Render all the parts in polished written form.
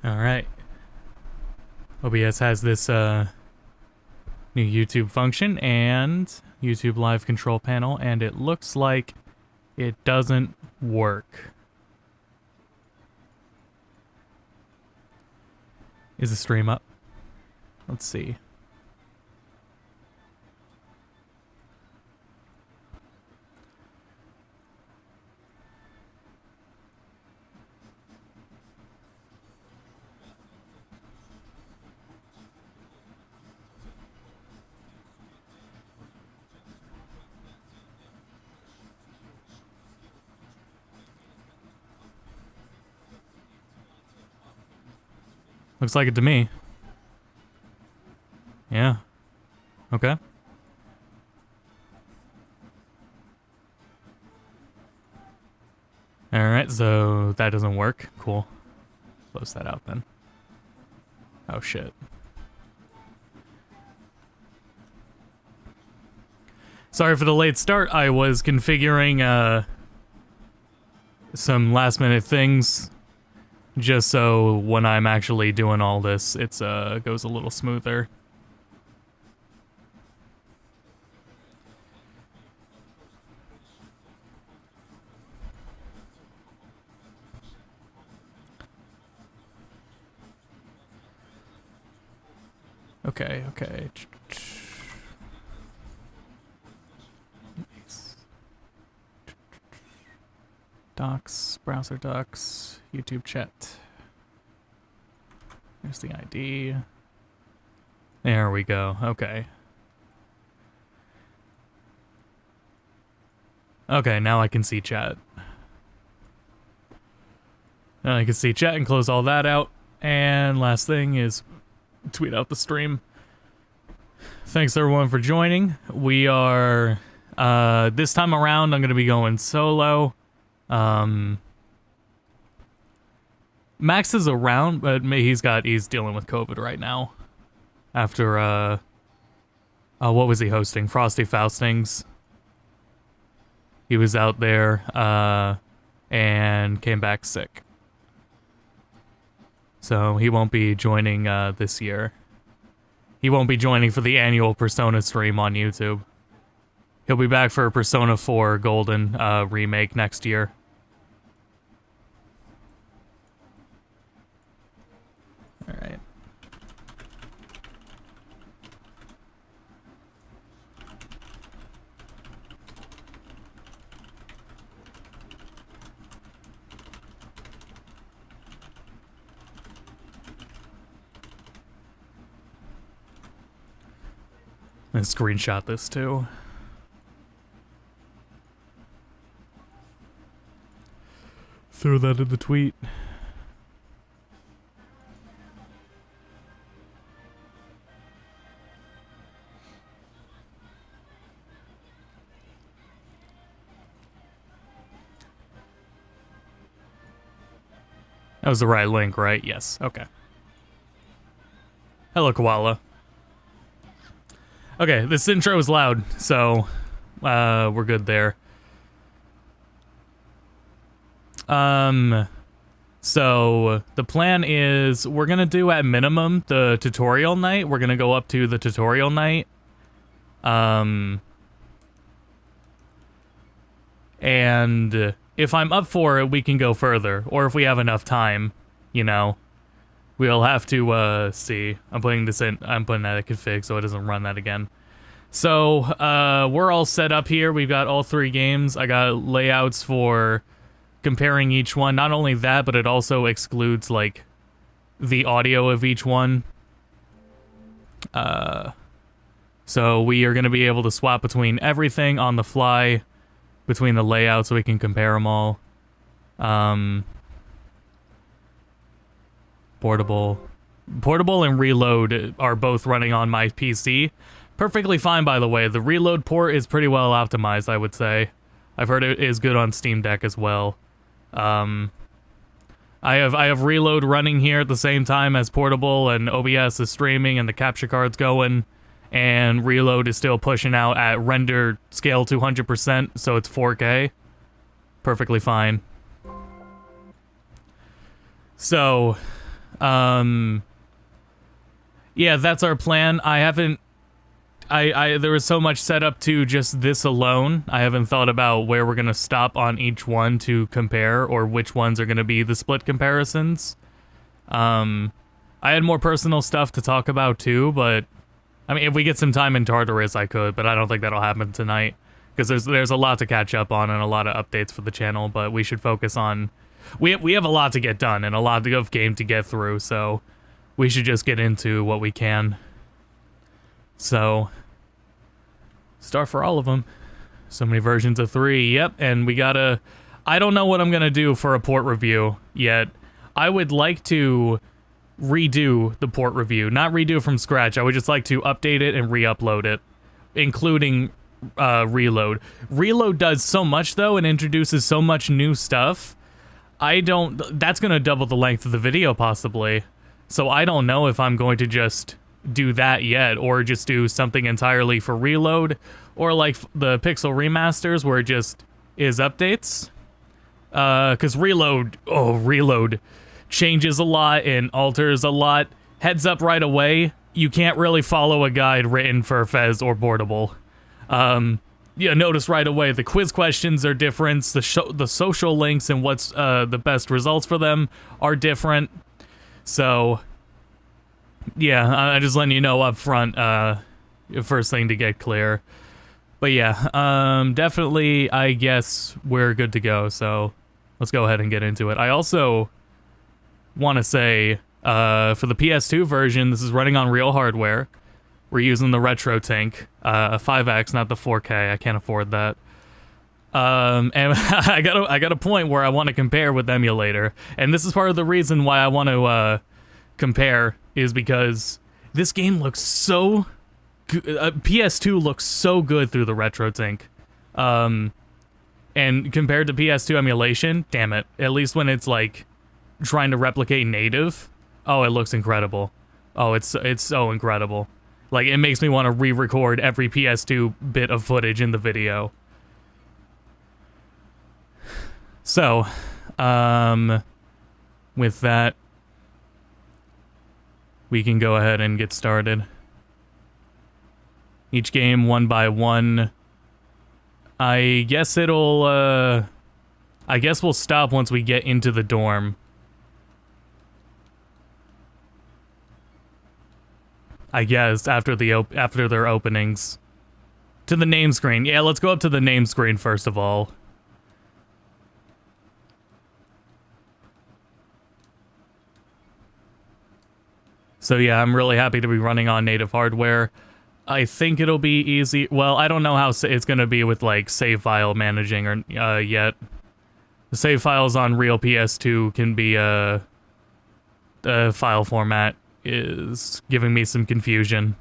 Alright. OBS has this new YouTube function and YouTube live control panel, and it looks like it doesn't work. Is the stream up? Let's see. Looks like it to me. Yeah. Okay. Alright, so that doesn't work. Cool. Close that out then. Oh shit. Sorry for the late start. I was configuring some last minute things just so when I'm actually doing all this, it's goes a little smoother. Okay, okay. Docs, browser docs, YouTube chat. There's the ID. There we go. Okay. Okay, now I can see chat. Now I can see chat and close all that out. And last thing is tweet out the stream. Thanks everyone for joining. We are, this time around I'm going to be going solo. Max is around, but he's dealing with COVID right now. After, what was he hosting? Frosty Faustings. He was out there, and came back sick. So he won't be joining, this year. He won't be joining for the annual Persona stream on YouTube. He'll be back for Persona 4 Golden, remake next year. Alright. Let's screenshot this too. Throw that in the tweet. That was the right link, right? Yes. Okay. Hello, Koala. Okay, this intro is loud, so we're good there. So the plan is we're gonna do at minimum the tutorial night. We're gonna go up to the tutorial night. And if I'm up for it, we can go further. Or if we have enough time, you know, we'll have to see. I'm putting this in. I'm putting that in config so it doesn't run that again. So we're all set up here. We've got all three games. I got layouts for comparing each one. Not only that, but it also excludes like the audio of each one. So we are going to be able to swap between everything on the fly between the layouts so we can compare them all. Portable and Reload are both running on my PC. Perfectly fine, by the way. The Reload port is pretty well optimized, I would say. I've heard it is good on Steam Deck as well. I have Reload running here at the same time as Portable, and OBS is streaming and the capture card's going, and Reload is still pushing out at render scale 200%, so it's 4K. Perfectly fine. So, Yeah, that's our plan. I haven't... there was so much set up to just this alone. I haven't thought about where we're going to stop on each one to compare, or which ones are going to be the split comparisons. I had more personal stuff to talk about too, but... I mean, if we get some time in Tartarus, I could, but I don't think that'll happen tonight. Because there's a lot to catch up on and a lot of updates for the channel, but we should focus on... We have a lot to get done and a lot of game to get through, so... We should just get into what we can. So... Start for all of them. So many versions of 3, yep, and we gotta... I don't know what I'm gonna do for a port review yet. I would like to redo the port review. Not redo from scratch, I would just like to update it and re-upload it. Including Reload. Reload does so much though and introduces so much new stuff. That's gonna double the length of the video possibly. So I don't know if I'm going to just do that yet, or just do something entirely for Reload, or like the Pixel remasters where it just is updates. Cause Reload changes a lot and alters a lot. Heads up right away, you can't really follow a guide written for FES or Portable. Yeah, notice right away the quiz questions are different, the social links and what's the best results for them are different. So, yeah, I'm just letting you know up front, first thing to get clear. But yeah, definitely, I guess we're good to go, so let's go ahead and get into it. I also want to say, for the PS2 version, this is running on real hardware. We're using the Retro Tank, a 5X, not the 4K. I can't afford that. And I got a point where I want to compare with the emulator, and this is part of the reason why I want to compare, is because this game looks so good. PS2 looks so good through the Retro Tank, and compared to PS2 emulation, damn it, at least when it's like trying to replicate native, oh, it looks incredible. Oh, it's so incredible. Like, it makes me want to re-record every PS2 bit of footage in the video. So, with that, we can go ahead and get started. Each game one by one. I guess it'll, I guess we'll stop once we get into the dorm. I guess, after their openings. To the name screen. Yeah, let's go up to the name screen first of all. So yeah, I'm really happy to be running on native hardware. I think it'll be easy. Well, I don't know how it's gonna be with like save file managing or yet. The save files on real PS2 can be the file format is giving me some confusion.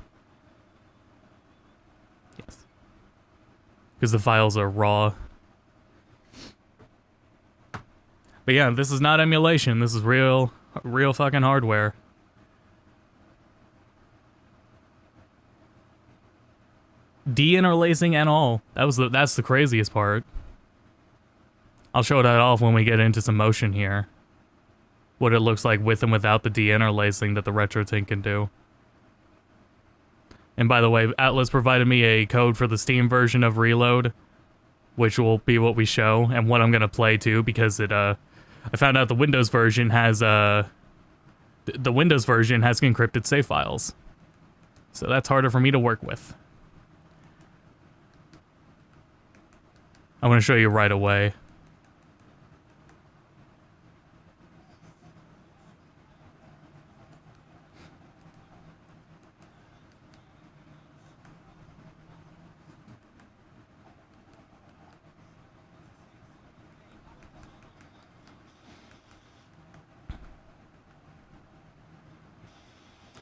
Yes. Because the files are raw. But yeah, this is not emulation. This is real fucking hardware. De-interlacing and all. That's the craziest part. I'll show that off when we get into some motion here. What it looks like with and without the de-interlacing that the Retro Tank can do. And by the way, Atlus provided me a code for the Steam version of Reload, which will be what we show, and what I'm gonna play too, because it, I found out the Windows version has, the Windows version has encrypted save files. So that's harder for me to work with. I'm gonna show you right away.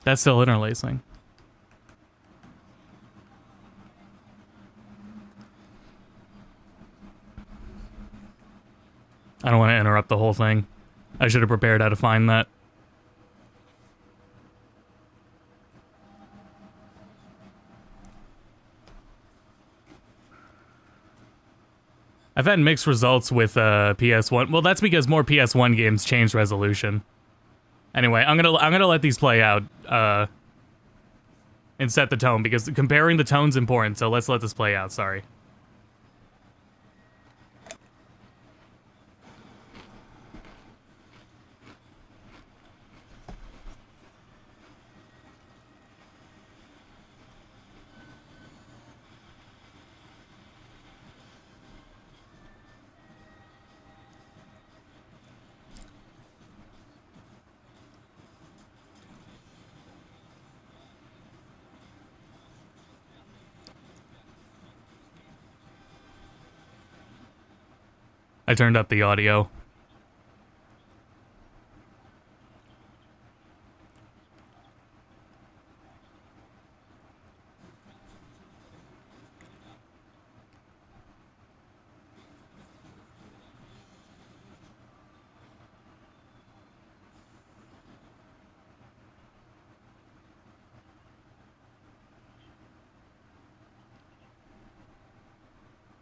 That's still interlacing. I don't want to interrupt the whole thing. I should have prepared how to find that. I've had mixed results with PS1. Well, that's because more PS1 games changed resolution. Anyway, I'm gonna let these play out and set the tone, because comparing the tone's important, so let's let this play out, sorry. I turned up the audio.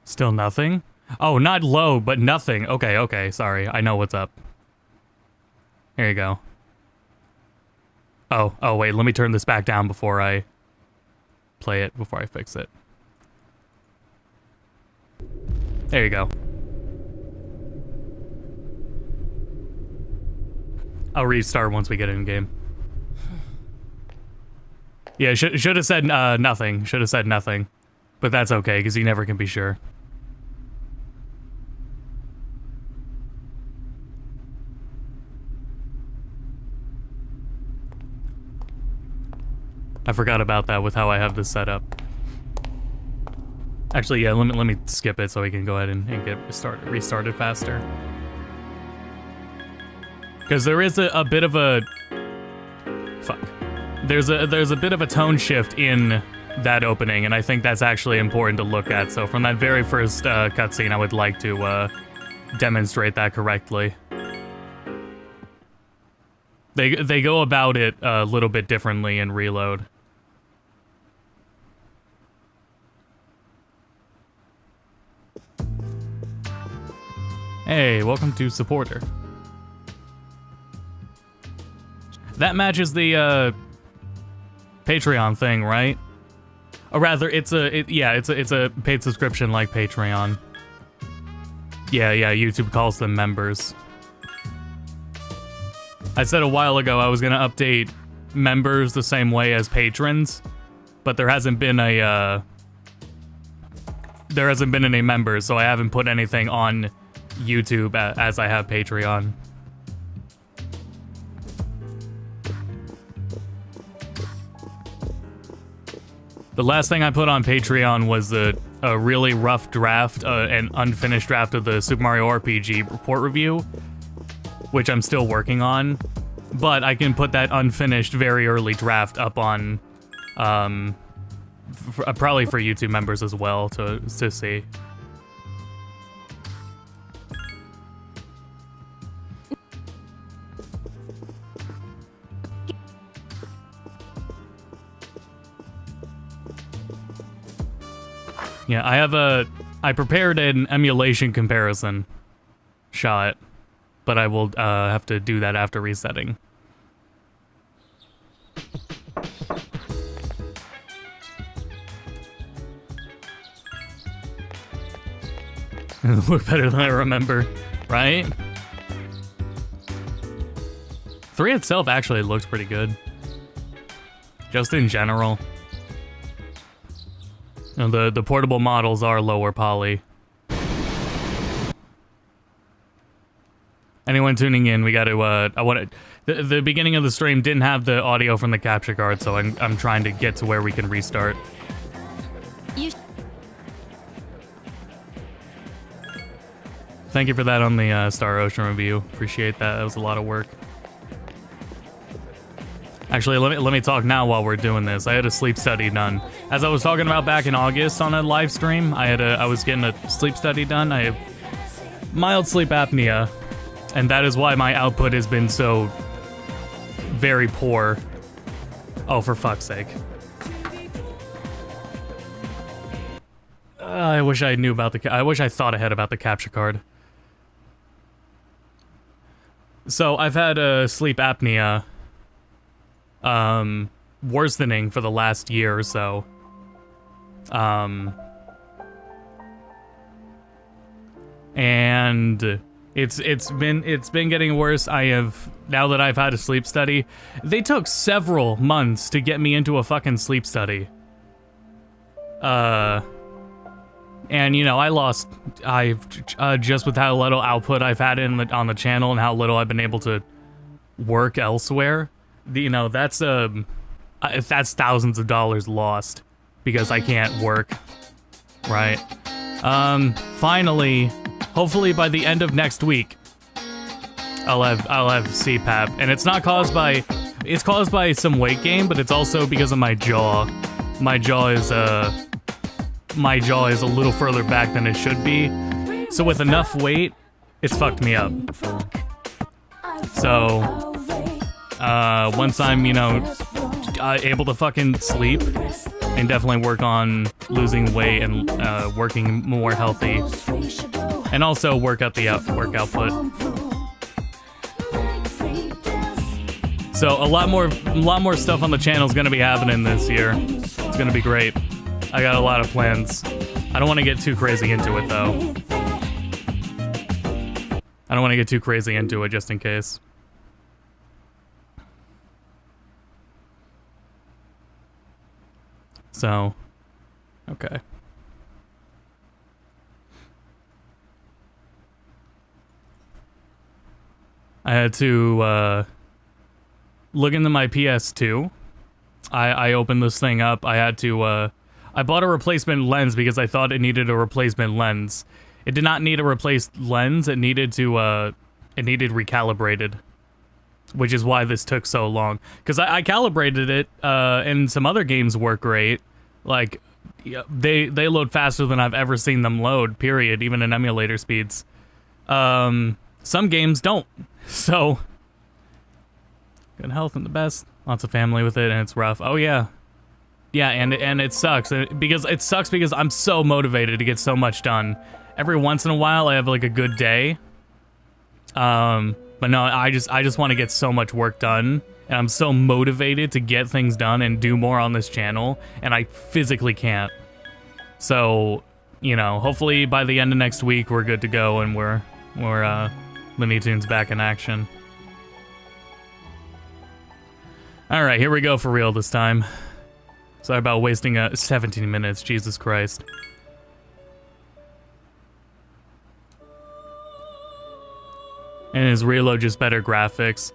Still nothing? Oh, not low, but nothing. Okay, okay, sorry. I know what's up. Here you go. Oh, wait, let me turn this back down before I play it, before I fix it. There you go. I'll restart once we get in game. Yeah, should have said nothing. Should have said nothing. But that's okay, because you never can be sure. I forgot about that with how I have this set up. Actually, yeah, let me skip it so we can go ahead and get restarted faster. Because there is a bit of a... Fuck. There's a bit of a tone shift in that opening, and I think that's actually important to look at. So from that very first cutscene, I would like to demonstrate that correctly. They go about it a little bit differently in Reload. Hey, welcome to Supporter. That matches the Patreon thing, right? Or rather, it's a paid subscription like Patreon. Yeah, YouTube calls them members. I said a while ago I was gonna update members the same way as patrons, but there hasn't been any members, so I haven't put anything on YouTube as I have Patreon. The last thing I put on Patreon was a really rough draft, an unfinished draft of the Super Mario RPG report review, which I'm still working on, but I can put that unfinished, very early draft up on, probably for YouTube members as well to see. Yeah, I prepared an emulation comparison shot, but I will have to do that after resetting. Look better than I remember, right? 3 itself actually looks pretty good. Just in general. You know, the portable models are lower poly. Anyone tuning in, we got to, the beginning of the stream didn't have the audio from the capture card, so I'm trying to get to where we can restart. Thank you for that on the Star Ocean review. Appreciate that. That was a lot of work. Actually, let me talk now while we're doing this. I had a sleep study done. As I was talking about back in August on a live stream, I was getting a sleep study done. I have mild sleep apnea, and that is why my output has been so very poor. Oh, for fuck's sake. I wish I knew about I wish I thought ahead about the capture card. So I've had sleep apnea worsening for the last year or so. And it's been getting worse. Now that I've had a sleep study, they took several months to get me into a fucking sleep study. And you know, I've just with how little output I've had on the channel and how little I've been able to work elsewhere, you know, that's thousands of dollars lost because I can't work, right? Finally, hopefully by the end of next week, I'll have CPAP, and it's caused by some weight gain, but it's also because of my jaw. My jaw is a little further back than it should be, so with enough weight, it's fucked me up. So, once I'm, you know, able to fucking sleep and definitely work on losing weight and working more healthy, and also work out the work output. So a lot more stuff on the channel is gonna be happening this year. It's gonna be great. I got a lot of plans. I don't want to get too crazy into it though. I don't want to get too crazy into it just in case. So, okay. I had to look into my PS2. I opened this thing up. I had to I bought a replacement lens because I thought it needed a replacement lens. It did not need a replaced lens. It needed recalibrated, which is why this took so long. Because I calibrated it, and some other games work great. Like, they load faster than I've ever seen them load, period, even in emulator speeds. Some games don't. So, good health and the best. Lots of family with it, and it's rough. Oh, yeah. Yeah, and it sucks. Because I'm so motivated to get so much done. Every once in a while, I have, like, a good day. But no, I just want to get so much work done. And I'm so motivated to get things done and do more on this channel. And I physically can't. So, you know, hopefully by the end of next week, we're good to go. And we're Looney Tunes back in action. Alright, here we go for real this time. Sorry about wasting 17 minutes, Jesus Christ. And his reload just better graphics.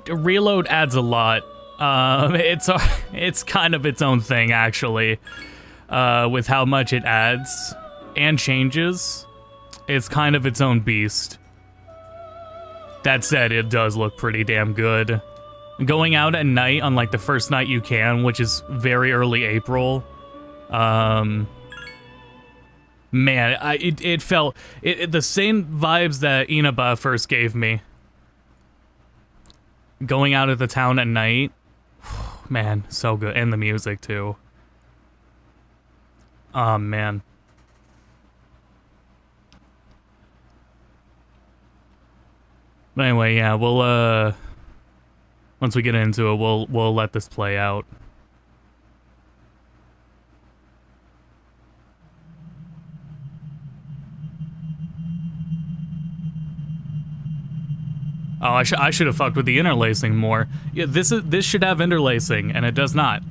Reload adds a lot. It's kind of its own thing, actually. With how much it adds and changes, it's kind of its own beast. That said, it does look pretty damn good. Going out at night on like the first night you can, which is very early April, man, it felt the same vibes that Inaba first gave me. Going out of the town at night, man, so good, and the music too. Oh man. But anyway, yeah, we'll once we get into it, we'll let this play out. Oh, I should have fucked with the interlacing more. Yeah, this should have interlacing, and it does not.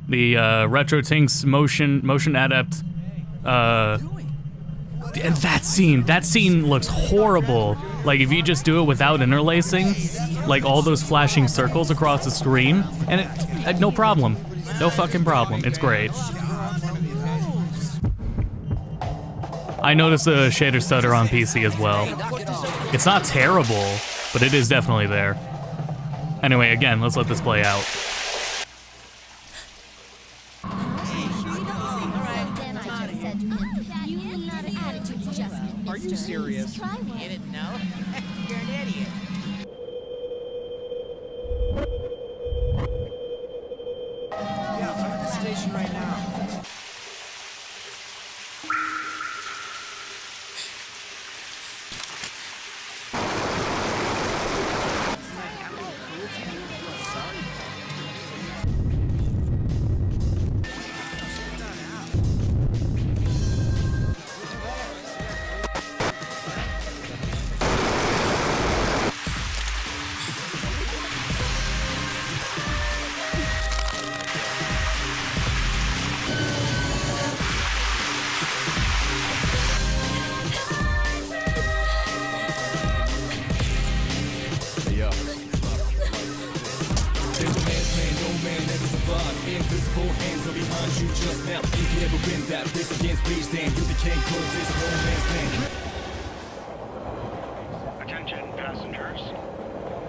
The RetroTinks motion adept. And that scene looks horrible. Like if you just do it without interlacing, like all those flashing circles across the screen, and it no problem, no fucking problem. It's great. I noticed a shader stutter on PC as well. It's not terrible, but it is definitely there. Anyway, again, let's let this play out. Are you serious? You didn't know? You're an idiot. Yeah, I'm at the station right now. Please stand, you can't close this romance man. Attention passengers.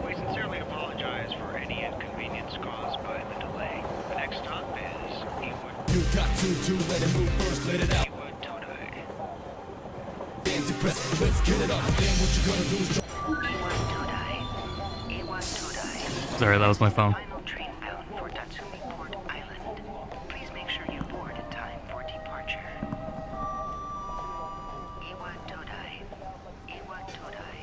We sincerely apologize for any inconvenience caused by the delay. The next stop is Ewood. You got to let it move first, let it out. Ewood Todai. Damn depressed, let's get it up. Then what you gonna do is Ewood Todai. Ewood Todai. Sorry, that was my phone. Final train bound for Tatsumi Port Island. Please make sure you board in time for departure. Ewood Todai. Ewood Todai.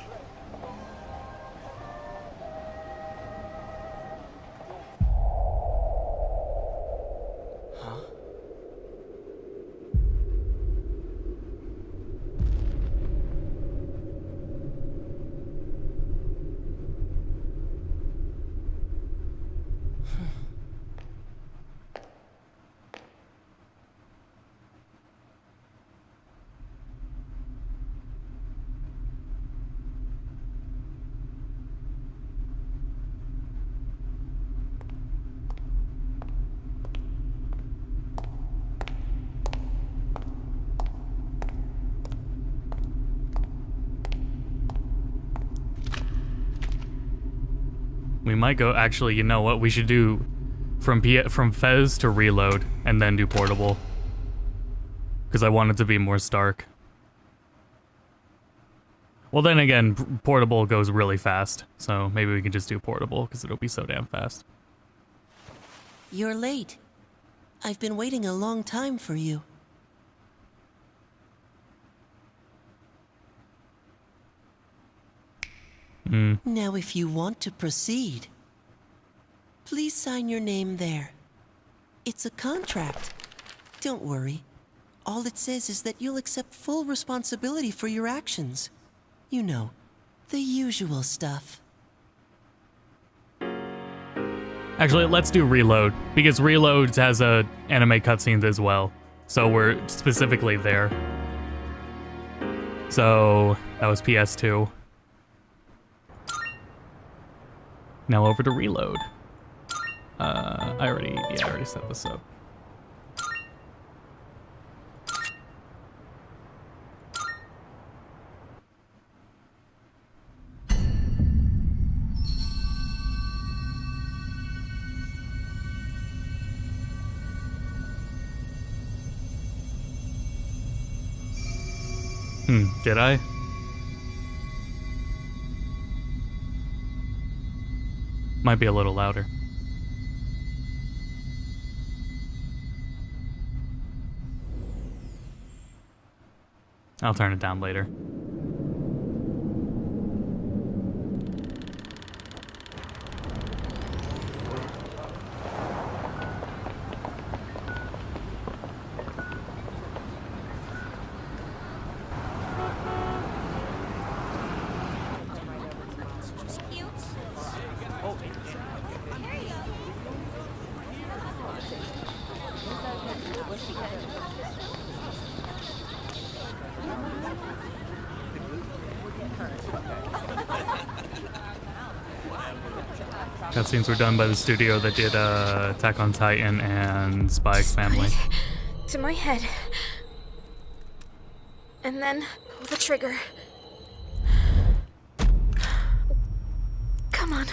We might go. Actually, you know what? We should do from FES to reload and then do portable. Because I want it to be more stark. Well, then again, portable goes really fast. So maybe we can just do portable because it'll be so damn fast. You're late. I've been waiting a long time for you. Now, if you want to proceed, please sign your name there. It's a contract. Don't worry. All it says is that you'll accept full responsibility for your actions. You know, the usual stuff. Actually, let's do reload because reload has a anime cutscenes as well. So we're specifically there. So that was PS2. Now over to reload. I already set this up. Did I? Might be a little louder. I'll turn it down later. Cutscenes were done by the studio that did Attack on Titan and Spy X Family. To my head. And then pull the trigger. Come on.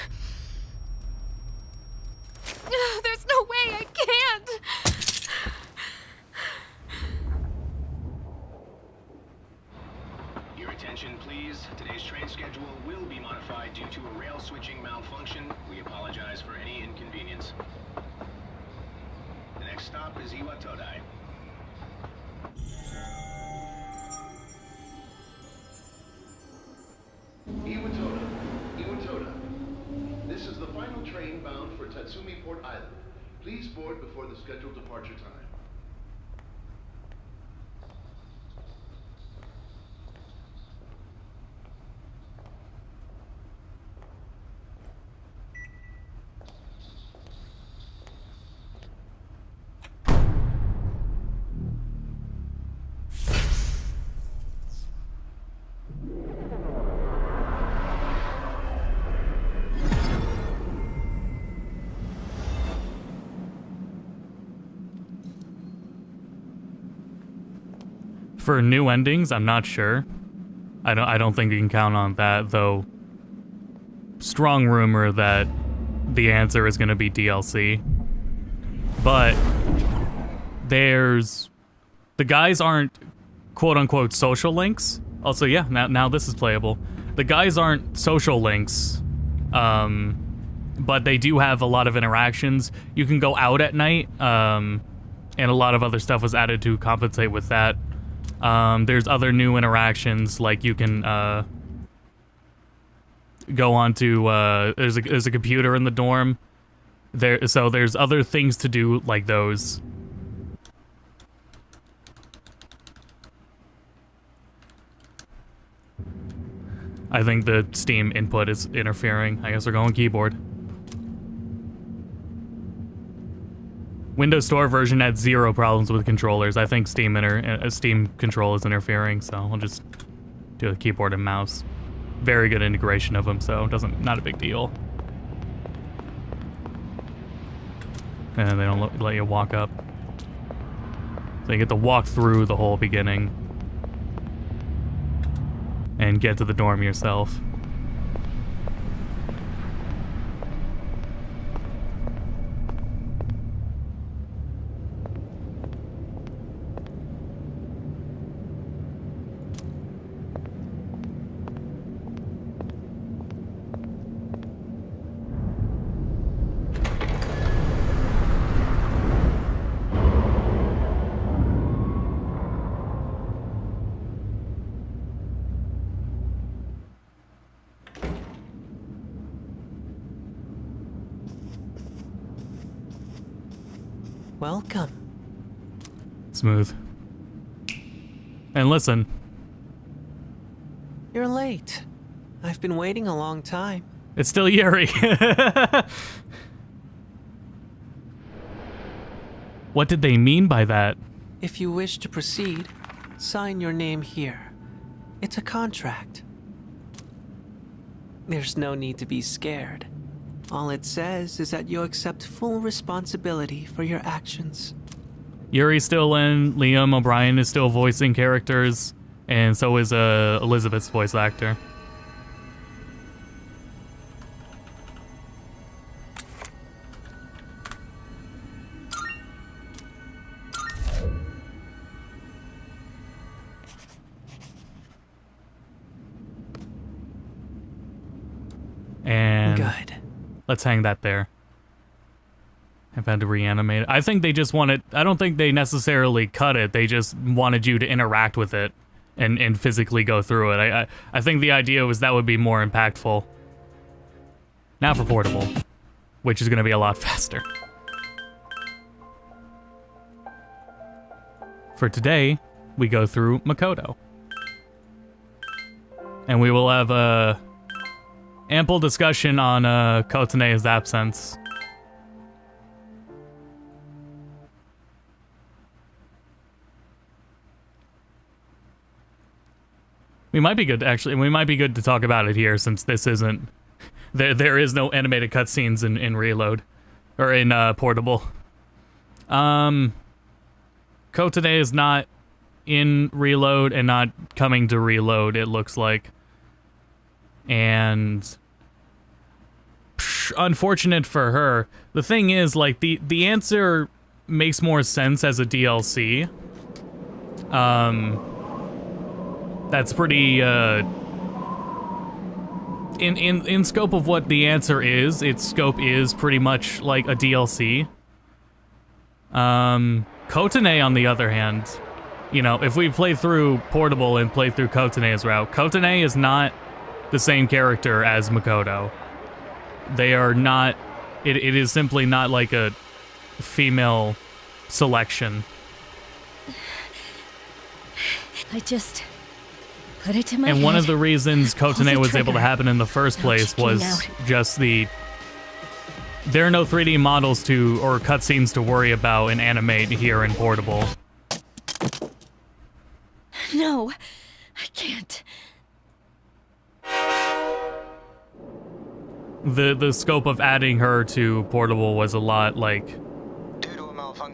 There's no way I can't. Your attention, please. Today's train schedule will be modified due to a rail switching malfunction. We apologize for any inconvenience. The next stop is Iwa Todai. Iwatoda. Iwatoda. This is the final train bound for Tatsumi Port Island. Please board before the scheduled departure time. For new endings, I'm not sure. I don't think you can count on that, though. Strong rumor that the answer is going to be DLC. But the guys aren't quote-unquote social links. Also, yeah, now this is playable. The guys aren't social links, but they do have a lot of interactions. You can go out at night, and a lot of other stuff was added to compensate with that. There's other new interactions, like you can go onto there's a computer in the dorm. So there's other things to do like those. I think the Steam input is interfering. I guess we're going keyboard. Windows Store version had 0 problems with controllers. I think Steam control is interfering, so we'll just do a keyboard and mouse. Very good integration of them, so not a big deal. And they don't let you walk up. So you get to walk through the whole beginning and get to the dorm yourself. Welcome. Smooth. And listen. You're late. I've been waiting a long time. It's still Yuri. What did they mean by that? If you wish to proceed, sign your name here. It's a contract. There's no need to be scared. All it says is that you accept full responsibility for your actions. Yuri's still in, Liam O'Brien is still voicing characters, and so is Elizabeth's voice actor. And good. Let's hang that there. I've had to reanimate it. I think they just wanted... I don't think they necessarily cut it. They just wanted you to interact with it and physically go through it. I think the idea was that would be more impactful. Now for portable, which is going to be a lot faster. For today, we go through Makoto. And we will have a ample discussion on Kotane's absence. We might be good, actually. We might be good to talk about it here, since this isn't... There is no animated cutscenes in Reload. Or in Portable. Kotane is not in Reload and not coming to Reload, it looks like. And... unfortunate for her. The thing is, like, the answer makes more sense as a DLC. That's pretty, in scope of what the answer is, its scope is pretty much like a DLC. Kotane, on the other hand, you know, if we play through Portable and play through Kotane's route, Kotane is not the same character as Makoto. They are not, it is simply not like a female selection. I just put it to my And head. one of the reasons Kotane the was able to trigger. happen in the first No place checking was out. just there are no 3D models or cutscenes to worry about and animate here in Portable. No, I can't. The scope of adding her to Portable was a lot, like,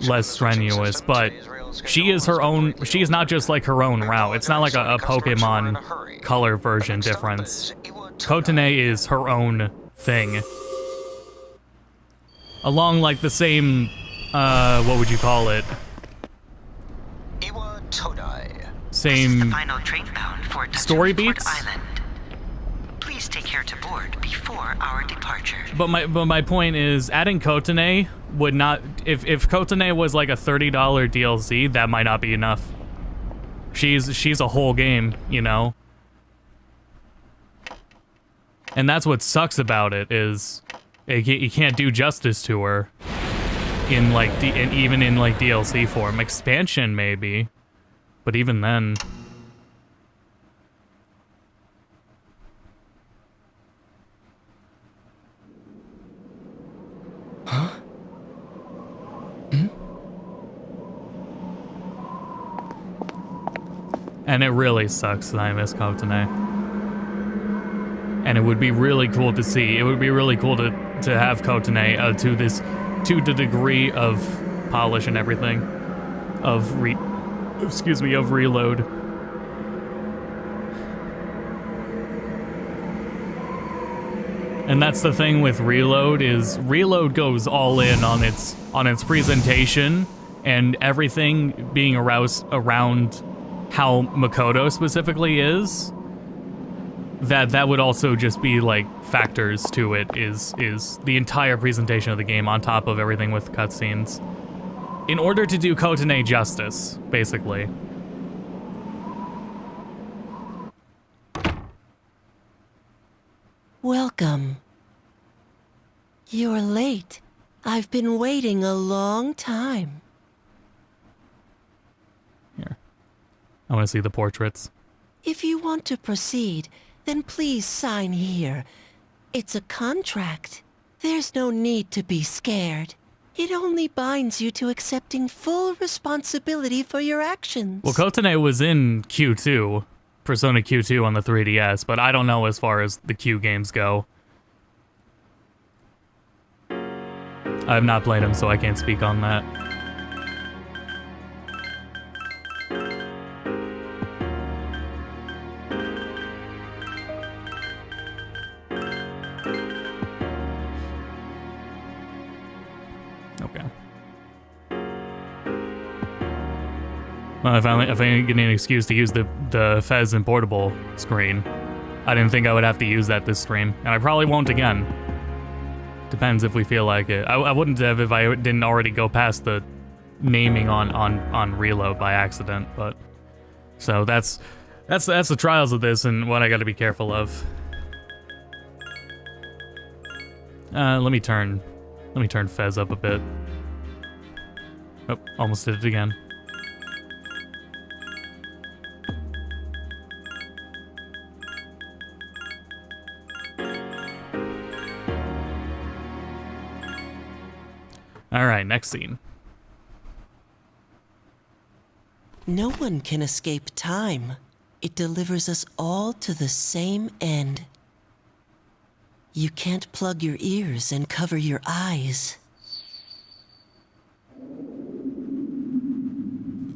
less strenuous, but she is her own. She is not just like her own route. It's not like a Pokemon color version difference. Kotane is her own thing. Along like the same, what would you call it? Same Final train bound for story Tatsumi Port beats. Island. Please take care to board before our departure. But my point is, adding Kotane would not. If Kotane was like a $30 DLC, that might not be enough. She's a whole game, you know. And that's what sucks about it is, you can't do justice to her in like even in like DLC form. Expansion maybe, but even then. Huh? Hmm? And it really sucks that I miss Kotane. And it would be really cool to see. It would be really cool to have Kotane to the degree of polish and everything of Reload. And that's the thing with Reload is Reload goes all in on its presentation and everything being around how Makoto specifically is. That would also just be like factors to it is the entire presentation of the game on top of everything with cutscenes. In order to do Kotane justice, basically. Welcome. You're late. I've been waiting a long time. Here. I want to see the portraits. If you want to proceed, then please sign here. It's a contract. There's no need to be scared. It only binds you to accepting full responsibility for your actions. Well, Kotane was in Q2, Persona Q2 on the 3DS, but I don't know as far as the Q games go. I have not played them, so I can't speak on that. Okay. Well, I finally getting an excuse to use the FES and portable screen. I didn't think I would have to use that this stream, and I probably won't again. Depends if we feel like it. I wouldn't have if I didn't already go past the naming on Reload by accident, but so that's the trials of this and what I got to be careful of. Let me turn FES up a bit. Oh, almost did it again. All right, next scene. No one can escape time. It delivers us all to the same end. You can't plug your ears and cover your eyes.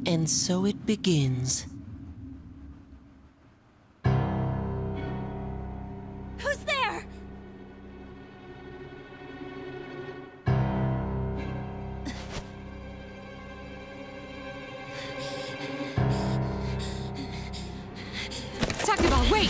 And so it begins. Who's there? Takeba, wait!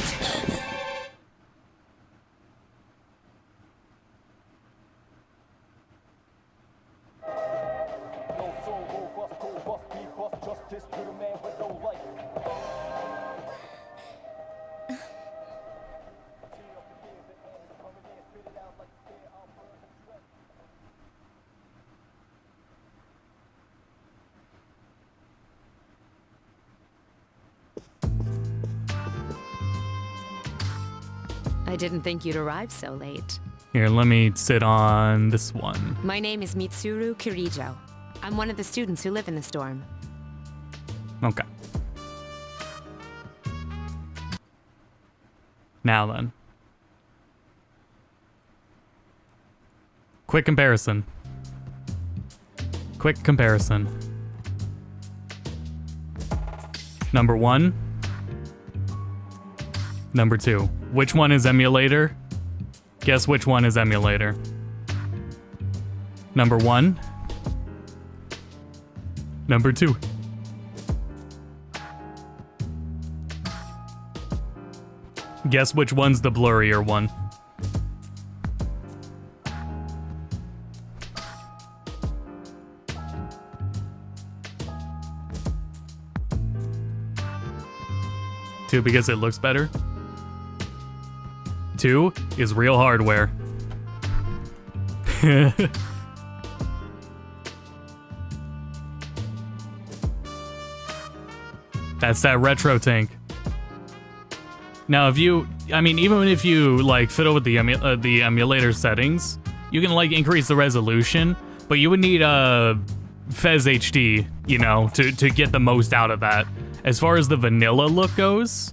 I didn't think you'd arrive so late. Here, let me sit on this one. My name is Mitsuru Kirijo. I'm one of the students who live in the storm. Okay. Now then. Quick comparison. Number 1. Number 2. Which one is emulator? Guess which one is emulator. Number 1. Number 2. Guess which one's the blurrier one. Two, because it looks better. 2 is real hardware. That's that retro tank. Now, if you, I mean, even if you like fiddle with the emulator settings, you can like increase the resolution, but you would need a FES HD, you know, to get the most out of that. As far as the vanilla look goes,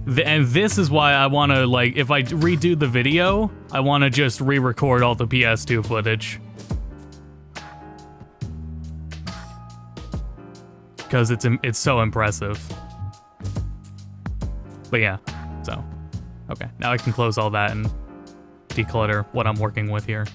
and this is why I want to, like, if I redo the video, I want to just re-record all the PS2 footage. Because it's so impressive. But yeah, so. Okay, now I can close all that and declutter what I'm working with here.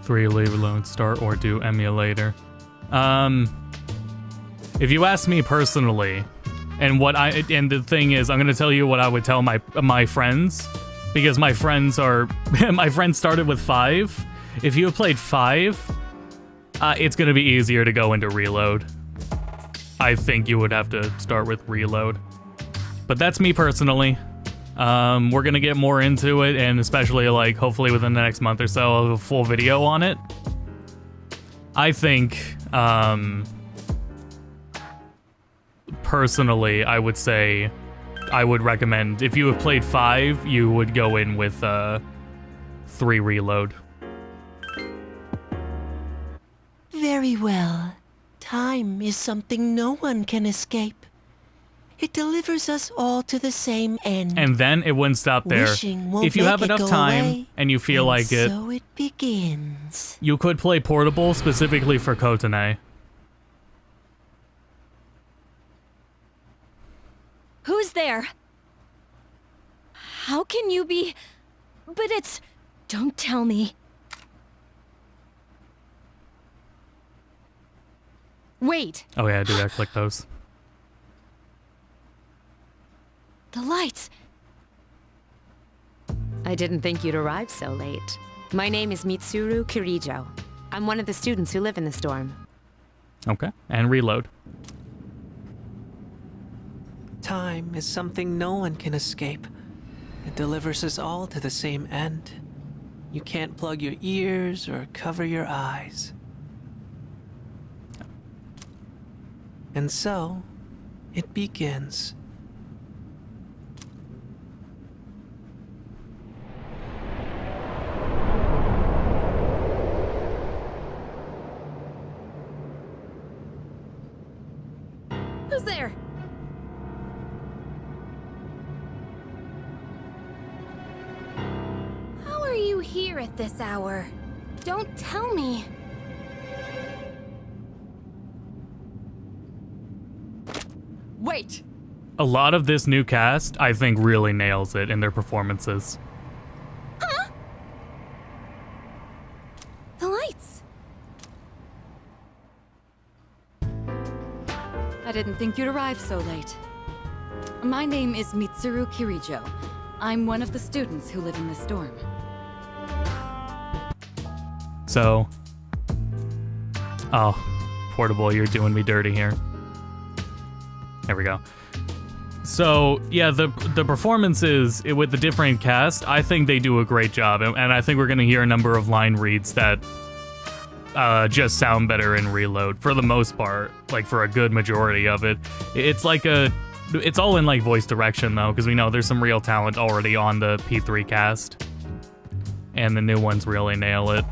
Three, leave alone, start or do emulator. If you ask me personally, and the thing is, I'm gonna tell you what I would tell my friends, because my friends are my friends started with 5. If you have played 5, it's gonna be easier to go into reload. I think you would have to start with reload, but that's me personally. We're gonna get more into it, and especially like hopefully within the next month or so, I'll have a full video on it. I think, personally, I would say I would recommend, if you have played 5, you would go in with 3 reload. Very well. Time is something no one can escape. It delivers us all to the same end. And then it wouldn't stop there. Wishing won't If you make have it enough go time away, and you feel like it, so it begins. you could play portable specifically for Kotane. Who's there? How can you be... But it's... Don't tell me. Wait. Oh yeah, I do gotta click those. The lights. I didn't think you'd arrive so late. My name is Mitsuru Kirijo. I'm one of the students who live in the storm. Okay, and reload. Time is something no one can escape. It delivers us all to the same end. You can't plug your ears or cover your eyes. And so, it begins. Who's there? How are you here at this hour? Don't tell me. Wait! A lot of this new cast, I think, really nails it in their performances. Huh? The lights. I didn't think you'd arrive so late. My name is Mitsuru Kirijo. I'm one of the students who live in the storm. So... Oh, Portable, you're doing me dirty here. There we go. So, yeah, the performances with the different cast, I think they do a great job. And I think we're going to hear a number of line reads that just sound better in Reload, for the most part. Like, for a good majority of it. It's like it's all in, like, voice direction, though, because we know there's some real talent already on the P3 cast. And the new ones really nail it.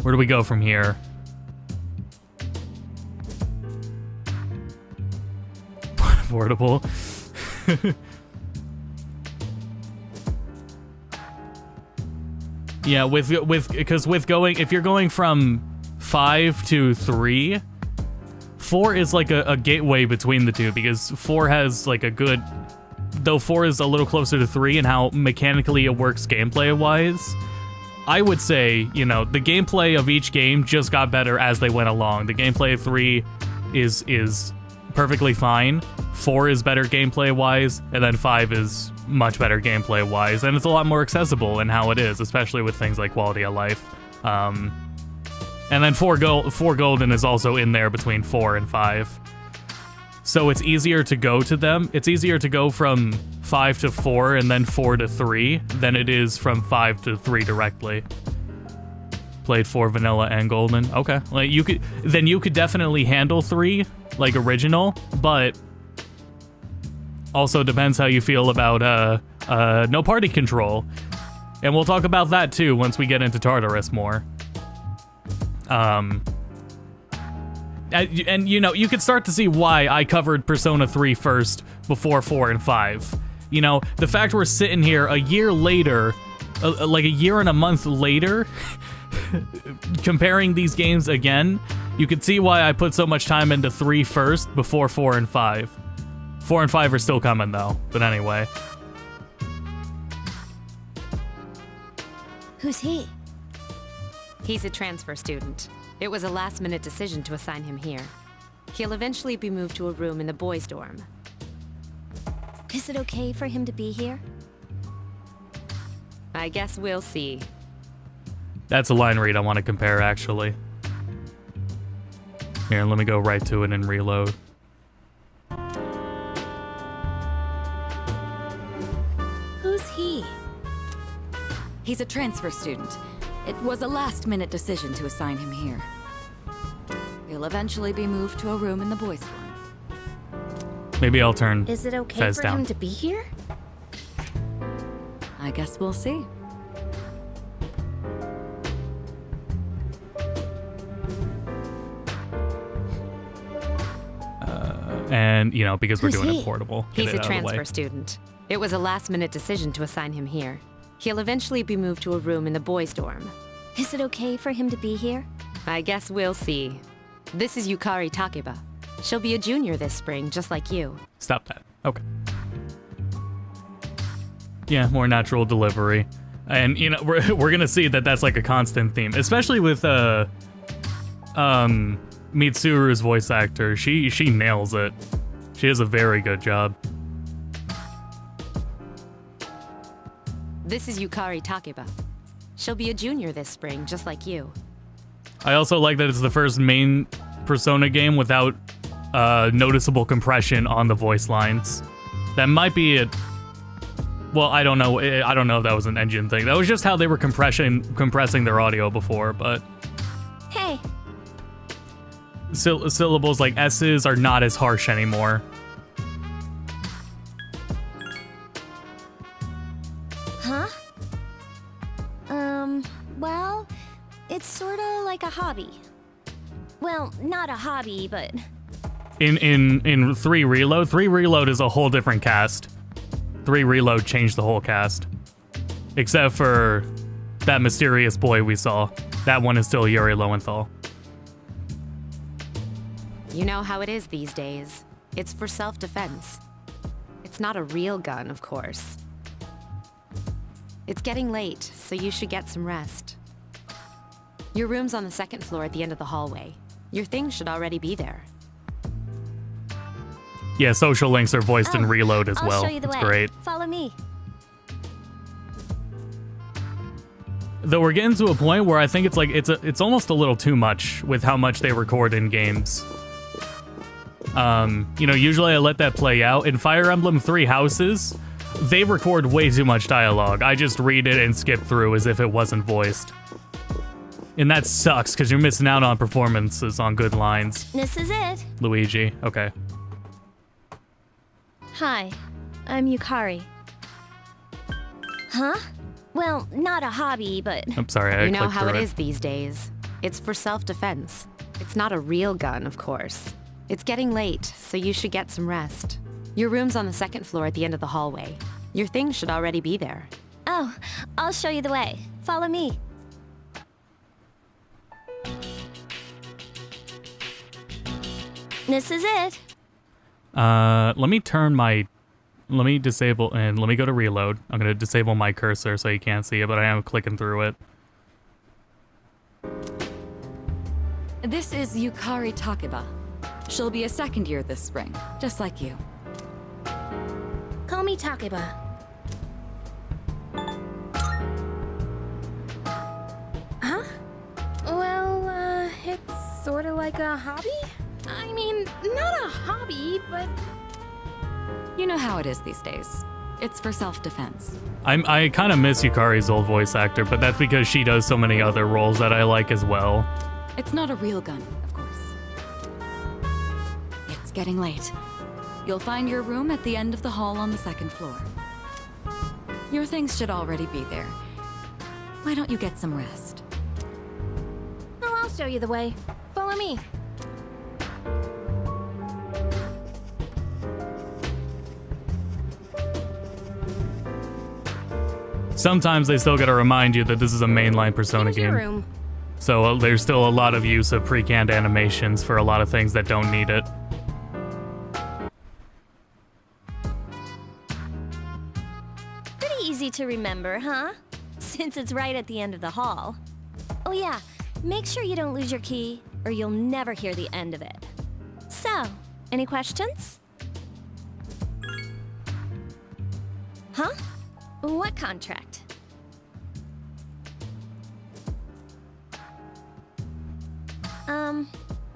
Where do we go from here? Portable. Yeah, if you're going from 5 to 3, 4 is like a gateway between the two, because 4 has like a good, though 4 is a little closer to 3 in how mechanically it works gameplay wise. I would say, you know, the gameplay of each game just got better as they went along. The gameplay of 3 is perfectly fine. 4 is better gameplay wise, and then 5 is much better gameplay wise, and it's a lot more accessible in how it is, especially with things like quality of life. And then 4 Golden is also in there between 4 and 5. So it's easier to go to them. It's easier to go from 5 to 4 and then 4 to 3 than it is from 5 to 3 directly. Played 4 vanilla and golden. Okay. Like you could definitely handle 3 like original, but also depends how you feel about no party control. And we'll talk about that too once we get into Tartarus more. And you know, you could start to see why I covered Persona 3 first before 4 and 5. You know, the fact we're sitting here a year later, like a year and a month later, comparing these games again, you could see why I put so much time into 3 first before 4 and 5. 4 and 5 are still coming though, but anyway. Who's he? He's a transfer student. It was a last-minute decision to assign him here. He'll eventually be moved to a room in the boys' dorm. Is it okay for him to be here? I guess we'll see. That's a line read I want to compare, actually. Here, let me go right to it and reload. Who's he? He's a transfer student. It was a last-minute decision to assign him here. He'll eventually be moved to a room in the boys' dorm. Maybe I'll turn Is it okay FES for down. him to be here? I guess we'll see. And, you know, because we're Who's doing he? it portable. He's get a it out of the way. transfer student. It was a last-minute decision to assign him here. He'll eventually be moved to a room in the boys' dorm. Is it okay for him to be here? I guess we'll see. This is Yukari Takeba. She'll be a junior this spring, just like you. Stop that. Okay. Yeah, more natural delivery. And, you know, we're gonna see that that's like a constant theme, especially with Mitsuru's voice actor. She nails it. She does a very good job. This is Yukari Takeba. She'll be a junior this spring, just like you. I also like that it's the first main Persona game without noticeable compression on the voice lines. That might be it. Well, I don't know. I don't know if that was an engine thing. That was just how they were compressing their audio before, but Hey, syllables like S's are not as harsh anymore. huh? Well, it's sorta like a hobby. Well, not a hobby, but... In 3 Reload, 3 Reload is a whole different cast. 3 Reload changed the whole cast. Except for that mysterious boy we saw. That one is still Yuri Lowenthal. You know how it is these days. It's for self-defense. It's not a real gun, of course. It's getting late, so you should get some rest. Your room's on the 2nd floor at the end of the hallway. Your things should already be there. Yeah, social links are voiced in Oh, Reload as I'll well. show you the It's way. great. Follow me. Though we're getting to a point where I think it's like it's almost a little too much with how much they record in games. You know, usually I let that play out. In Fire Emblem 3 Houses, they record way too much dialogue. I just read it and skip through as if it wasn't voiced. And that sucks, because you're missing out on performances on good lines. This is it. Luigi, okay. Hi, I'm Yukari. Huh? Well, not a hobby, but... I'm sorry, I You know clicked how it through is these days. It's for self-defense. It's not a real gun, of course. It's getting late, so you should get some rest. Your room's on the second floor at the end of the hallway. Your things should already be there. Oh, I'll show you the way. Follow me. This is it. Let me disable, and let me go to reload. I'm gonna disable my cursor so you can't see it, but I am clicking through it. This is Yukari Takeba. She'll be a second year this spring, just like you. Call me Takeba. Huh? Well, it's sort of like a hobby? I mean, not a hobby, but... You know how it is these days. It's for self-defense. I kind of miss Yukari's old voice actor, but that's because she does so many other roles that I like as well. It's not a real gun, of course. It's getting late. You'll find your room at the end of the hall on the second floor. Your things should already be there. Why don't you get some rest? Oh, I'll show you the way. Follow me. Sometimes they still gotta remind you that this is a mainline Persona game. Room. So there's still a lot of use of pre-canned animations for a lot of things that don't need it. Pretty easy to remember, huh? Since it's right at the end of the hall. Oh yeah, make sure you don't lose your key, or you'll never hear the end of it. So, any questions? Huh? What contract?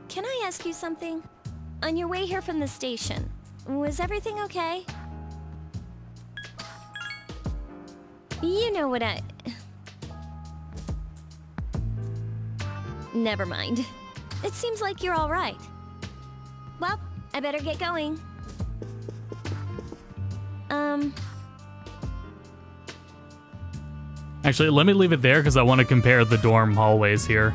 Can I ask you something? On your way here from the station, was everything okay? You know what Never mind. It seems like you're all right. Well, I better get going. Actually, let me leave it there because I want to compare the dorm hallways here.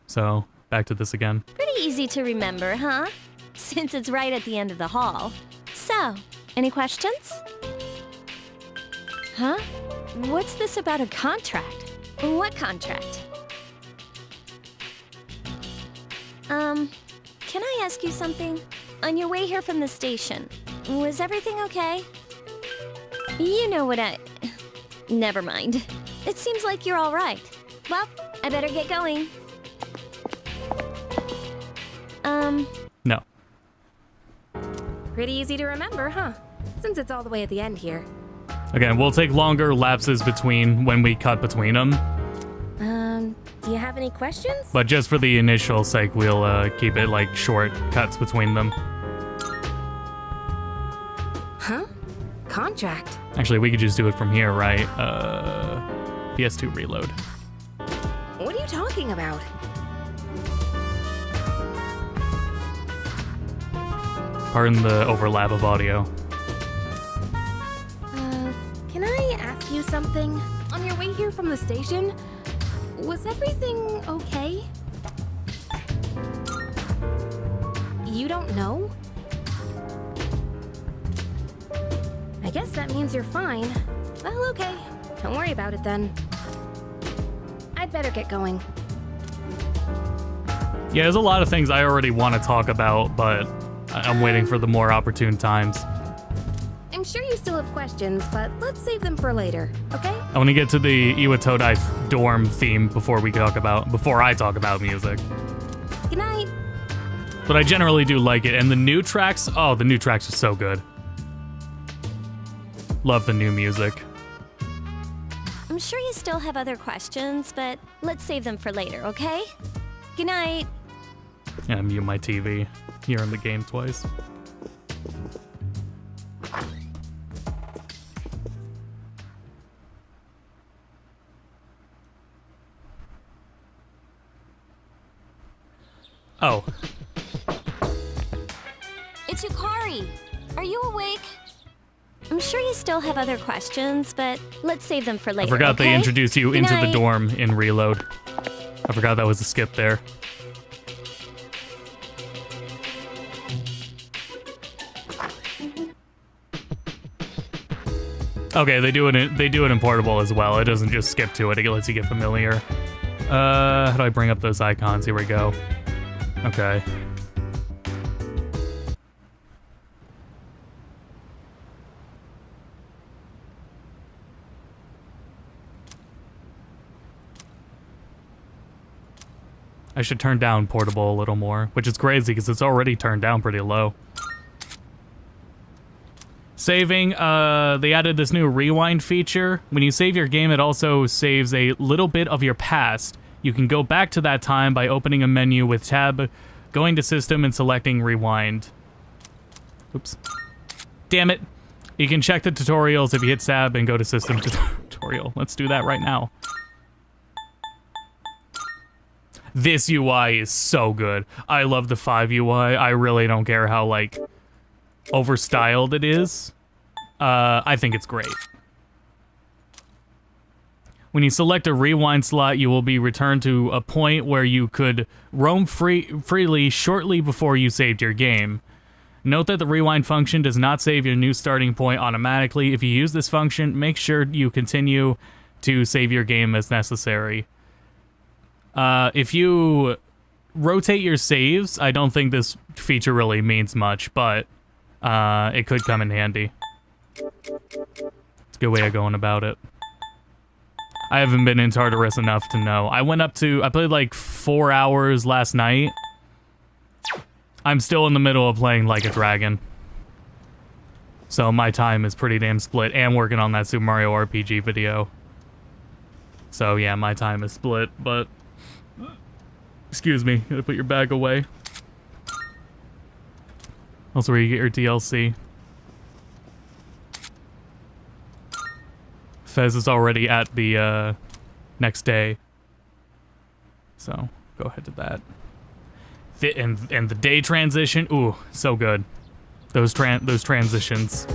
So, back to this again. Pretty easy to remember, huh? Since it's right at the end of the hall. So, any questions? Huh? What's this about a contract? What contract? Can I ask you something? On your way here from the station, was everything okay? You know what Never mind. It seems like you're all right. Well, I better get going. No. Pretty easy to remember, huh? Since it's all the way at the end here. Again, we'll take longer lapses between when we cut between them. Do you have any questions? But just for the initial sake, we'll keep it like short cuts between them. Huh? Contract? Actually, we could just do it from here, right? PS2 reload. What are you talking about? Pardon the overlap of audio. Can I ask you something? On your way here from the station, was everything okay? You don't know? I guess that means you're fine. Well, okay. Don't worry about it then. I'd better get going. Yeah, there's a lot of things I already want to talk about, but I'm waiting for the more opportune times. I'm sure you still have questions, but let's save them for later, okay? I want to get to the Iwatodai dorm theme before I talk about music. Good night. But I generally do like it, and the new tracks, oh, the new tracks are so good. Love the new music. I'm sure you still have other questions, but let's save them for later, okay? Good night. Yeah, I mute my TV. You're in the game twice. Oh. It's Yukari. Are you awake? I'm sure you still have other questions, but let's save them for later. I forgot okay? they introduced you Good into night. the dorm in Reload. I forgot that was a skip there. Okay, they do it in portable as well. It doesn't just skip to it. It lets you get familiar. How do I bring up those icons? Here we go. Okay. I should turn down portable a little more, which is crazy because it's already turned down pretty low. Saving, they added this new rewind feature. When you save your game, it also saves a little bit of your past. You can go back to that time by opening a menu with tab, going to system, and selecting rewind. Oops. Damn it. You can check the tutorials if you hit tab and go to system tutorial. Let's do that right now. This UI is so good. I love the 5 UI. I really don't care how, like, overstyled it is. I think it's great. When you select a rewind slot, you will be returned to a point where you could roam freely shortly before you saved your game. Note that the rewind function does not save your new starting point automatically. If you use this function, make sure you continue to save your game as necessary. If you rotate your saves, I don't think this feature really means much, but it could come in handy. It's a good way of going about it. I haven't been in Tartarus enough to know. I played like 4 hours last night. I'm still in the middle of playing Like a Dragon. So my time is pretty damn split, and working on that Super Mario RPG video. So yeah, my time is split, but... Excuse me, gotta put your bag away. Also where you get your DLC. FES is already at the next day. So, go ahead to that. And the day transition, ooh, so good. Those transitions.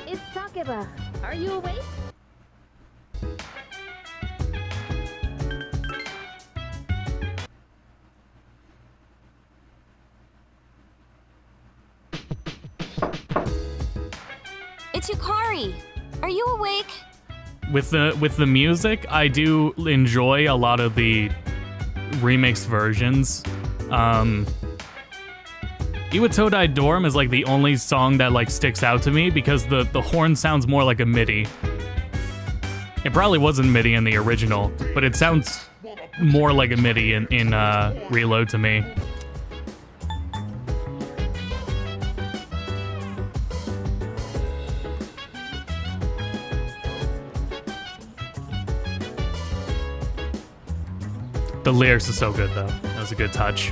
It's Takeba. Are you awake? It's Yukari. Are you awake? With the music, I do enjoy a lot of the remixed versions. Iwatodai Dorm is like the only song that like sticks out to me because the horn sounds more like a MIDI. It probably wasn't MIDI in the original, but it sounds more like a MIDI in Reload to me. The lyrics are so good, though. That was a good touch.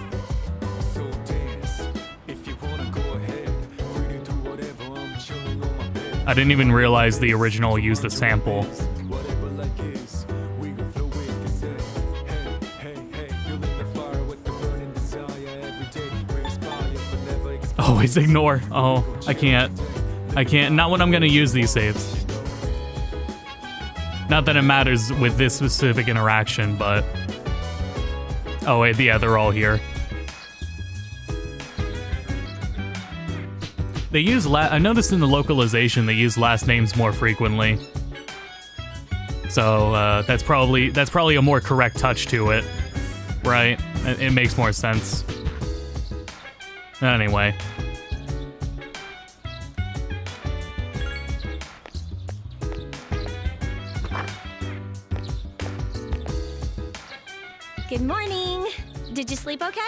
I didn't even realize the original used the sample. Always ignore. Oh, I can't. I can't. Not when I'm gonna use these saves. Not that it matters with this specific interaction, but... Oh wait, yeah, they're all here. They use I noticed in the localization they use last names more frequently. So that's probably a more correct touch to it, right? It makes more sense. Anyway. Good morning. Did you sleep okay?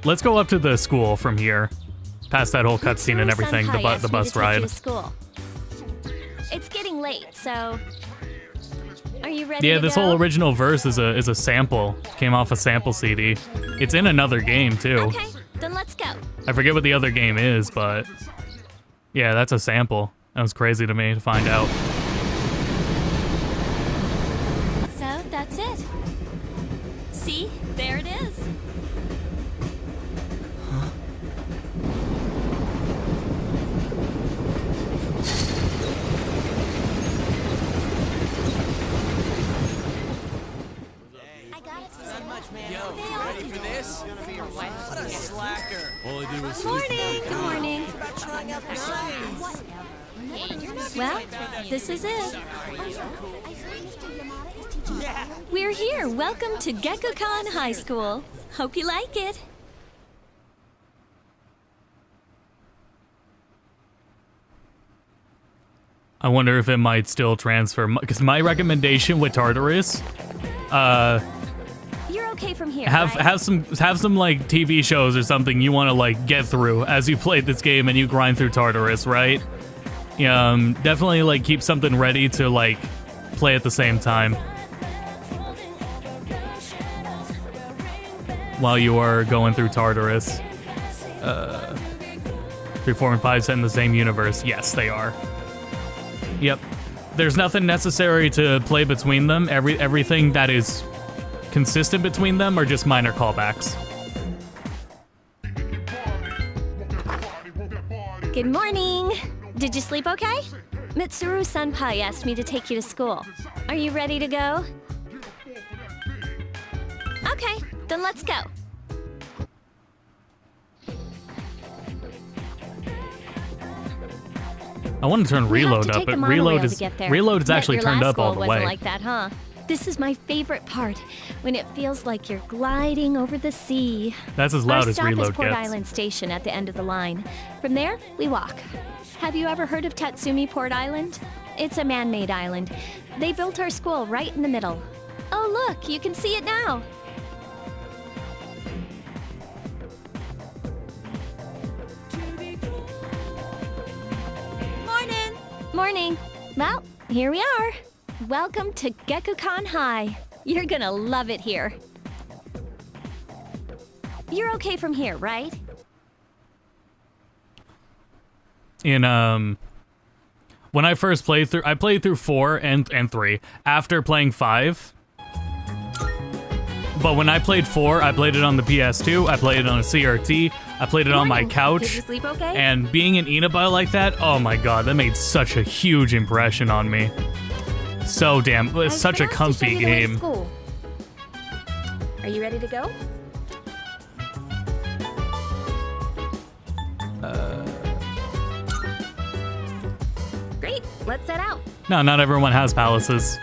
Let's go up to the school from here. Past that whole cutscene and everything, the bus ride. School. It's getting late, so are you ready? Yeah, to this go? whole original verse is a sample. Came off a sample CD. It's in another game too. Okay, then let's go. I forget what the other game is, but yeah, that's a sample. That was crazy to me to find out. So that's it. See, there it is. All I do is Morning. morning. Good morning. Well, this is it. We're here. Welcome to GeckoCon High School. Hope you like it. I wonder if it might still transfer, because my recommendation with Tartarus, You're okay from here, have right? have some like TV shows or something you want to like get through as you play this game and you grind through Tartarus, right? Definitely like keep something ready to like play at the same time while you are going through Tartarus. 3, 4, and 5 set in the same universe. Yes, they are. Yep. There's nothing necessary to play between them. Everything that is consistent between them are just minor callbacks. Good morning. Did you sleep okay? Mitsuru Senpai asked me to take you to school. Are you ready to go? Okay, then let's go. I want to turn reload up, but reload is actually turned up all the way. Wasn't like that, huh? This is my favorite part, when it feels like you're gliding over the sea. That's as loud Our as stop reload is Port gets. Island Station at the end of the line. From there, we walk. Have you ever heard of Tatsumi Port Island? It's a man-made island. They built our school right in the middle. Oh look, you can see it now. Morning. Morning. Well, here we are. Welcome to GeckoCon High. You're gonna love it here. You're okay from here, right? When I first played through, I played through 4 and 3 after playing 5. But when I played 4, I played it on the PS2, I played it on a CRT, I played it on my couch. Did you sleep okay? And being an Inaba like that, oh my god, that made such a huge impression on me. So damn, it's such a comfy game. Are you ready to go? Great, let's set out. No, not everyone has palaces.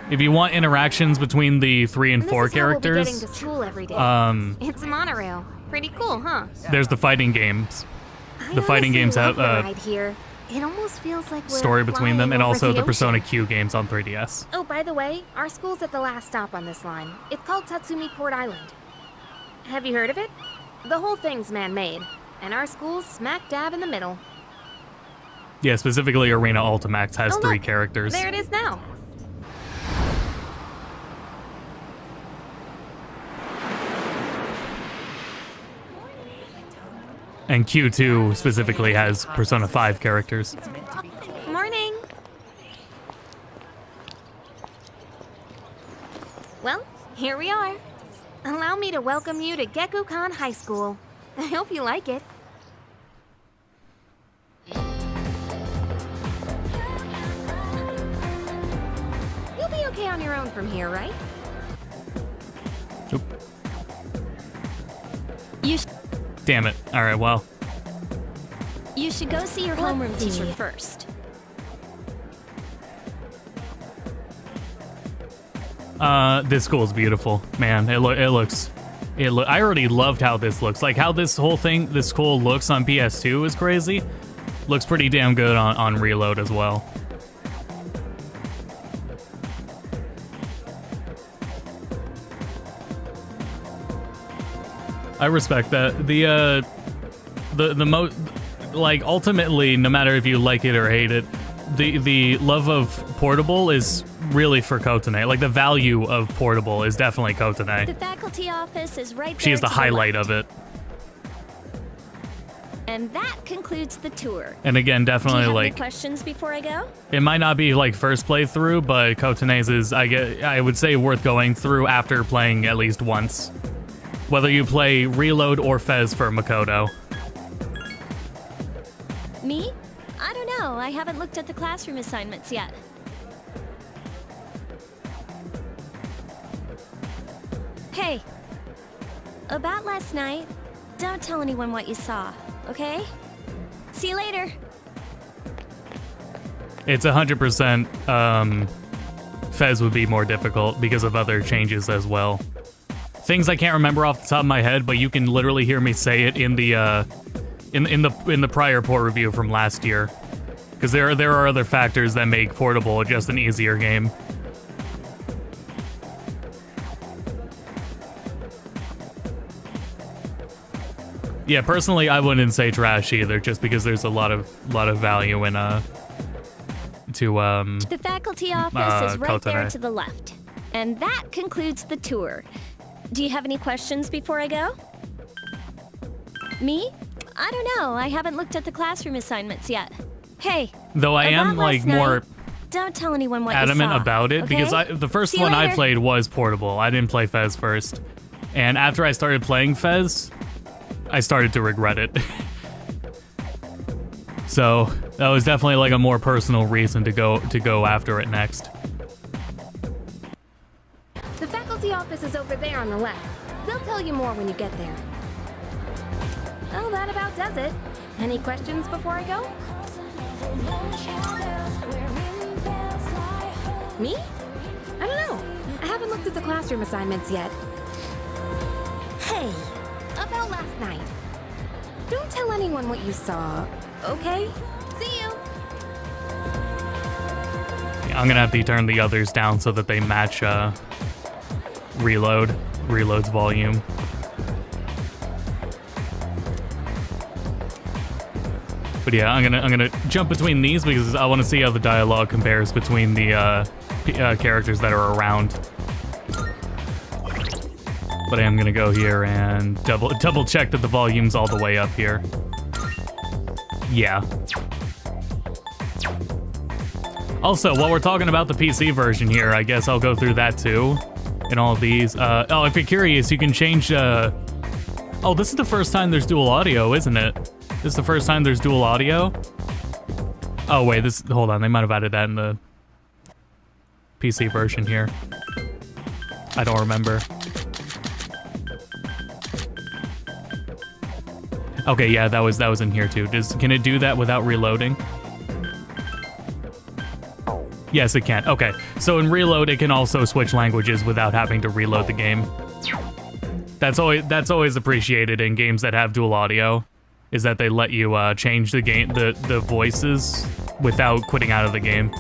If you want interactions between the 3 and 4 characters, Getting to school every day. it's a monorail. Pretty cool, huh? there's the fighting games. The fighting games have ride here. It almost feels like we're story between them, and flying over also the ocean. Persona Q games on 3DS. Oh, by the way, our school's at the last stop on this line. It's called Tatsumi Port Island. Have you heard of it? The whole thing's man-made, and our school's smack dab in the middle. Yeah, specifically Arena Ultimax has Oh, 3 look, characters. There it is now. And Q2 specifically has Persona 5 characters. Morning. Well, here we are. Allow me to welcome you to GeckoCon High School. I hope you like it. You'll be okay on your own from here, right? Oop. You Damn it. Alright, well. You should go see your homeroom teacher first. This school is beautiful. Man, I already loved how this looks. Like, how this whole thing, this school looks on PS2 is crazy. Looks pretty damn good on Reload as well. I respect that. The most, like, ultimately, no matter if you like it or hate it, the love of Portable is really for Kotane. Like, the value of Portable is definitely Kotane. The faculty office is right there. She is the to highlight left. of it. And that concludes the tour. And again, Do definitely, you have like, any questions before I go? it might not be like first playthrough, but Kotane's is, I would say, worth going through after playing at least once. Whether you play Reload or FES for Makoto. Me? I don't know. I haven't looked at the classroom assignments yet. Hey, about last night, don't tell anyone what you saw, okay? See you later. It's 100%, FES would be more difficult because of other changes as well. Things I can't remember off the top of my head, but you can literally hear me say it in the, in the prior port review from last year. Because there are other factors that make Portable just an easier game. Yeah, personally, I wouldn't say trash either, just because there's a lot of value in The faculty office is right there to the left. And that concludes the tour. Do you have any questions before I go? Me? I don't know. I haven't looked at the classroom assignments yet. Hey. Though I am like more don't tell anyone what adamant you saw, about it, okay? because the first one I played was Portable. I didn't play FES first. And after I started playing FES, I started to regret it. So that was definitely like a more personal reason to go after it next. The faculty office is over there on the left. They'll tell you more when you get there. Oh, that about does it. Any questions before I go? Me? I don't know. I haven't looked at the classroom assignments yet. Hey, about last night. Don't tell anyone what you saw, okay? See you. Yeah, I'm gonna have to turn the others down so that they match reload's volume. But yeah, I'm gonna jump between these because I want to see how the dialogue compares between the characters that are around. But I am gonna go here and double check that the volume's all the way up here. Yeah. Also, while we're talking about the PC version here, I guess I'll go through that too. In all of these. Oh, if you're curious, you can change. Oh, this is the first time there's dual audio, isn't it? This is the first time there's dual audio. Oh wait, hold on. They might have added that in the PC version here. I don't remember. Okay, yeah, that was in here too. Can it do that without reloading? Yes, it can. Okay, so in Reload, it can also switch languages without having to reload the game. That's always appreciated in games that have dual audio, is that they let you change the voices without quitting out of the game.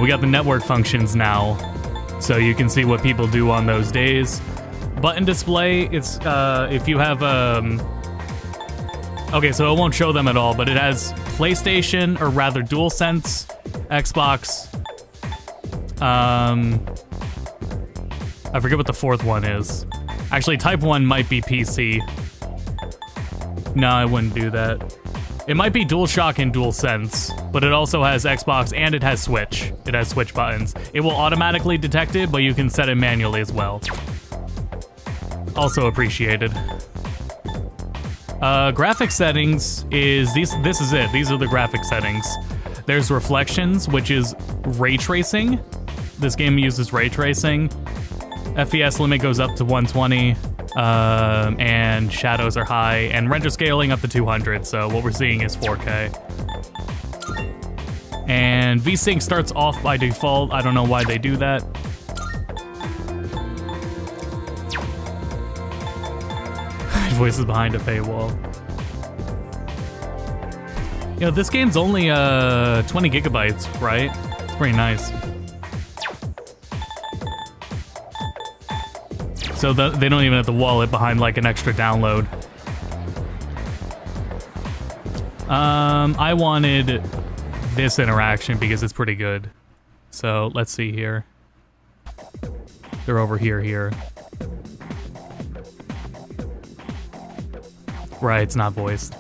We got the network functions now, so you can see what people do on those days. Button display, it's if you have okay, so it won't show them at all, but it has PlayStation, or rather DualSense, Xbox. I forget what the fourth one is. Actually, Type 1 might be PC. No, I wouldn't do that. It might be DualShock and DualSense, but it also has Xbox and it has Switch. It has Switch buttons. It will automatically detect it, but you can set it manually as well. Also appreciated. Graphic settings is this is it. These are the graphic settings. There's reflections, which is ray tracing. This game uses ray tracing. FES limit goes up to 120, and shadows are high, and render scaling up to 200, so what we're seeing is 4K. And VSync starts off by default. I don't know why they do that. Voices behind a paywall. You know, this game's only 20 gigabytes, right? It's pretty nice. So they don't even have to wall it behind like an extra download. I wanted this interaction because it's pretty good. So let's see here. They're over here. Right, it's not voiced.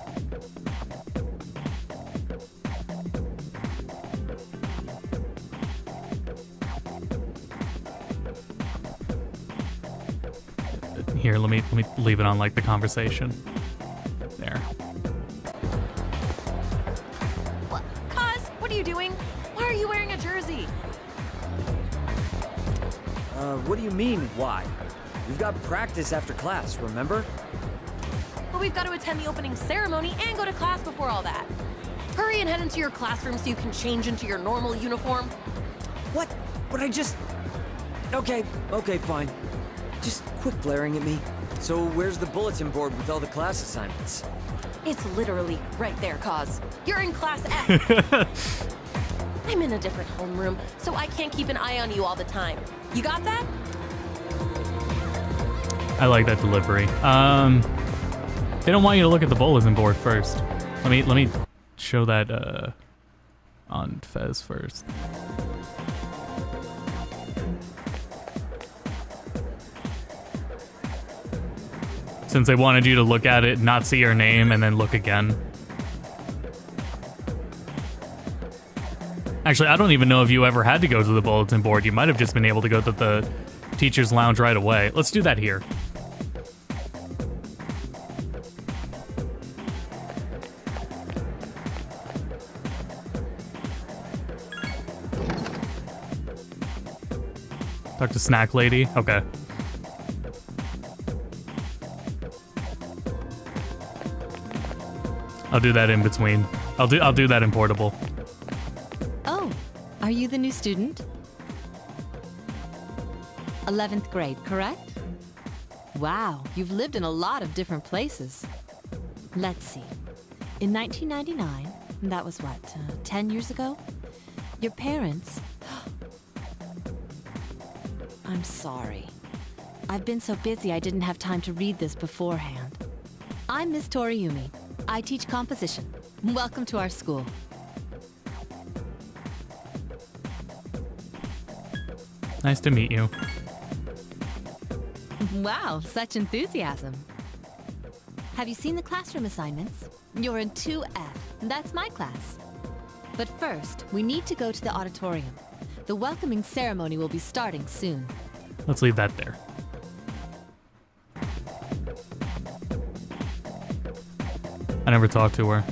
Here, let me leave it on like the conversation. There. Cuz, what are you doing? Why are you wearing a jersey? What do you mean, why? We've got practice after class, remember? But we've got to attend the opening ceremony and go to class before all that. Hurry and head into your classroom so you can change into your normal uniform. What? But I just... Okay, fine. Just quit glaring at me. So where's the bulletin board with all the class assignments? It's literally right there, Cause. You're in class F. I'm in a different homeroom, so I can't keep an eye on you all the time. You got that? I like that delivery. They don't want you to look at the bulletin board first. Let me show that on FES first. Since they wanted you to look at it, not see your name, and then look again. Actually, I don't even know if you ever had to go to the bulletin board. You might have just been able to go to the teacher's lounge right away. Let's do that here. Talk to Snack Lady. Okay. I'll do that in between. I'll do that in portable. Oh, are you the new student? 11th grade, correct? Wow, you've lived in a lot of different places. Let's see. In 1999, that was what, 10 years ago? Your parents... I'm sorry. I've been so busy I didn't have time to read this beforehand. I'm Miss Toriumi. I teach composition. Welcome to our school. Nice to meet you. Wow, such enthusiasm. Have you seen the classroom assignments? You're in 2F. That's my class. But first, we need to go to the auditorium. The welcoming ceremony will be starting soon. Let's leave that there. I never talked to her.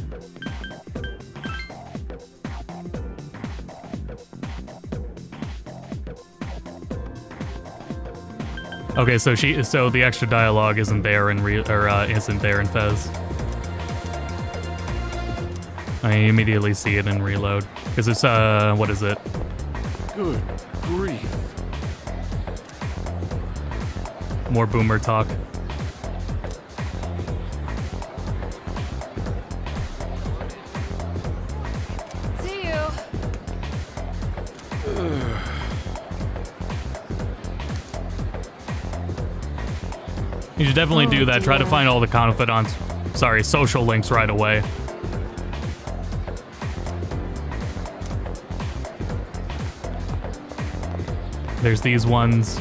Okay, so the extra dialogue isn't there in isn't there in FES. I immediately see it in Reload because it's what is it? Good grief. More boomer talk. See you. You should definitely do that. Try to find all the confidants. Sorry, social links right away. There's these ones.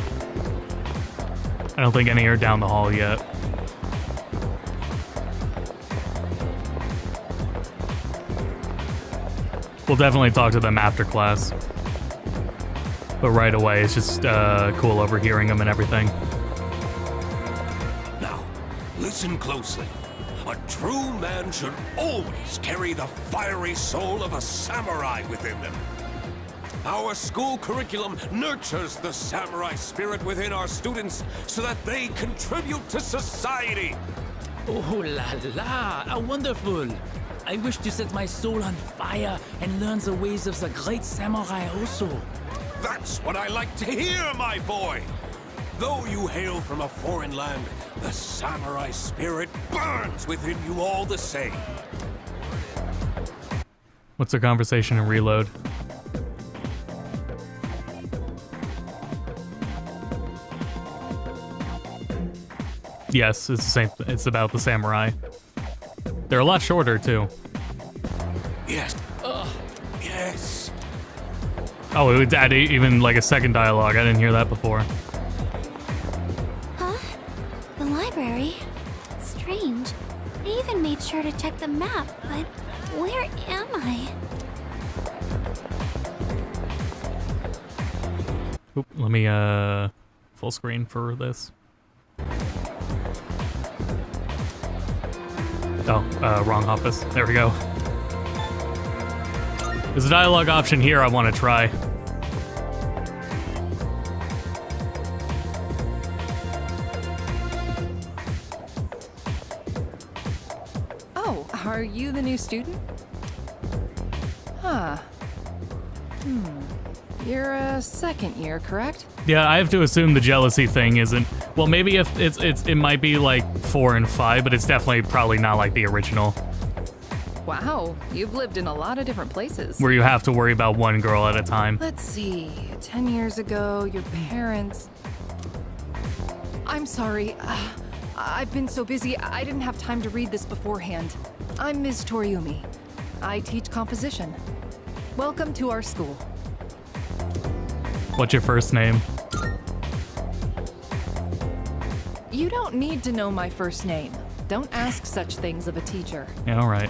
I don't think any are down the hall yet. We'll definitely talk to them after class. But right away, it's just cool overhearing them and everything. Now, listen closely. A true man should always carry the fiery soul of a samurai within them. Our school curriculum nurtures the samurai spirit within our students so that they contribute to society. Oh la la, how wonderful! I wish to set my soul on fire and learn the ways of the great samurai also. That's what I like to hear, my boy! Though you hail from a foreign land, the samurai spirit burns within you all the same. What's their conversation in Reload? Yes, it's the same. It's about the samurai. They're a lot shorter too. Yes. Yes. Oh, it would add even like a second dialogue. I didn't hear that before. Huh? The library? Strange. I even made sure to check the map, but where am I? Oop, let me full screen for this. Oh, wrong office. There we go. There's a dialogue option here I want to try. Are you the new student? Huh. You're a second year, correct? Yeah, I have to assume the jealousy thing isn't. Well, maybe if it might be like 4 and 5, but it's definitely probably not like the original, Wow, you've lived in a lot of different places. where you have to worry about one girl at a time. Let's see, 10 years ago, your parents... I'm sorry, I've been so busy, I didn't have time to read this beforehand. I'm Ms. Toriumi. I teach composition. Welcome to our school. What's your first name? You don't need to know my first name. Don't ask such things of a teacher. Yeah, all right.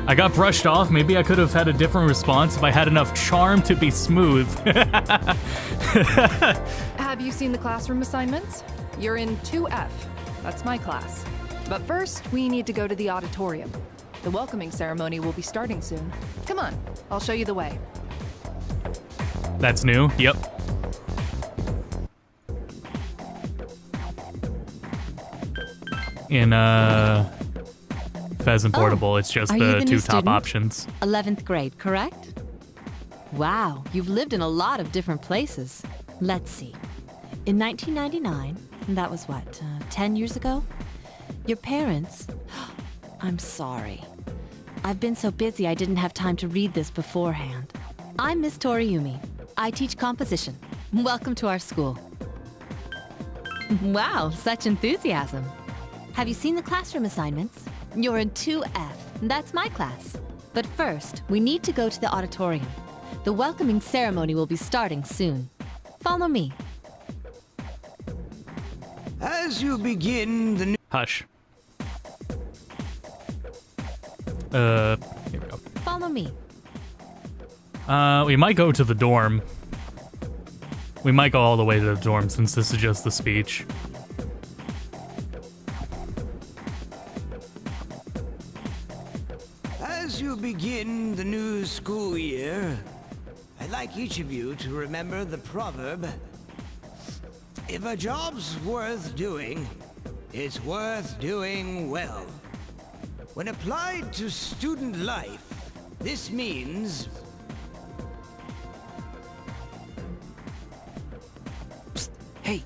I got brushed off. Maybe I could have had a different response if I had enough charm to be smooth. Have you seen the classroom assignments? You're in 2F. That's my class. But first, we need to go to the auditorium. The welcoming ceremony will be starting soon. Come on, I'll show you the way. That's new. Yep. In FES and Portable, it's just Are you the the two new top student? options. 11th grade, correct? Wow, you've lived in a lot of different places. Let's see. In 1999, that was what, 10 years ago? Your parents... I'm sorry. I've been so busy I didn't have time to read this beforehand. I'm Miss Toriumi. I teach composition. Welcome to our school. Wow, such enthusiasm. Have you seen the classroom assignments? You're in 2F. That's my class. But first, we need to go to the auditorium. The welcoming ceremony will be starting soon. Follow me. As you begin the new... Hush. Here we go. Follow me. We might go to the dorm. We might go all the way to the dorm since this is just the speech. As you begin the new school year, I'd like each of you to remember the proverb, if a job's worth doing, it's worth doing well. When applied to student life, this means... Psst, hey!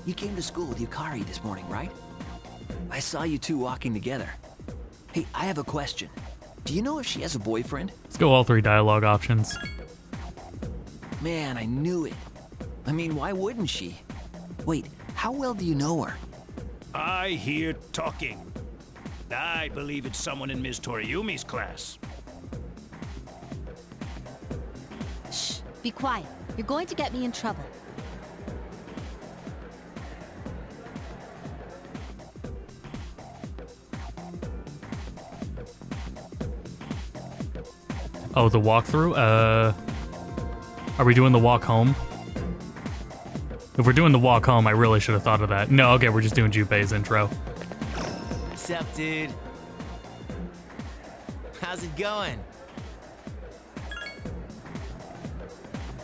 You came to school with Yukari this morning, right? I saw you two walking together. Hey, I have a question. Do you know if she has a boyfriend? Let's go all 3 dialogue options. Man, I knew it. I mean, why wouldn't she? Wait, how well do you know her? I hear talking. I believe it's someone in Ms. Toriumi's class. Shh, be quiet. You're going to get me in trouble. Oh, the walkthrough? Are we doing the walk home? If we're doing the walk home, I really should have thought of that. No, okay, we're just doing Junpei's intro. What's up, dude? How's it going?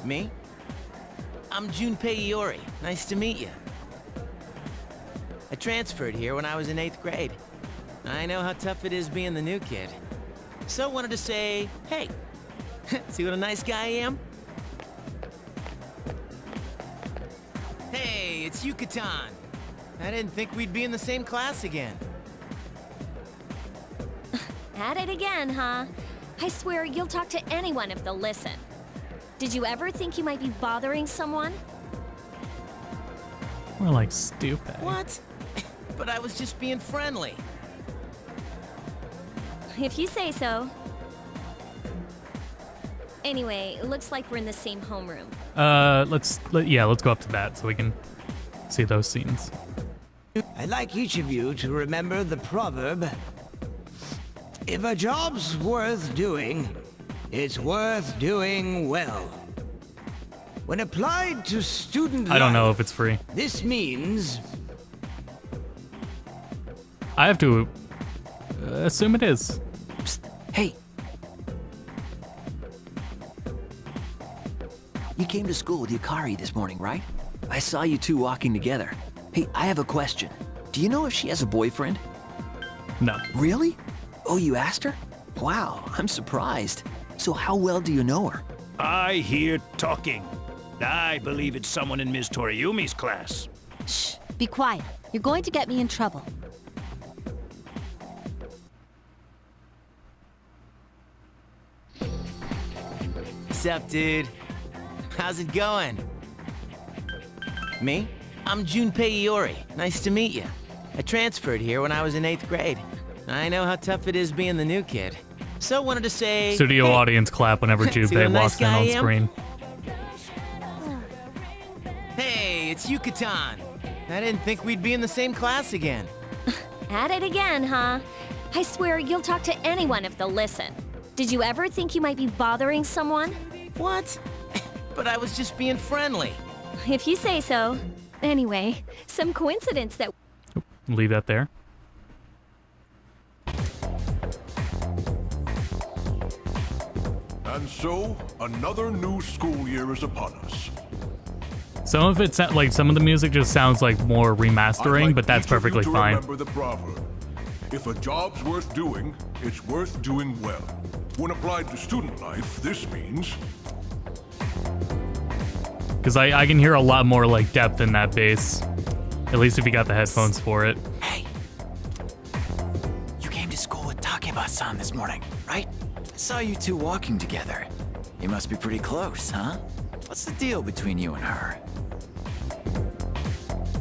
Me? I'm Junpei Iori. Nice to meet you. I transferred here when I was in 8th grade. I know how tough it is being the new kid. So I wanted to say, hey, see what a nice guy I am? Hey, it's Yucatan. I didn't think we'd be in the same class again. At it again, huh? I swear you'll talk to anyone if they'll listen. Did you ever think you might be bothering someone? We're like stupid. What? But I was just being friendly. If you say so. Anyway, it looks like we're in the same homeroom. Let's go up to that so we can see those scenes. I'd like each of you to remember the proverb, if a job's worth doing, it's worth doing well. When applied to student life, I don't know if it's free. This means... I have to assume it is. Psst, hey! You came to school with Yukari this morning, right? I saw you two walking together. Hey, I have a question. Do you know if she has a boyfriend? No. Really? Oh, you asked her? Wow, I'm surprised. So how well do you know her? I hear talking. I believe it's someone in Ms. Toriumi's class. Shh, be quiet. You're going to get me in trouble. What's up, dude? How's it going? Me? I'm Junpei Iori. Nice to meet you. I transferred here when I was in 8th grade. I know how tough it is being the new kid. So wanted to say... Studio hey, audience clap whenever see what a Junpei nice walks in guy I on am? screen. Hey, it's Yucatan. I didn't think we'd be in the same class again. At it again, huh? I swear you'll talk to anyone if they'll listen. Did you ever think you might be bothering someone? What? But I was just being friendly. If you say so. Anyway, some coincidence that... Leave that there. And so, another new school year is upon us. Some of it, like some of the music just sounds like more remastering, but that's perfectly fine. Remember the proverb: if a job's worth doing, it's worth doing well. When applied to student life, this means... Because I can hear a lot more like depth in that bass. At least if you got the headphones for it. Hey! You came to school with Takeba-san this morning, right? I saw you two walking together. You must be pretty close, huh? What's the deal between you and her?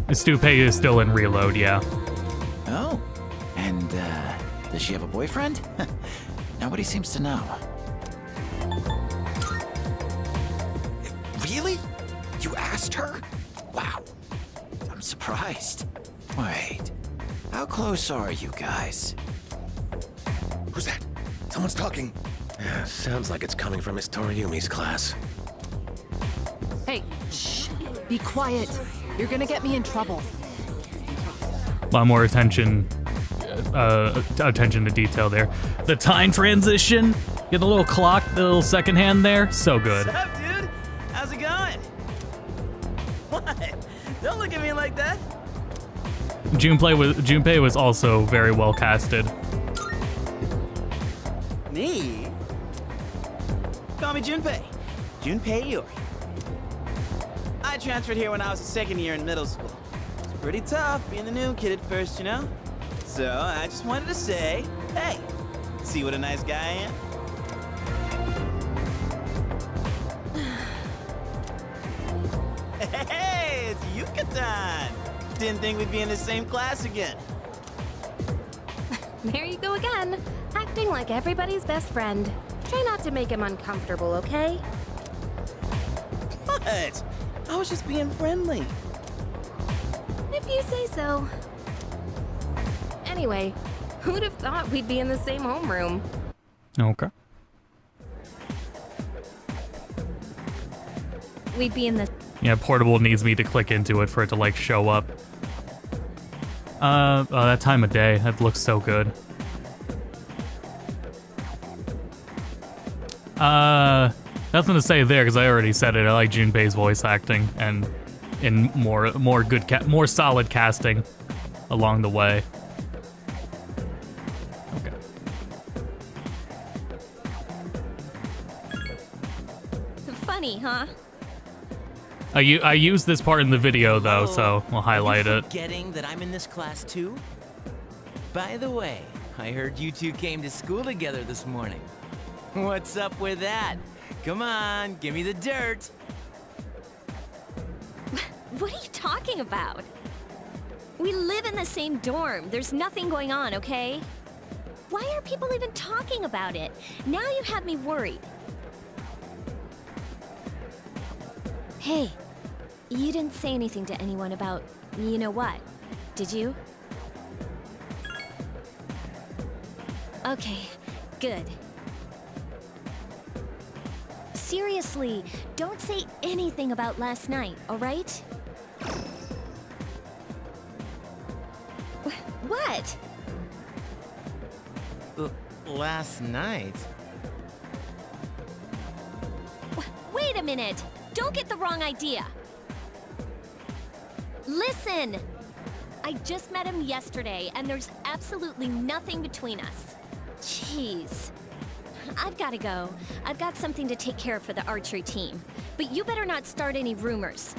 Stupei is still in reload, yeah. Oh, and does she have a boyfriend? Nobody seems to know. Really? You asked her? Wow. I'm surprised. Wait, how close are you guys? Who's that? Someone's talking. Sounds like it's coming from Miss Toriumi's class. Hey, shh. Be quiet. You're gonna get me in trouble. A lot more attention to detail there. The time transition, get the little clock, the little second hand there, so good. What's up, dude? How's it going? What? Don't look at me like that. Junpei was also very well casted. Me? Call me Junpei. Junpei Iori. I transferred here when I was a second year in middle school. It's pretty tough being the new kid at first, you know? So I just wanted to say, hey, see what a nice guy I am? Hey, it's Yucatan. Didn't think we'd be in the same class again. There you go again. Acting like everybody's best friend. Try not to make him uncomfortable, okay? What? I was just being friendly. If you say so. Anyway, who'd have thought we'd be in the same homeroom? Okay. We'd be in the... Yeah, Portable needs me to click into it for it to like show up. Oh, that time of day, that looks so good. Nothing to say there because I already said it. I like Junpei's voice acting and in more solid casting along the way. Okay. Funny, huh? I used this part in the video though, so we'll highlight it. Forgetting that I'm in this class too? By the way, I heard you two came to school together this morning. What's up with that? Come on, give me the dirt. What are you talking about? We live in the same dorm. There's nothing going on, okay? Why are people even talking about it? Now you have me worried. Hey, you didn't say anything to anyone about you know what, did you? Okay, good. Seriously, don't say anything about last night, all right? What? Last night? Wait a minute! Don't get the wrong idea! Listen! I I just met him yesterday, and there's absolutely nothing between us. Jeez. I've gotta go. I've got something to take care of for the archery team. But you better not start any rumors.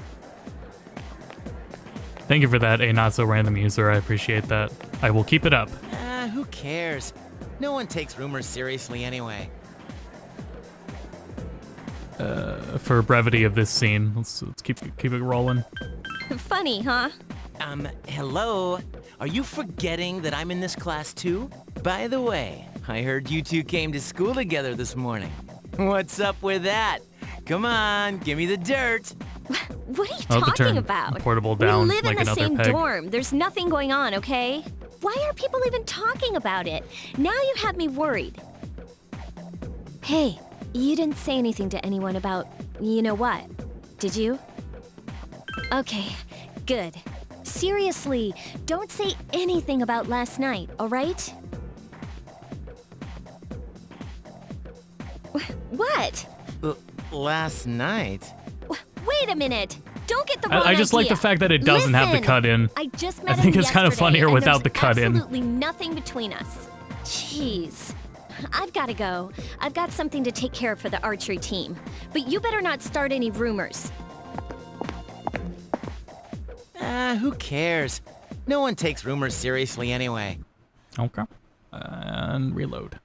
Thank you for that, a not-so-random user. I appreciate that. I will keep it up. Who cares? No one takes rumors seriously anyway. For brevity of this scene, let's keep it rolling. Funny, huh? Hello? Are you forgetting that I'm in this class too? By the way, I heard you two came to school together this morning. What's up with that? Come on, give me the dirt. What are you talking about? Portable down we live like in the another same peg. dorm. There's nothing going on, okay? Why are people even talking about it? Now you have me worried. Hey, you didn't say anything to anyone about you know what, did you? Okay, good. Seriously, don't say anything about last night, all right? What? Last night? Wait a minute. Don't get the wrong I just like idea. the fact that it doesn't have the Listen, cut in. I just met I think him it's kind of yesterday, funnier and without there's the cut in. absolutely nothing between us. Jeez. I've got to go. I've got something to take care of for the archery team. But you better not start any rumors. Who cares? No one takes rumors seriously anyway. Okay. And reload.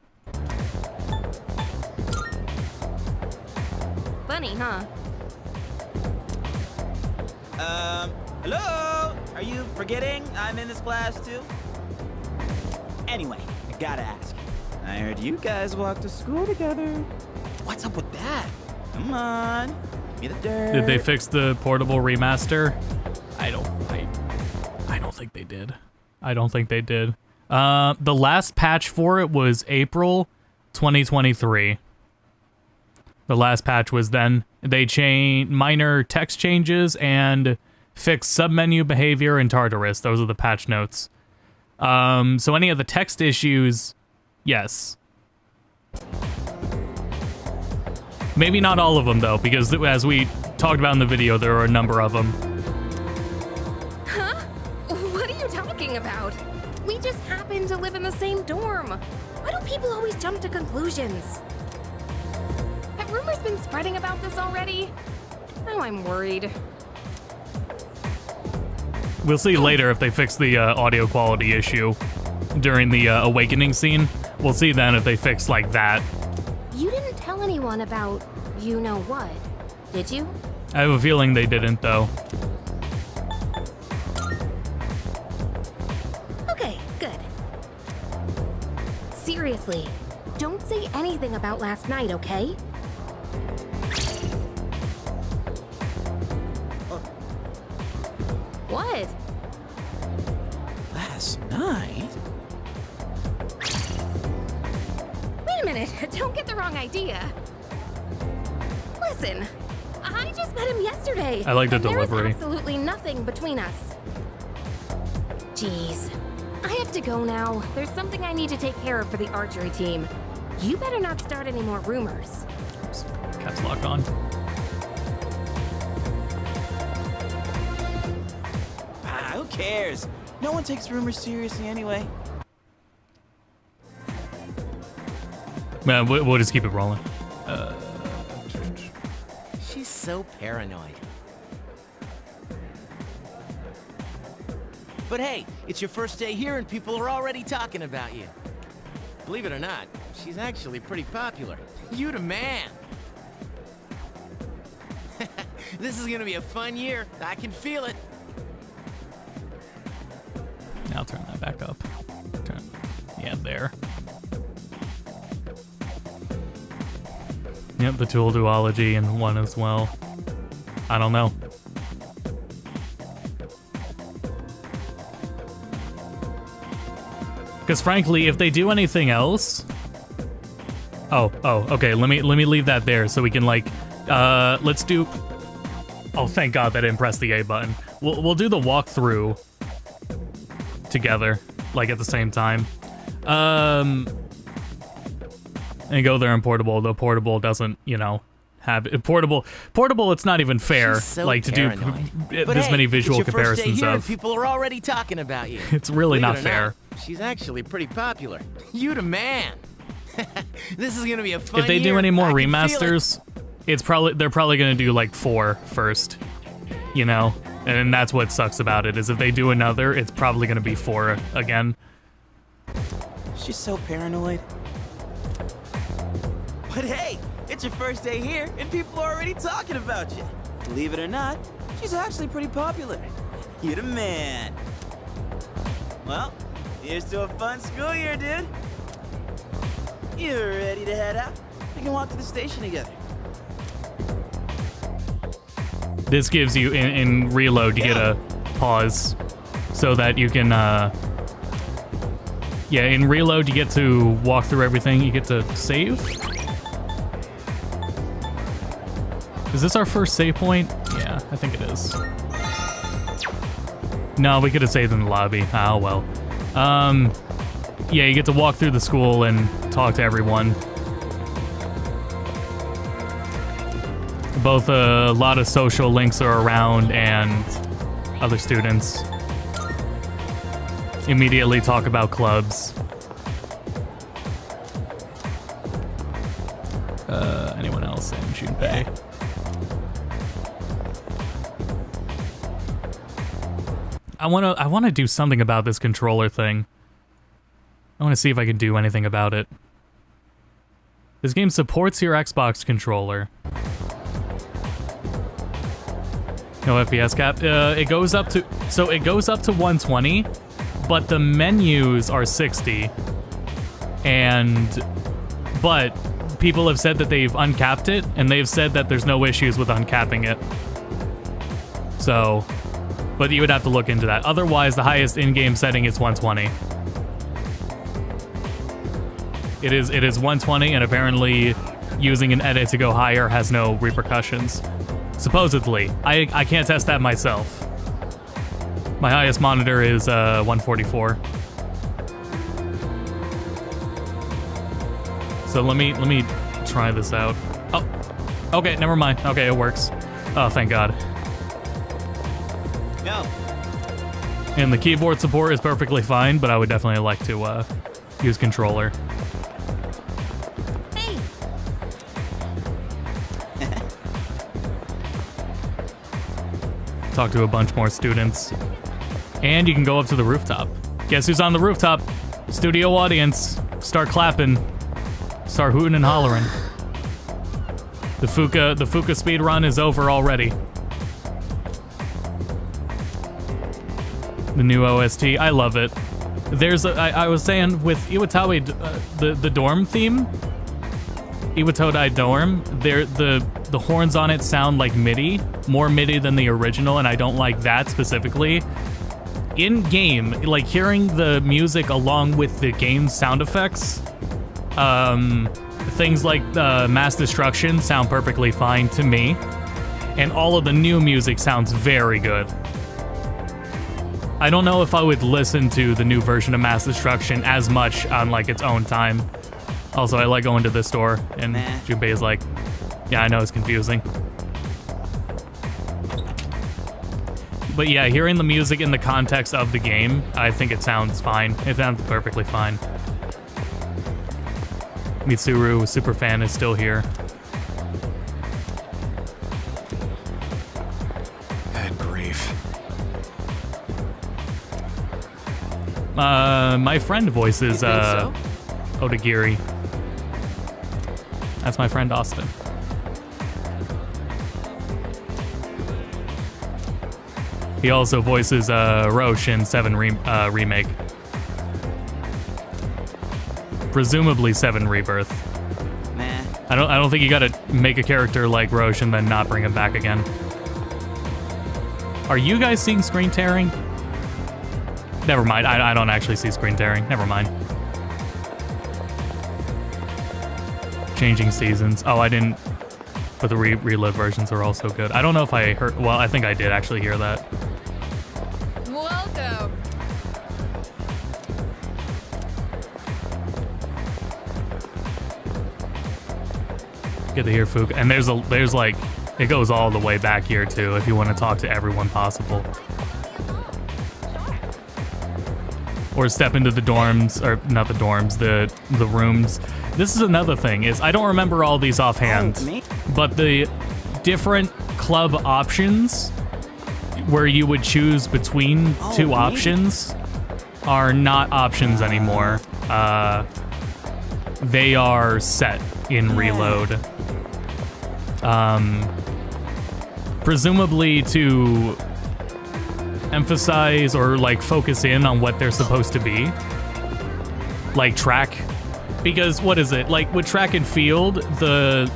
Funny, huh? Hello? Are you forgetting I'm in this class too? Anyway, I gotta ask. I heard you guys walk to school together. What's up with that? Come on, give me the dirt. Did they fix the portable remaster? I don't think they did. I don't think they did. The last patch for it was April 2023. The last patch was then. They changed minor text changes and fixed submenu behavior in Tartarus. Those are the patch notes. So any of the text issues, yes. Maybe not all of them though, because as we talked about in the video, there are a number of them. Huh? What are you talking about? We just happen to live in the same dorm. Why do people always jump to conclusions? Have rumors been spreading about this already? Now I'm worried. We'll see later if they fix the audio quality issue during the awakening scene. We'll see then if they fix like that. You didn't tell anyone about you know what, did you? I have a feeling they didn't though. Okay, good. Seriously, don't say anything about last night, okay? What? Last night? Wait a minute, don't get the wrong idea. Listen, I just met him yesterday. I like the and there was delivery. absolutely nothing between us. Jeez. I have to go now. There's something I need to take care of for the archery team. You better not start any more rumors. Oops, caps lock on. Who cares? No one takes rumors seriously anyway. Man, we'll just keep it rolling. She's so paranoid. But hey, it's your first day here and people are already talking about you. Believe it or not, she's actually pretty popular. You the man. This is gonna be a fun year. I can feel it. Now turn that back up. Yeah, there. Yep, the tool duology in one as well. I don't know. Because frankly, if they do anything else, okay. Let me leave that there so we can like, let's do. Oh, thank God that I didn't press the A button. We'll do the walkthrough together, like at the same time. And go there in portable. Though portable doesn't, you know, have it. Portable, it's not even fair, She's so like, to paranoid. do But this hey, many visual it's your first day comparisons here and of. people are already talking about you. It's really Believe not it or fair. She's actually pretty popular. You the man. This is gonna be a fun If they do year. any more I can feel it. remasters, they're probably gonna do like 4 first, you know, and that's what sucks about it is if they do another, it's probably gonna be 4 again. She's so paranoid. But hey, it's your first day here, and people are already talking about you. Believe it or not, she's actually pretty popular. You're the man. Well, here's to a fun school year, dude. You're ready to head out? We can walk to the station together. This gives you in reload, you get a pause so that you can yeah, in reload you get to walk through everything, you get to save. Is this our first save point? Yeah, I think it is. No, we could have saved in the lobby. Oh well. Yeah, you get to walk through the school and talk to everyone. Both a lot of social links are around and other students. Immediately talk about clubs. Anyone else in Junpei? I wanna do something about this controller thing. I wanna see if I can do anything about it. This game supports your Xbox controller. No FES cap. It goes up to 120, but the menus are 60. But people have said that they've uncapped it, and they've said that there's no issues with uncapping it. So, but you would have to look into that. Otherwise, the highest in-game setting is 120. It is 120, and apparently using an edit to go higher has no repercussions. Supposedly. I can't test that myself. My highest monitor is 144. So let me try this out. Oh, okay, never mind. Okay, it works. Oh, thank God. Go. And the keyboard support is perfectly fine, but I would definitely like to use controller. Hey. Talk to a bunch more students. And you can go up to the rooftop. Guess who's on the rooftop? Studio audience. Start clapping. Start hooting and hollering. The Fuka speed run is over already. The new OST, I love it. I was saying with Iwatani, the dorm theme, Iwatani dorm, the horns on it sound like MIDI, more MIDI than the original, and I don't like that specifically. In game, like hearing the music along with the game sound effects, things like Mass Destruction sound perfectly fine to me, and all of the new music sounds very good. I don't know if I would listen to the new version of Mass Destruction as much on like its own time. Also, I like going to the store, and Junpei is like, yeah, I know it's confusing. But yeah, hearing the music in the context of the game, I think it sounds fine. It sounds perfectly fine. Mitsuru, superfan, is still here. Good grief. My friend voices Odagiri. That's my friend Austin. He also voices Roche in 7 Remake. Presumably 7 Rebirth. Nah. I don't think you gotta make a character like Roche and then not bring him back again. Are you guys seeing screen tearing? Never mind, I don't actually see screen tearing. Never mind. Changing seasons. Oh, I didn't. But the reload versions are also good. I don't know if I heard. Well, I think I did actually hear that. Welcome. Good to hear, Fook. And there's like, it goes all the way back here too, if you want to talk to everyone possible. Or step into the dorms, or not the dorms, the rooms. This is another thing, is I don't remember all these offhand, but the different club options where you would choose between two options are not options anymore. They are set in Reload. Presumably to emphasize or like focus in on what they're supposed to be. Like track. Because what is it? Like with track and field, the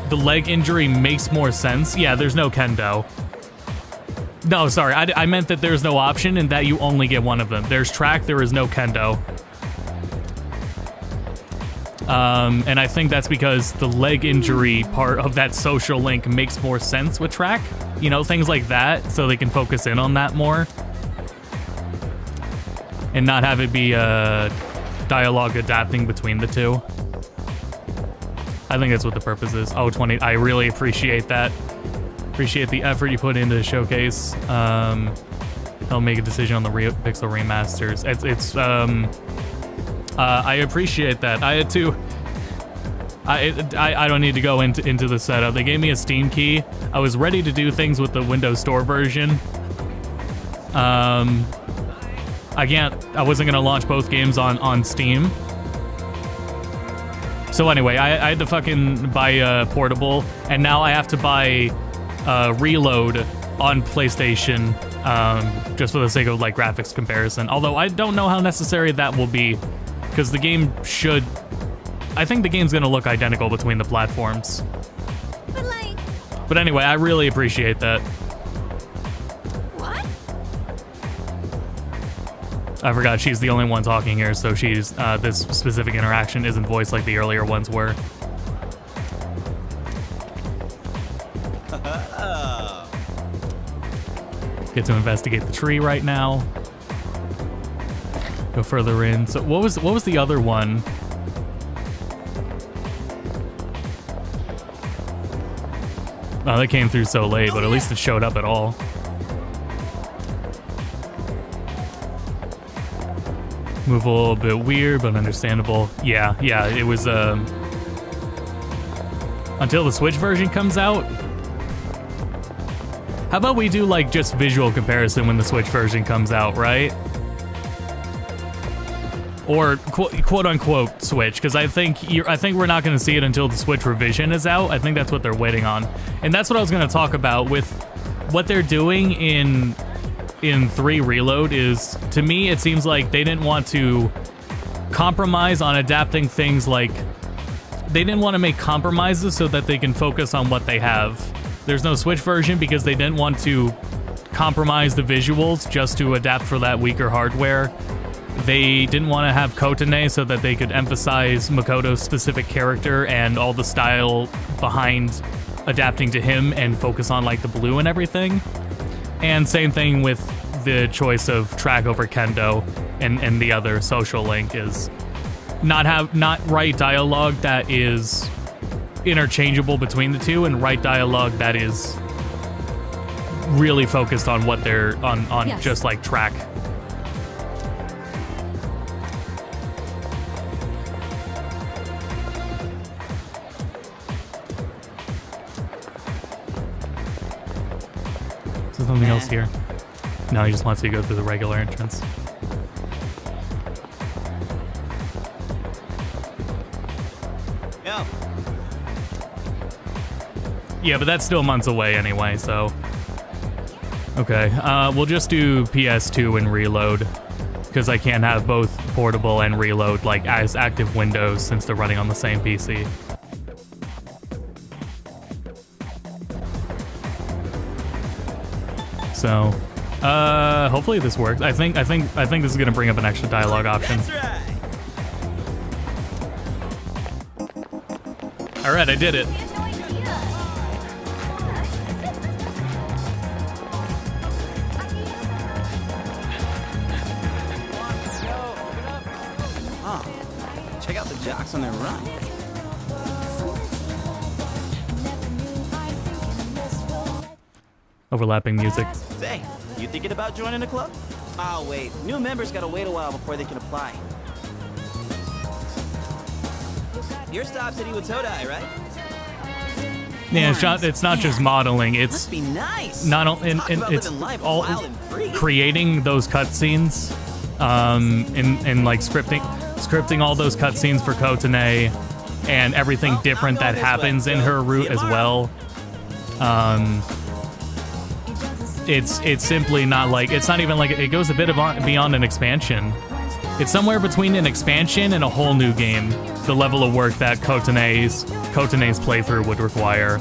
leg injury makes more sense. Yeah, there's no kendo. No, sorry, I meant that there's no option and that you only get one of them. There's track, there is no kendo. And I think that's because the leg injury part of that social link makes more sense with track. You know, things like that, so they can focus in on that more. And not have it be dialogue adapting between the two. I think that's what the purpose is. Oh, 20, I really appreciate that. Appreciate the effort you put into the showcase. I'll make a decision on the Pixel remasters. I appreciate that. I had to. I don't need to go into the setup. They gave me a Steam key. I was ready to do things with the Windows Store version. I wasn't gonna launch both games on Steam. So anyway, I had to fucking buy Portable, and now I have to buy Reload on PlayStation, just for the sake of like graphics comparison. Although I don't know how necessary that will be, because the game should. I think the game's gonna look identical between the platforms. But anyway, I really appreciate that. What? I forgot she's the only one talking here, so she's this specific interaction isn't voiced like the earlier ones were. Get to investigate the tree right now. Go further in. So what was the other one? Oh, that came through so late, but at least it showed up at all. Move a little bit weird, but understandable. Yeah, it was, until the Switch version comes out. How about we do, like, just visual comparison when the Switch version comes out, right? Or quote-unquote Switch, because I think we're not going to see it until the Switch revision is out. I think that's what they're waiting on. And that's what I was going to talk about with what they're doing in 3 Reload is, to me, it seems like they didn't want to compromise on adapting things like... They didn't want to make compromises so that they can focus on what they have. There's no Switch version because they didn't want to compromise the visuals just to adapt for that weaker hardware. They didn't want to have Kotane so that they could emphasize Makoto's specific character and all the style behind adapting to him and focus on like the blue and everything. And same thing with the choice of track over kendo and the other social link is not write dialogue that is interchangeable between the two and write dialogue that is really focused on what they're on yes. Just like track. Is there something else here? No, he just wants to go through the regular entrance. Yo. Yeah, but that's still months away anyway, so... Okay, we'll just do PS2 and Reload, because I can't have both Portable and Reload, like, as active windows since they're running on the same PC. So, hopefully this works. I think this is gonna bring up an extra dialogue option. That's right. All right, I did it. Check out the jocks on their run. Overlapping music. Say, you thinking about joining a club? Oh wait, new members gotta wait a while before they can apply. Your stop city with Todai, right? Yeah, it's not just modeling. It's Must be nice. not only it's all creating those cutscenes, and like scripting all those cutscenes for Kotane, and everything different that happens in her route as well. It's simply not like, it's not even like, it goes a bit beyond an expansion. It's somewhere between an expansion and a whole new game. The level of work that Kotane's playthrough would require.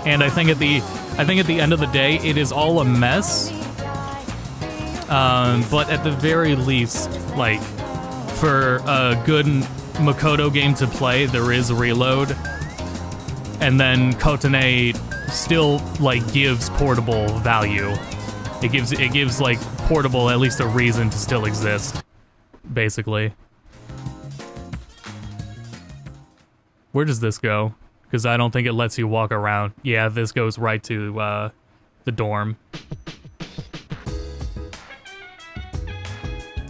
And I think at the end of the day, it is all a mess. But at the very least, like, for a good Makoto game to play, there is Reload. And then Kotane still, like, gives portable value. It gives like portable at least a reason to still exist, basically. Where does this go? Because I don't think it lets you walk around. Yeah, this goes right to the dorm.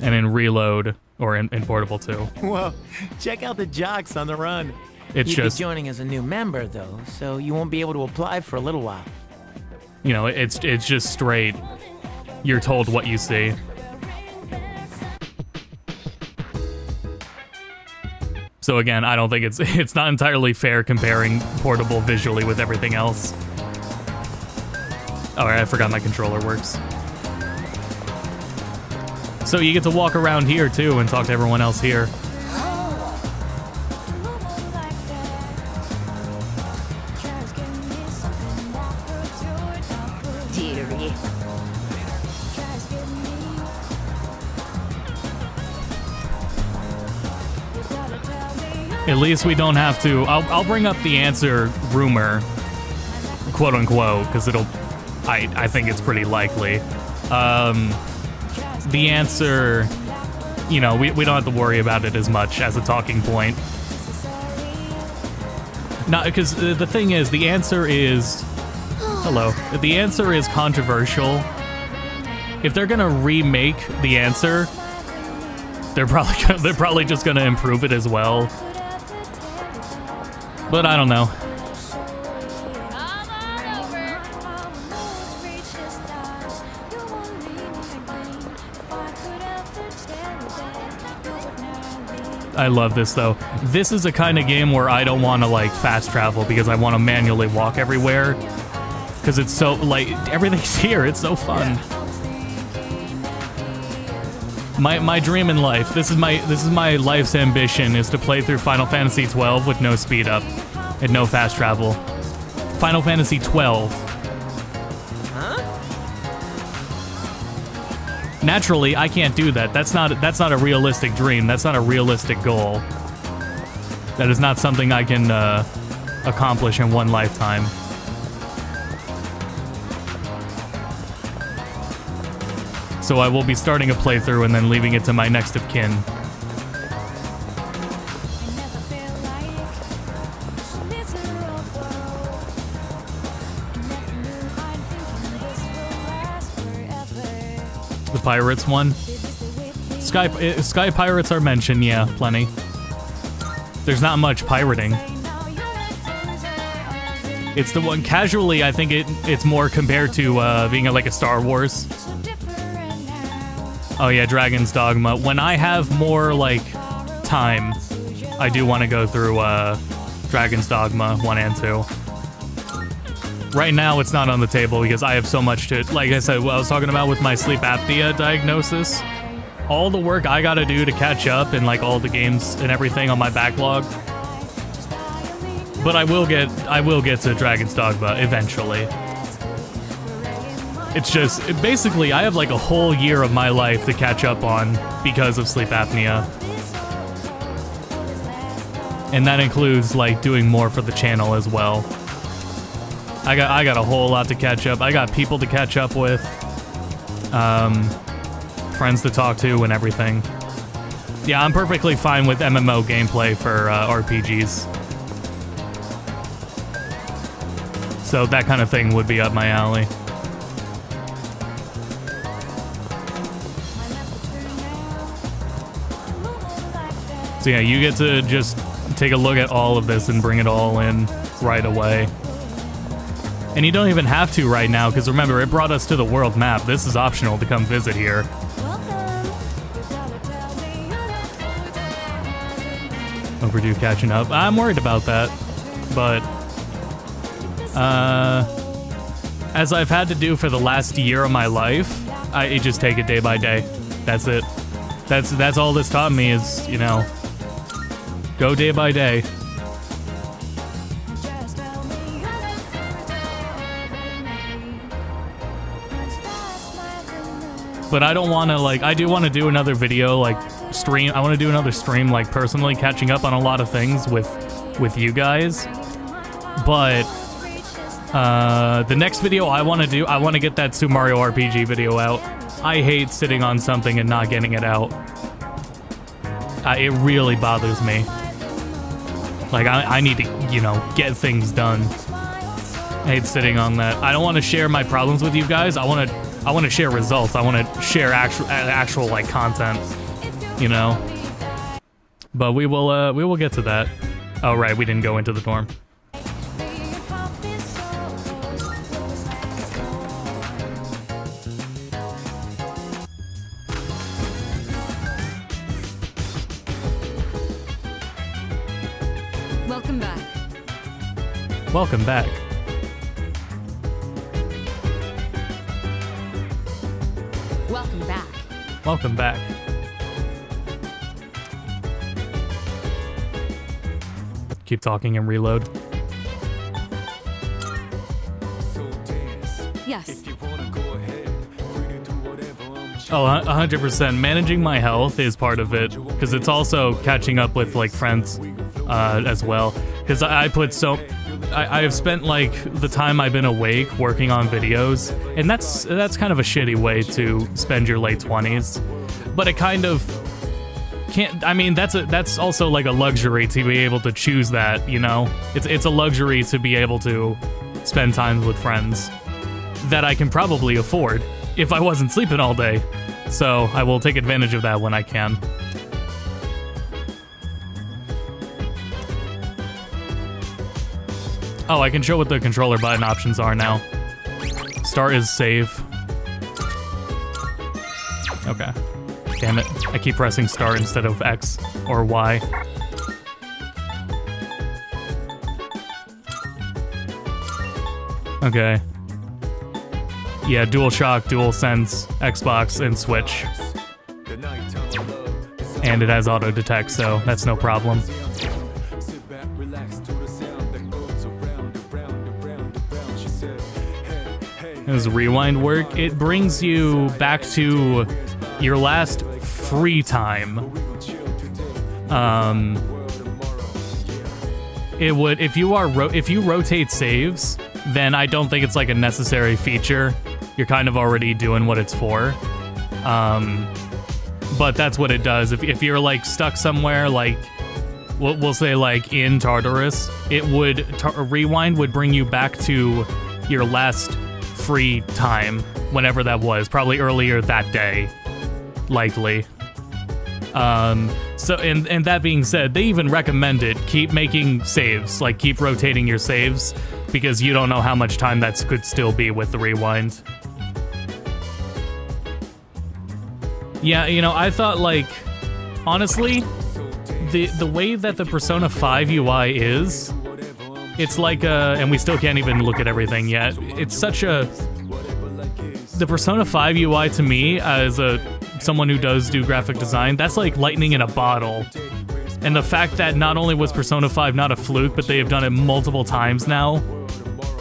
And in Reload, or in Portable too. Whoa, check out the jocks on the run. It's You'd just be joining as a new member though, so you won't be able to apply for a little while. You know, it's just straight. You're told what you see. So again, I don't think it's not entirely fair comparing Portable visually with everything else. Alright, I forgot my controller works. So you get to walk around here too and talk to everyone else here. Dearie. At least we don't have to. I'll bring up the answer rumor, quote unquote, because I think it's pretty likely. The answer, you know, we don't have to worry about it as much as a talking point. Not because the thing is, the answer is, hello. The answer is controversial. If they're gonna remake the answer, they're probably just gonna improve it as well. But I don't know. I love this though. This is a kind of game where I don't want to like fast travel because I want to manually walk everywhere. Because it's so like everything's here. It's so fun. My dream in life. This is my life's ambition is to play through Final Fantasy 12 with no speed up and no fast travel. Final Fantasy 12. Naturally, I can't do that. That's not a realistic dream. That's not a realistic goal. That is not something I can accomplish in one lifetime. So I will be starting a playthrough and then leaving it to my next of kin. The Pirates one? Sky Pirates are mentioned, yeah, plenty. There's not much pirating. It's the one, casually, I think it's more compared to being like a Star Wars. Oh yeah, Dragon's Dogma. When I have more, like, time, I do want to go through Dragon's Dogma 1 and 2. Right now, it's not on the table because I have so much to... Like I said, what I was talking about with my sleep apnea diagnosis, all the work I gotta do to catch up and, like, all the games and everything on my backlog. But I will get to Dragon's Dogma eventually. It's just, basically, I have like a whole year of my life to catch up on because of sleep apnea. And that includes like doing more for the channel as well. I got a whole lot to catch up. I got people to catch up with, friends to talk to and everything. Yeah, I'm perfectly fine with MMO gameplay for RPGs. So that kind of thing would be up my alley. So yeah, you get to just take a look at all of this and bring it all in right away. And you don't even have to right now, because remember, it brought us to the world map. This is optional to come visit here. Overdue catching up. I'm worried about that, but as I've had to do for the last year of my life, I just take it day by day. That's it. That's all this taught me is, you know, go day by day. But I don't want to, like, I do want to do another video, like, stream. I want to do another stream, like, personally catching up on a lot of things with you guys. But the next video I want to do, I want to get that Super Mario RPG video out. I hate sitting on something and not getting it out. It really bothers me. Like, I need to, you know, get things done. I hate sitting on that. I don't want to share my problems with you guys. I want to share results. I want to share actual like content, you know. But we will get to that. Oh right, we didn't go into the dorm. Welcome back. Welcome back. Welcome back. Welcome back. Keep talking and reload. Yes. Oh, 100%. Managing my health is part of it, because it's also catching up with like friends as well. Because I have spent like the time I've been awake working on videos, and that's kind of a shitty way to spend your late 20s. But it kind of can't. I mean, that's also like a luxury to be able to choose that. You know, it's a luxury to be able to spend time with friends that I can probably afford if I wasn't sleeping all day. So I will take advantage of that when I can. Oh, I can show what the controller button options are now. Start is save. Okay. Damn it. I keep pressing start instead of X or Y. Okay. Yeah, DualShock, DualSense, Xbox, and Switch. And it has auto detect, so that's no problem. Does rewind work? It brings you back to your last free time. It would if you rotate saves, then I don't think it's like a necessary feature. You're kind of already doing what it's for. But that's what it does. If you're like stuck somewhere, like we'll say like in Tartarus, it would rewind would bring you back to your last free time, whenever that was, probably earlier that day, likely. So and that being said, they even recommended keep making saves, like keep rotating your saves, because you don't know how much time that could still be with the rewind. Yeah, you know, I thought, like, honestly, the way that the Persona 5 UI is, it's like and we still can't even look at everything yet. It's such a... The Persona 5 UI to me, as someone who does do graphic design, that's like lightning in a bottle. And the fact that not only was Persona 5 not a fluke, but they have done it multiple times now,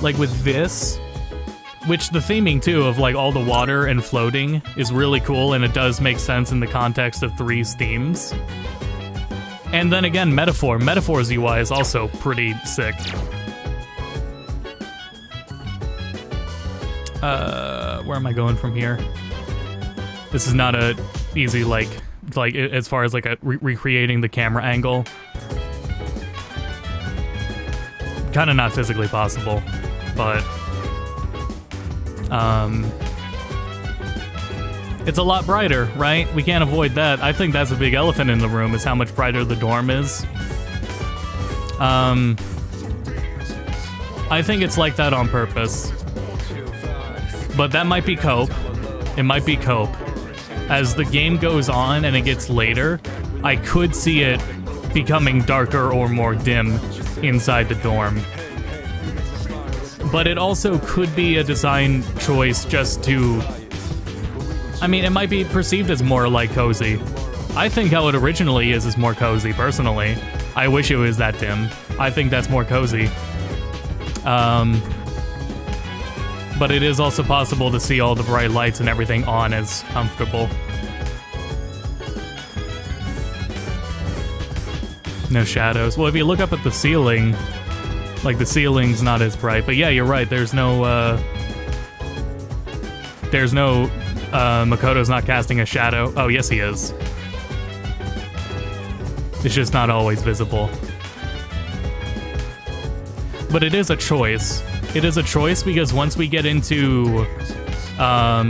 like with this, which the theming too of like all the water and floating is really cool, and it does make sense in the context of 3's themes. And then again, Metaphor's UI is also pretty sick. Where am I going from here? This is not a easy, like as far as like recreating the camera angle. Kind of not physically possible. but it's a lot brighter, right? We can't avoid that. I think that's a big elephant in the room, is how much brighter the dorm is. I think it's like that on purpose. But that might be cope. It might be cope. As the game goes on and it gets later, I could see it becoming darker or more dim inside the dorm. But it also could be a design choice just to... I mean, it might be perceived as more like cozy. I think how it originally is more cozy, personally. I wish it was that dim. I think that's more cozy. But it is also possible to see all the bright lights and everything on as comfortable. No shadows. Well, if you look up at the ceiling, like the ceiling's not as bright. But yeah, you're right. There's no Makoto's not casting a shadow. Oh, yes, he is. It's just not always visible. But it is a choice. It is a choice because once we get into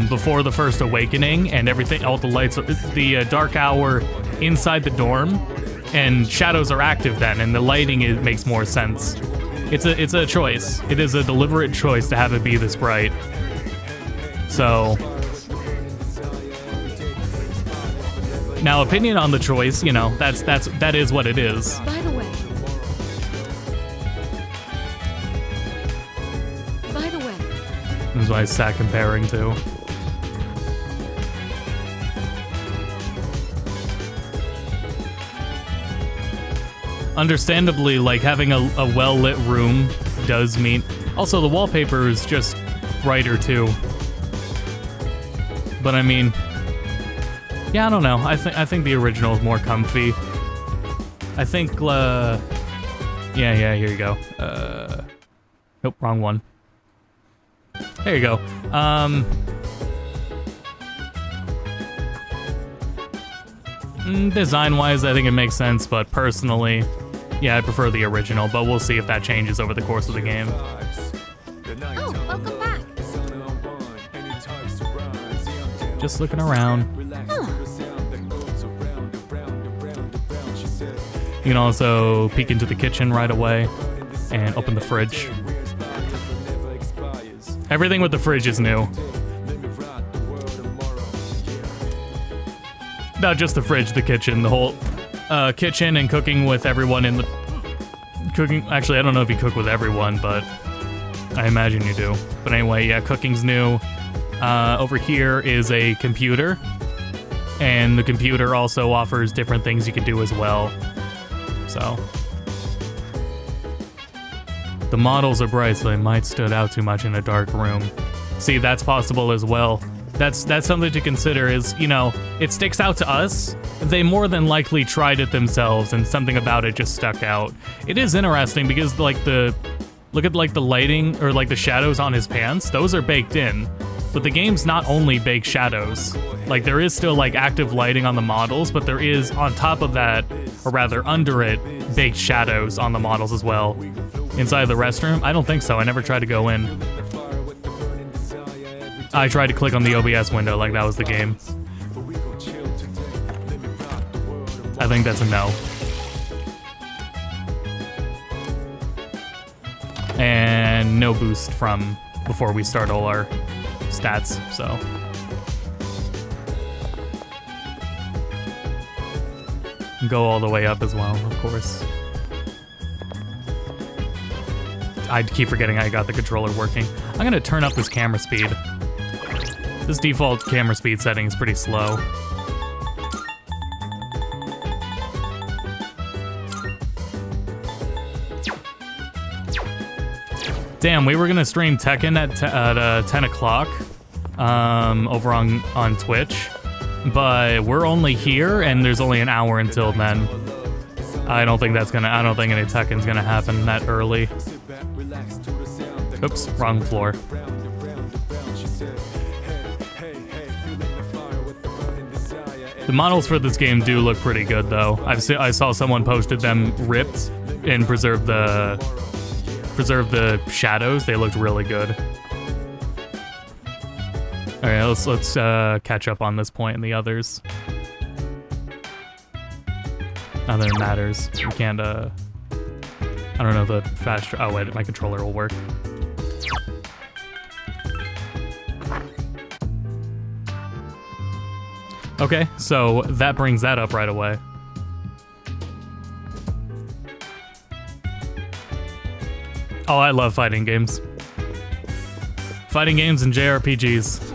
before the First Awakening and everything, all the lights, the dark hour inside the dorm, and shadows are active then, and the lighting makes more sense. It's a choice. It is a deliberate choice to have it be this bright. So now, opinion on the choice, you know, that is what it is. By the way. This is what I sat comparing to. Understandably, like, having a well-lit room does mean... Also, the wallpaper is just brighter, too. But, I mean... Yeah, I don't know. I think the original is more comfy. I think, yeah, here you go. Nope, wrong one. There you go. Design-wise, I think it makes sense, but personally, yeah, I prefer the original, but we'll see if that changes over the course of the game. Oh, welcome back. Just looking around. You can also peek into the kitchen right away and open the fridge. Everything with the fridge is new. Not just the fridge, the kitchen, the whole kitchen and cooking with everyone in the... Cooking, actually, I don't know if you cook with everyone, but I imagine you do. But anyway, yeah, cooking's new. Over here is a computer, and the computer also offers different things you can do as well. So... The models are bright, so they might stood out too much in a dark room. See, that's possible as well. That's something to consider is, you know, it sticks out to us. They more than likely tried it themselves, and something about it just stuck out. It is interesting because, like, look at, like, the lighting, or, like, the shadows on his pants. Those are baked in. But the game's not only baked shadows. Like, there is still, like, active lighting on the models, but there is, on top of that, or rather under it, baked shadows on the models as well. Inside the restroom? I don't think so. I never tried to go in. I tried to click on the OBS window like that was the game. I think that's a no. And no boost from before we start all our stats, so. Go all the way up as well, of course. I keep forgetting I got the controller working. I'm gonna turn up this camera speed. This default camera speed setting is pretty slow. Damn, we were gonna stream Tekken at 10 o'clock over on Twitch, but we're only here and there's only an hour until then. I don't think any Tekken's gonna happen that early. Oops, wrong floor. The models for this game do look pretty good, though. I saw someone posted them ripped and preserve preserved the shadows. They looked really good. All right, let's catch up on this point and the others. Not that it matters. You can't, I don't know the fast... Oh, wait, my controller will work. Okay, so that brings that up right away. Oh, I love fighting games. Fighting games and JRPGs.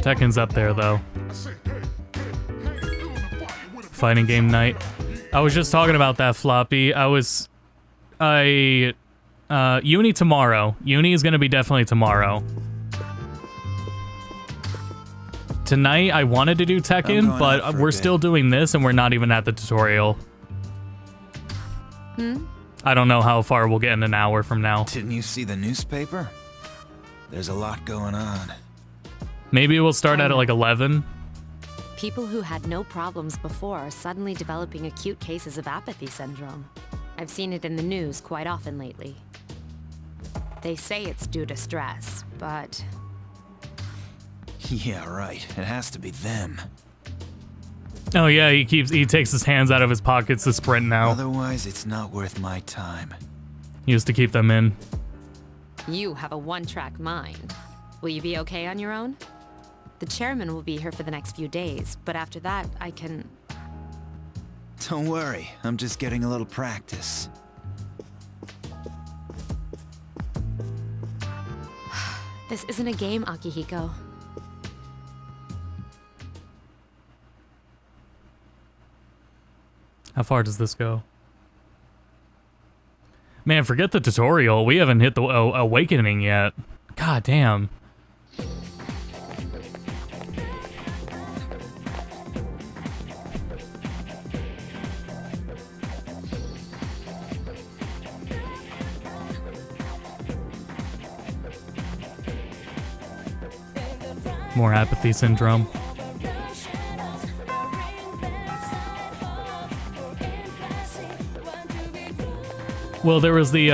Tekken's up there, though. Fighting game night. I was just talking about that, Floppy. Uni tomorrow. Uni is going to be definitely tomorrow. Tonight, I wanted to do Tekken, but we're still doing this, and we're not even at the tutorial. I don't know how far we'll get in an hour from now. Didn't you see the newspaper? There's a lot going on. Maybe we'll start at like 11. People who had no problems before are suddenly developing acute cases of apathy syndrome. I've seen it in the news quite often lately. They say it's due to stress, but... Yeah, right. It has to be them. Oh yeah, he takes his hands out of his pockets to sprint now. Otherwise, it's not worth my time. He used to keep them in. You have a one-track mind. Will you be okay on your own? The chairman will be here for the next few days, but after that, I can... Don't worry, I'm just getting a little practice. This isn't a game, Akihiko. How far does this go? Man, forget the tutorial. We haven't hit the awakening yet. God damn. More apathy syndrome. Well, there was the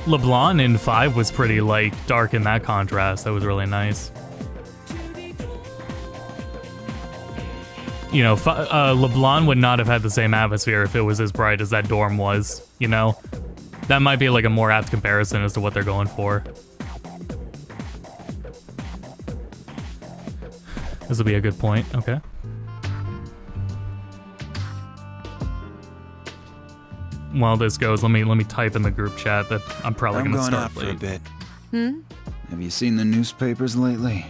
LeBlanc in 5 was pretty like dark in that contrast. That was really nice. You know, LeBlanc would not have had the same atmosphere if it was as bright as that dorm was, you know? That might be like a more apt comparison as to what they're going for. This will be a good point. Okay. While this goes, let me type in the group chat that I'm probably going to start out for a bit. Hmm? Have you seen the newspapers lately?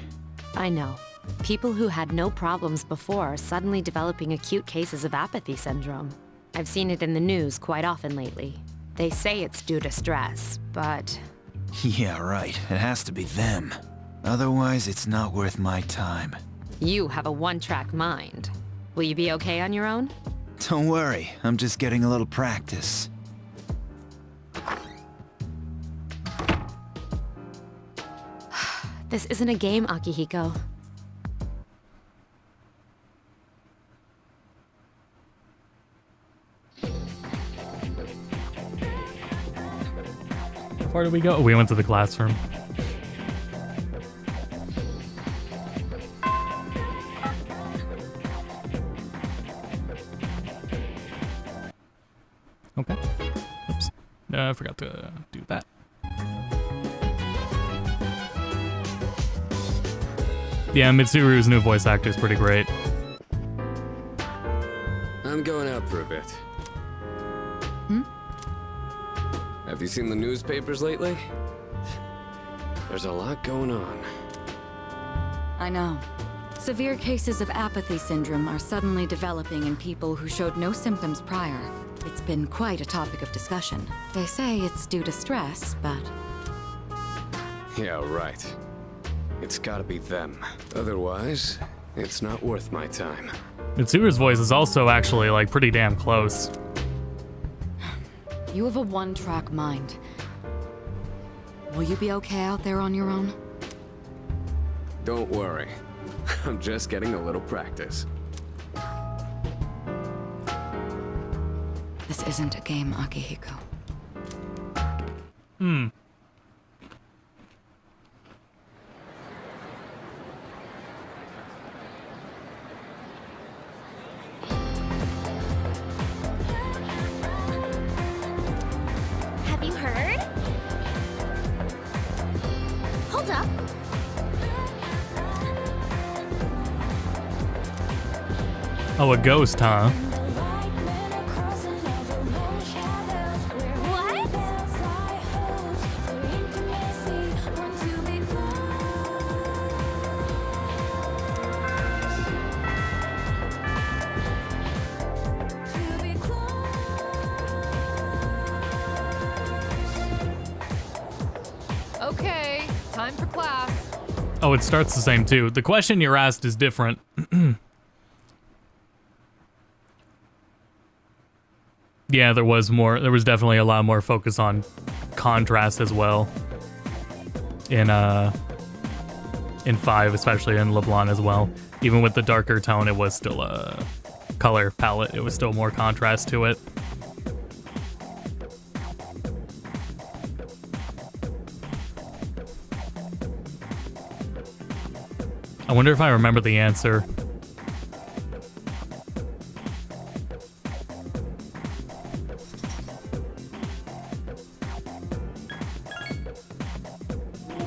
I know. People who had no problems before are suddenly developing acute cases of apathy syndrome. I've seen it in the news quite often lately. They say it's due to stress, but... Yeah, right. It has to be them. Otherwise, it's not worth my time. You have a one-track mind. Will you be okay on your own? Don't worry, I'm just getting a little practice. This isn't a game, Akihiko. How far did we go? Oh, we went to the classroom. Okay. Oops. I forgot to do that. Yeah, Mitsuru's new voice actor is pretty great. I'm going out for a bit. Have you seen the newspapers lately? There's a lot going on. I know. Severe cases of apathy syndrome are suddenly developing in people who showed no symptoms prior. It's been quite a topic of discussion. They say it's due to stress, but... Yeah, right. It's gotta be them. Otherwise, it's not worth my time. Mitsuru's voice is also actually, like, pretty damn close. You have a one-track mind. Will you be okay out there on your own? Don't worry. I'm just getting a little practice. This isn't a game, Akihiko. Have you heard? Hold up. Oh, a ghost, huh? Okay, time for class. Oh, it starts the same too. The question you're asked is different. Yeah, there was definitely a lot more focus on contrast as well. In 5, especially in LeBlanc as well. Even with the darker tone, it was still a color palette. It was still more contrast to it. I wonder if I remember the answer.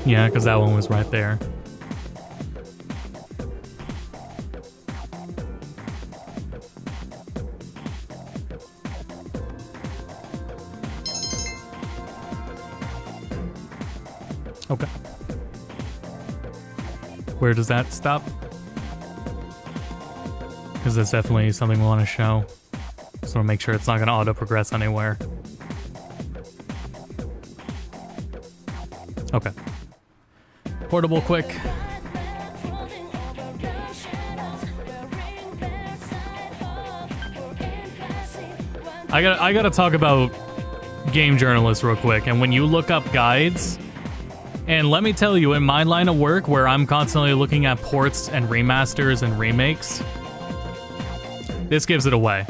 Yeah, because that one was right there. Okay. Where does that stop? Because that's definitely something we want to show. Just want to make sure it's not going to auto-progress anywhere. Okay. Portable quick. I gotta talk about game journalists real quick. And when you look up guides, and let me tell you, in my line of work where I'm constantly looking at ports and remasters and remakes, this gives it away.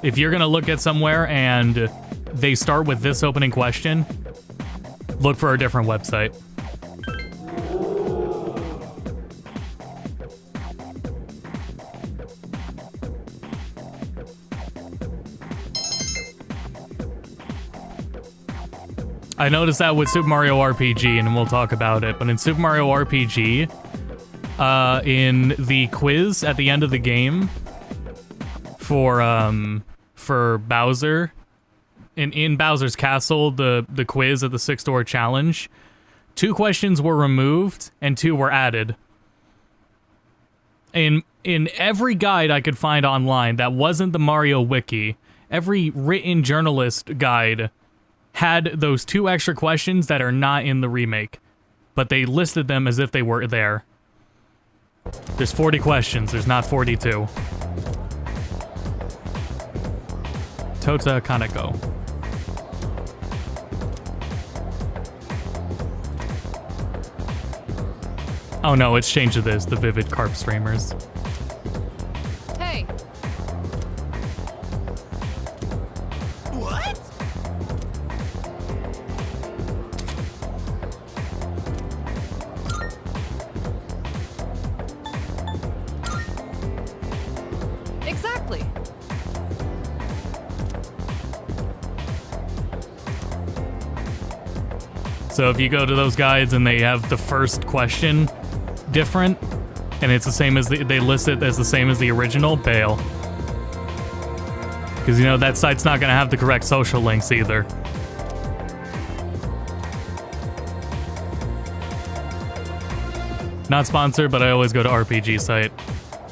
If you're gonna look at somewhere and they start with this opening question, look for a different website. I noticed that with Super Mario RPG, and we'll talk about it, but in Super Mario RPG, in the quiz at the end of the game for Bowser, in Bowser's Castle, the quiz at the 6-door challenge, 2 questions were removed and 2 were added. In every guide I could find online that wasn't the Mario Wiki, every written journalist guide had those 2 extra questions that are not in the remake, but they listed them as if they were there. There's 40 questions, there's not 42. Tota Kaneko. Oh no, it's changed to this, the Vivid Carp Streamers. Hey. What? Exactly. So if you go to those guides and they have the first question different, and it's the same as they list it as the same as the original, bail. Because, you know, that site's not going to have the correct social links either. Not sponsored, but I always go to RPG site.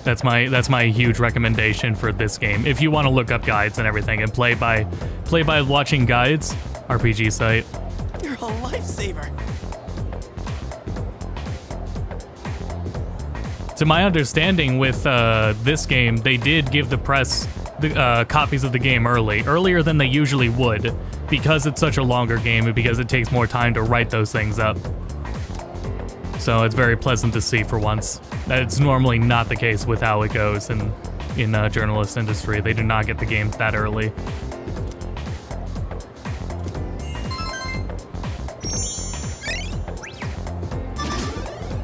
That's my huge recommendation for this game. If you want to look up guides and everything and play by watching guides, RPG site. You're a lifesaver. To my understanding, with this game, they did give the press the copies of the game earlier than they usually would, because it's such a longer game and because it takes more time to write those things up. So it's very pleasant to see for once. It's normally not the case with how it goes in in journalist industry. They do not get the games that early.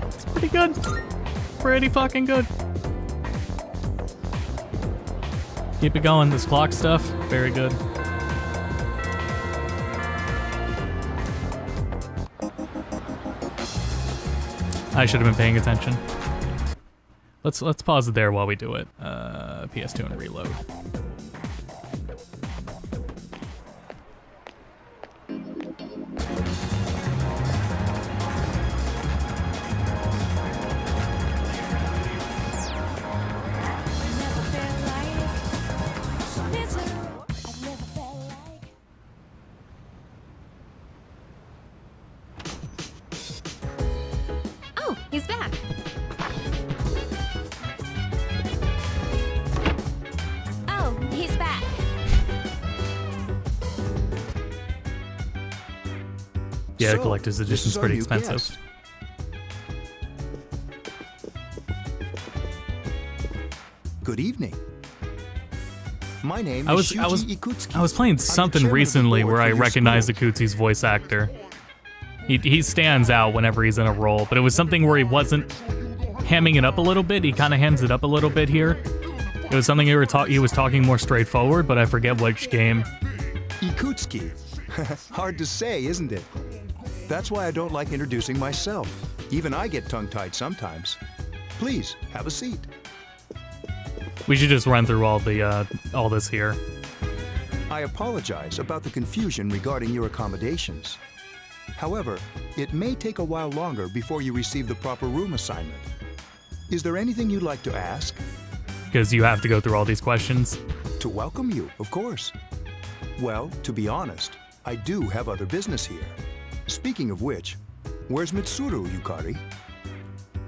It's pretty good. Pretty fucking good. Keep it going. This clock stuff, very good. I should have been paying attention. Let's pause it there while we do it. PS2 and reload. Oh, he's back. Oh, he's back. Yeah, So, the collector's this edition's is our pretty new expensive. guest. Good evening. My name I is was Shuji Ikutsuki. I was playing something recently where I recognized Ikutsi's voice actor. He stands out whenever he's in a role, but it was something where he wasn't hamming it up a little bit. He kind of hams it up a little bit here. It was something he was talking more straightforward, but I forget which game. Ikutsuki. Hard to say, isn't it? That's why I don't like introducing myself. Even I get tongue-tied sometimes. Please, have a seat. We should just run through all this here. I apologize about the confusion regarding your accommodations. However, it may take a while longer before you receive the proper room assignment. Is there anything you'd like to ask? Because you have to go through all these questions. To welcome you, of course. Well, to be honest, I do have other business here. Speaking of which, where's Mitsuru, Yukari?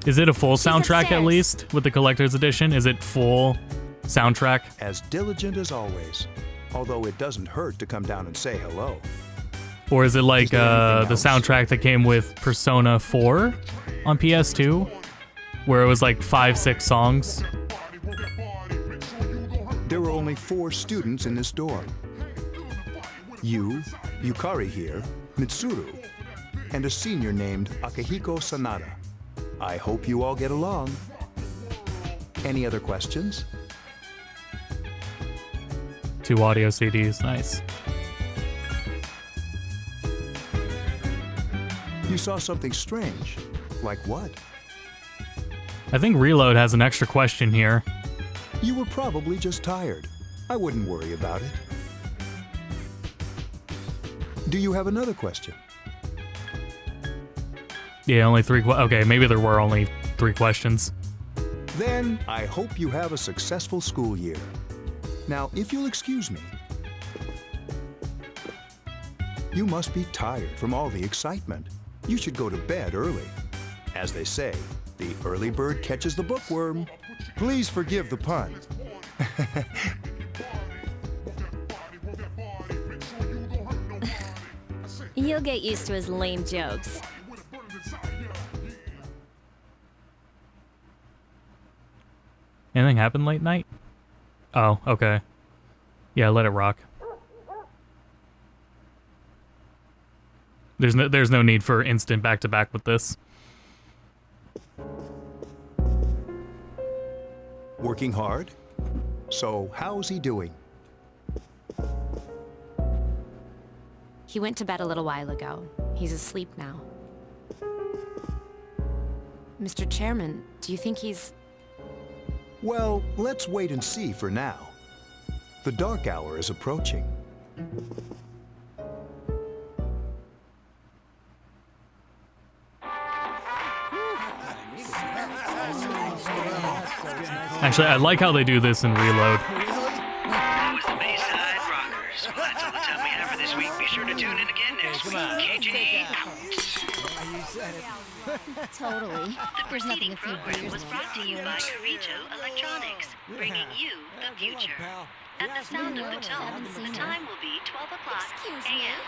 Is it a full soundtrack at upstairs. least with the collector's edition? Is it full soundtrack? As diligent as always. Although it doesn't hurt to come down and say hello. Or is it like there anything the else? soundtrack that came with Persona 4 on PS2? Where it was like 5-6 songs? There were only 4 students in this dorm. You, Yukari here, Mitsuru, and a senior named Akihiko Sanada. I hope you all get along. Any other questions? 2 audio CDs, nice. You saw something strange. Like what? I think Reload has an extra question here. You were probably just tired. I wouldn't worry about it. Do you have another question? Yeah, only 3 okay, maybe there were only 3 questions. Then I hope you have a successful school year. Now, if you'll excuse me. You must be tired from all the excitement. You should go to bed early. As they say, the early bird catches the bookworm. Please forgive the pun. You'll get used to his lame jokes. Anything happen late night? Oh, okay. Yeah, let it rock. There's no need for instant back-to-back with this. Working hard? So, how's he doing? He went to bed a little while ago. He's asleep now. Mr. Chairman, do you think he's... Well, let's wait and see for now. The dark hour is approaching. Actually, I like how they do this in Reload. That was the Bayside Rockers. Well, that's all the time we have for this week. Be sure to tune in again next week. KJ out. Totally. The preceding program was brought to you by Dorito Electronics, bringing you the future. At the sound of the tone, the time will be 12 o'clock a.m.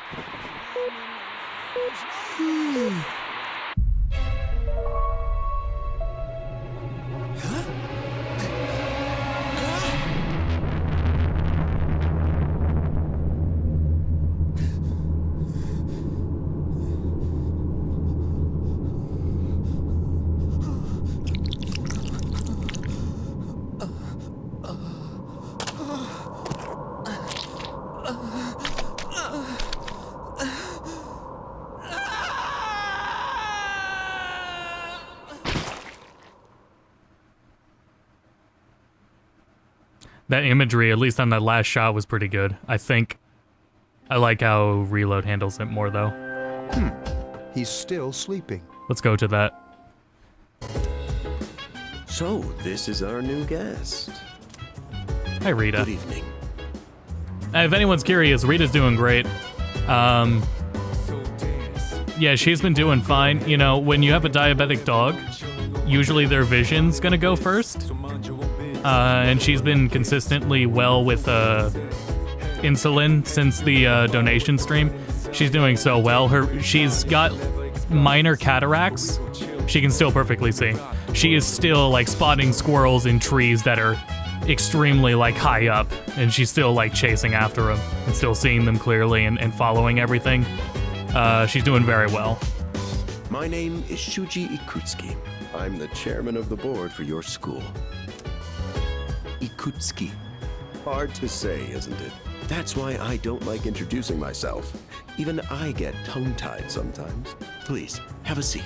That imagery, at least on that last shot, was pretty good. I think I like how Reload handles it more, though. He's still sleeping. Let's go to that. So, this is our new guest. Hi, Rita. Good evening. If anyone's curious, Rita's doing great. Yeah, she's been doing fine. You know, when you have a diabetic dog, usually their vision's gonna go first. And she's been consistently well with insulin since the donation stream. She's doing so well. She's got minor cataracts. She can still perfectly see. She is still like spotting squirrels in trees that are extremely like high up, and she's still like chasing after them and still seeing them clearly and following everything. She's doing very well. My name is Shuji Ikutsuki. I'm the chairman of the board for your school. Ikutsuki. Hard to say, isn't it? That's why I don't like introducing myself. Even I get tongue-tied sometimes. Please, have a seat.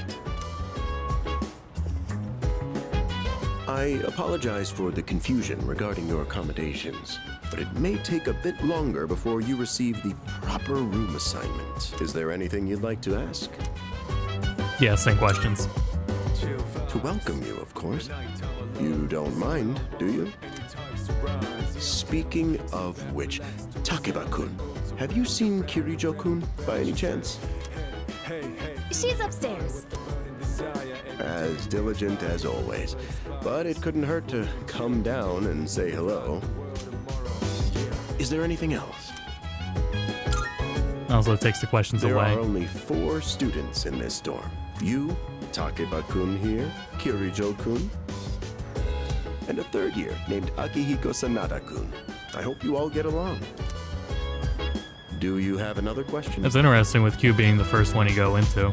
I apologize for the confusion regarding your accommodations, but it may take a bit longer before you receive the proper room assignment. Is there anything you'd like to ask? Yeah, same questions. To welcome you, of course. You don't mind, do you? Speaking of which, Takeba-kun, have you seen Kirijo-kun by any chance? She's upstairs. As diligent as always, but it couldn't hurt to come down and say hello. Is there anything else? Also takes the questions there away. There are only 4 students in this dorm. You, Takeba-kun here, Kirijo-kun, and a 3rd year named Akihiko Sanada-kun. I hope you all get along. Do you have another question? It's interesting with Q being the first one you go into.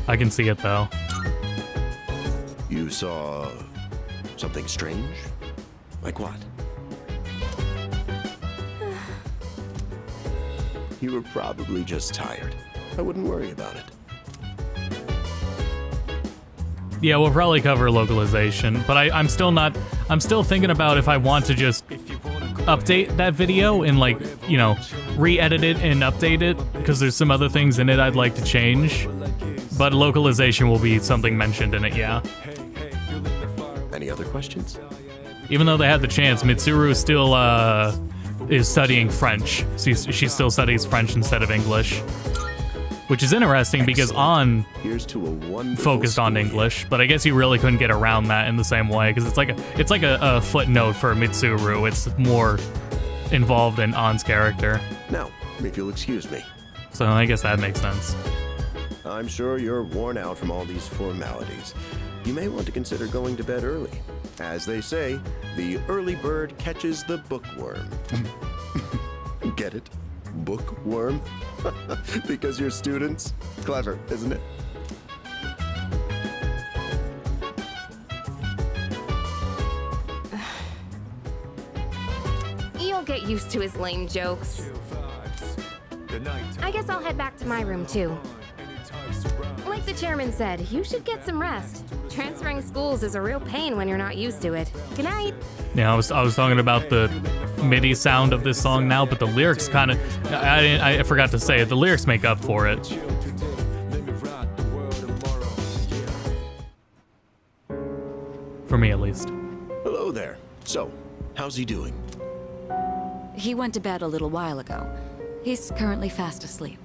I can see it though. You saw something strange? Like what? You were probably just tired. I wouldn't worry about it. Yeah, we'll probably cover localization, but I'm still thinking about if I want to just update that video and like, you know, re-edit it and update it, because there's some other things in it I'd like to change. But localization will be something mentioned in it, yeah. Any other questions? Even though they had the chance, Mitsuru still is studying French. She still studies French instead of English. Which is interesting because An focused on English, but I guess you really couldn't get around that in the same way because it's like a footnote for Mitsuru. It's more involved in An's character. Now, if you'll excuse me. So I guess that makes sense. I'm sure you're worn out from all these formalities. You may want to consider going to bed early. As they say, the early bird catches the bookworm. Get it? Bookworm? Because you're students? Clever, isn't it? You'll get used to his lame jokes. I guess I'll head back to my room too. Like the chairman said, you should get some rest. Transferring schools is a real pain when you're not used to it. Good night. Yeah, I was talking about the MIDI sound of this song now, but the lyrics kind of, I forgot to say it, the lyrics make up for it. For me, at least. Hello there. So, how's he doing? He went to bed a little while ago. He's currently fast asleep.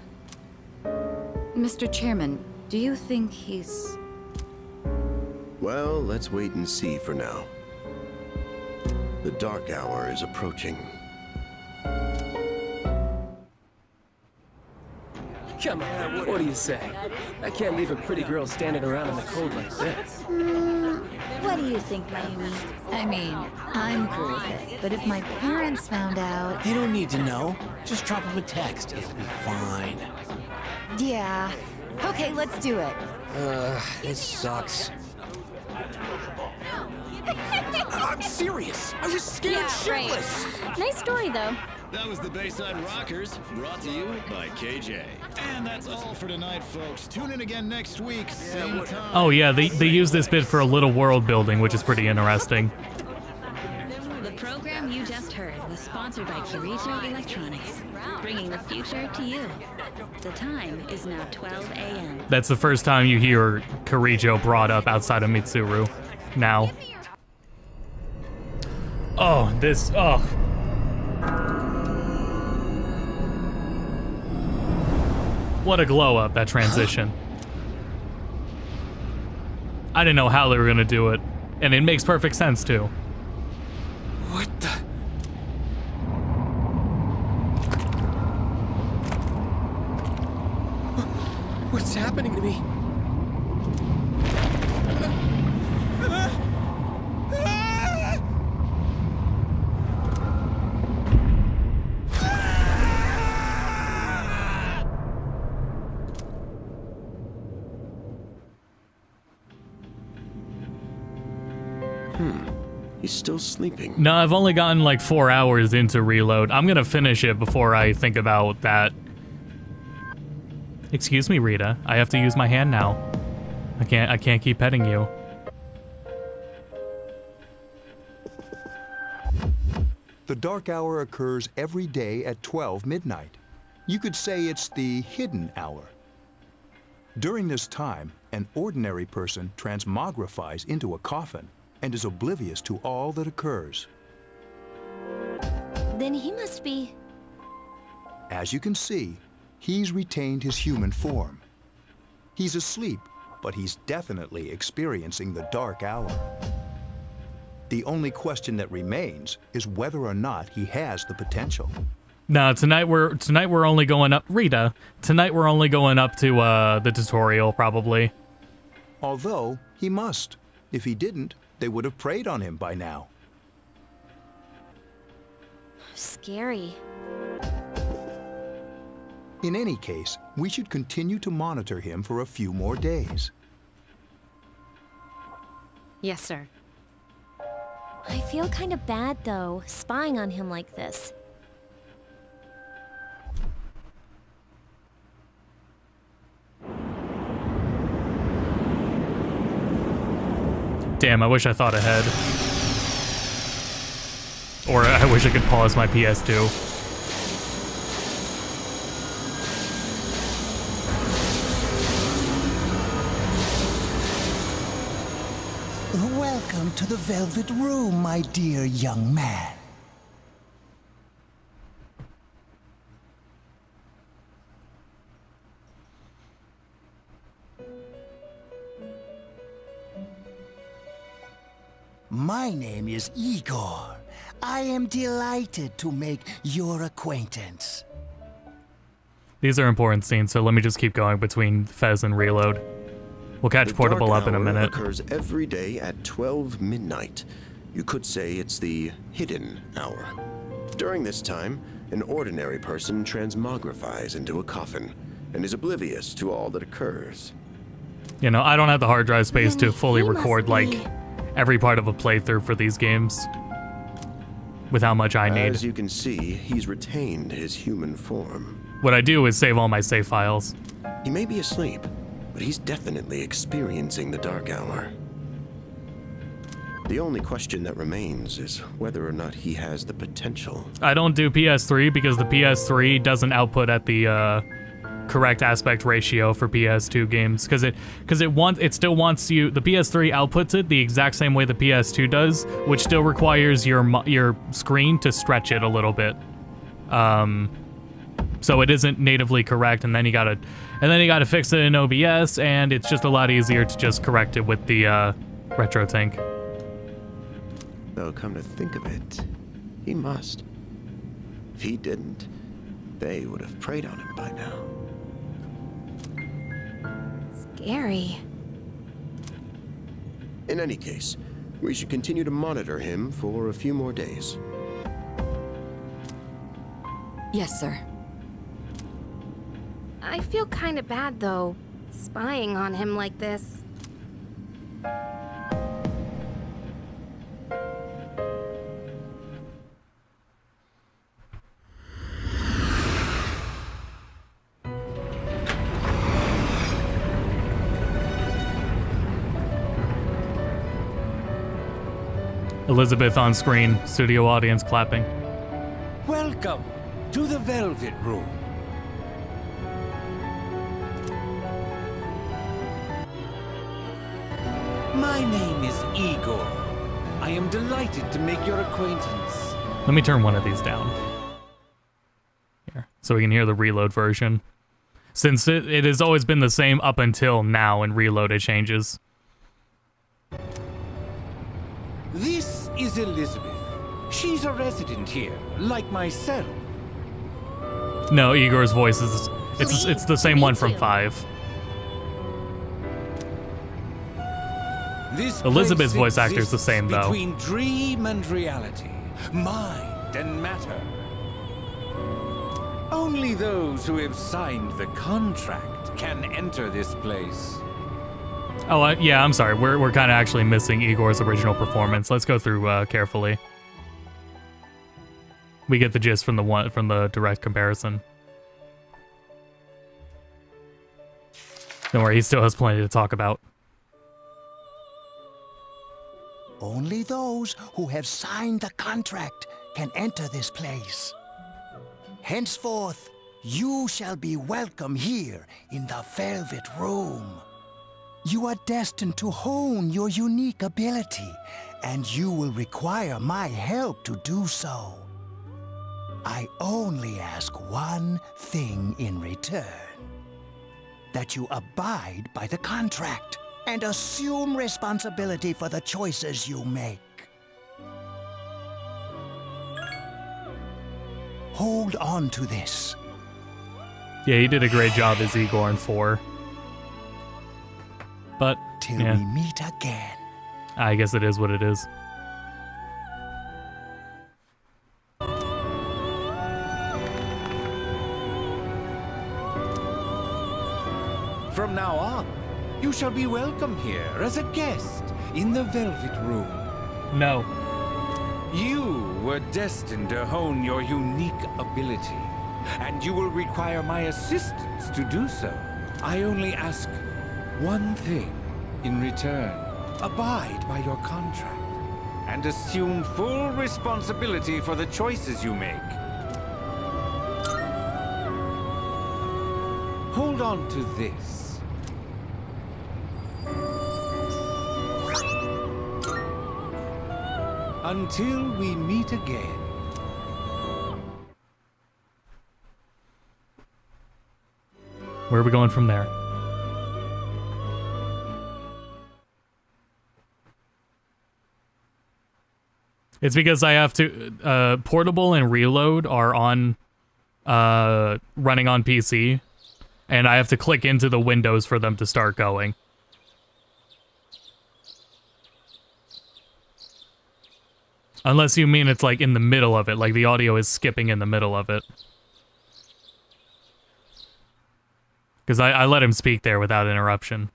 Mr. Chairman, do you think he's... Well, let's wait and see for now. The dark hour is approaching. Come on, what do you say? I can't leave a pretty girl standing around in the cold like this. What do you think, Mayumi? I mean, I'm cool with it, but if my parents found out... They don't need to know. Just drop them a text. It'll be fine. Yeah. Okay, let's do it. This sucks. I'm serious. I was scared shitless. Nice story, though. That was the Bayside Rockers, brought to you by KJ. And that's all for tonight, folks. Tune in again next week, same time. Oh yeah, they use this bit for a little world building, which is pretty interesting. The program sponsored by Kirito Electronics, bringing the future to you. The time is now 12 a.m. That's the first time you hear Kirijo brought up outside of Mitsuru. Now. Oh, this. Oh. What a glow up, that transition. I didn't know how they were gonna do it, and it makes perfect sense too. What the? What's happening to me? He's still sleeping. No, I've only gotten like 4 hours into Reload. I'm gonna finish it before I think about that. Excuse me, Rita. I have to use my hand now. I can't keep petting you. The dark hour occurs every day at 12 midnight. You could say it's the hidden hour. During this time, an ordinary person transmogrifies into a coffin and is oblivious to all that occurs. Then he must be... As you can see, he's retained his human form. He's asleep, but he's definitely experiencing the dark hour. The only question that remains is whether or not he has the potential. No, tonight we're only going up, Rita. Tonight we're only going up to the tutorial, probably. Although he must. If he didn't, they would have preyed on him by now. Scary. In any case, we should continue to monitor him for a few more days. Yes, sir. I feel kind of bad, though, spying on him like this. Damn, I wish I thought ahead. Or I wish I could pause my PS2. Welcome to the Velvet Room, my dear young man. My name is Igor. I am delighted to make your acquaintance. These are important scenes, so let me just keep going between FES and Reload. We'll catch Portable up in a minute. The dark hour occurs every day at 12 midnight. You could say it's the hidden hour. During this time, an ordinary person transmogrifies into a coffin and is oblivious to all that occurs. You know, I don't have the hard drive space to fully record, like, every part of a playthrough for these games. With how much I need. As you can see, he's retained his human form. What I do is save all my save files. He may be asleep, but he's definitely experiencing the dark hour. The only question that remains is whether or not he has the potential. I don't do PS3 because the PS3 doesn't output at the correct aspect ratio for PS2 games, because it still wants you. The PS3 outputs it the exact same way the PS2 does, which still requires your screen to stretch it a little bit. So it isn't natively correct, and then you gotta fix it in OBS, and it's just a lot easier to just correct it with the RetroTink. Though, come to think of it, he must. If he didn't, they would have preyed on him by now. Scary. In any case, we should continue to monitor him for a few more days. Yes, sir. I feel kind of bad, though, spying on him like this. Elizabeth on screen, studio audience clapping. Welcome to the Velvet Room. My name is Igor. I am delighted to make your acquaintance. Let me turn one of these down. Here, so we can hear the reload version. Since it has always been the same up until now, and reload it changes. This is Elizabeth. She's a resident here, like myself. No, Igor's voice is it's the same one from 5. This Elizabeth's place voice actor is the exists same though. Between dream and reality, mind and matter. Only those who have signed the contract can enter this place. Oh, yeah, I'm sorry. We're kind of actually missing Igor's original performance. Let's go through carefully. We get the gist from the direct comparison. Don't worry, he still has plenty to talk about. Only those who have signed the contract can enter this place. Henceforth, you shall be welcome here in the Velvet Room. You are destined to hone your unique ability, and you will require my help to do so. I only ask one thing in return: that you abide by the contract and assume responsibility for the choices you make. Hold on to this. Yeah, he did a great job as Igor in 4. But, till yeah. we meet again. I guess it is what it is. From now on, you shall be welcome here as a guest in the Velvet Room. No. You were destined to hone your unique ability, and you will require my assistance to do so. I only ask one thing in return: abide by your contract and assume full responsibility for the choices you make. Hold on to this. Until we meet again. Where are we going from there? It's because I have to, portable and reload are on, running on PC, and I have to click into the windows for them to start going. Unless you mean it's like in the middle of it, like the audio is skipping in the middle of it. Because I let him speak there without interruption.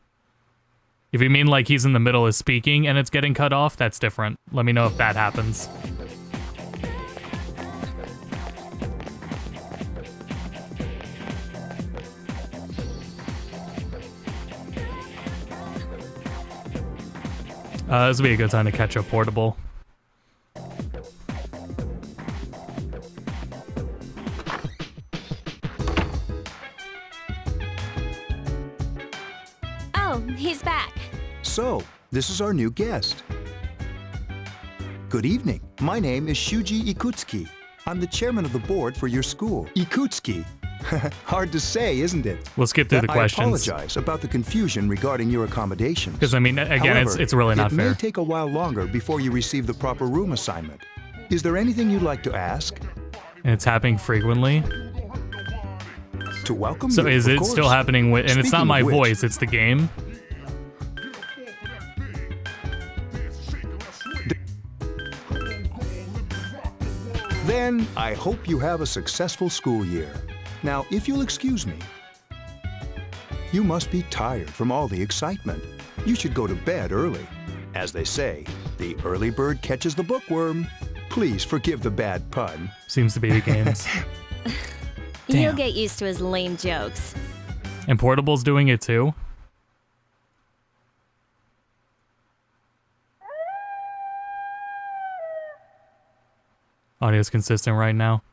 If you mean like he's in the middle of speaking and it's getting cut off, that's different. Let me know if that happens. This would be a good time to catch up portable. Oh, he's back. So, this is our new guest. Good evening. My name is Shuji Ikutsuki. I'm the chairman of the board for your school. Ikutsuki. Hard to say, isn't it? We'll skip through the questions. I apologize about the confusion regarding your accommodations. Because, I mean, again, However, it's really not it fair. may take a while longer before you receive the proper room assignment. Is there anything you'd like to ask? And it's happening frequently. To welcome So you, is of it course. still happening with, and it's not Speaking my of which, voice, it's the game? Then I hope you have a successful school year. Now, if you'll excuse me, you must be tired from all the excitement. You should go to bed early. As they say, the early bird catches the bookworm. Please forgive the bad pun. Seems to be the games. You'll get used to his lame jokes. And Portable's doing it too? Audio's consistent right now.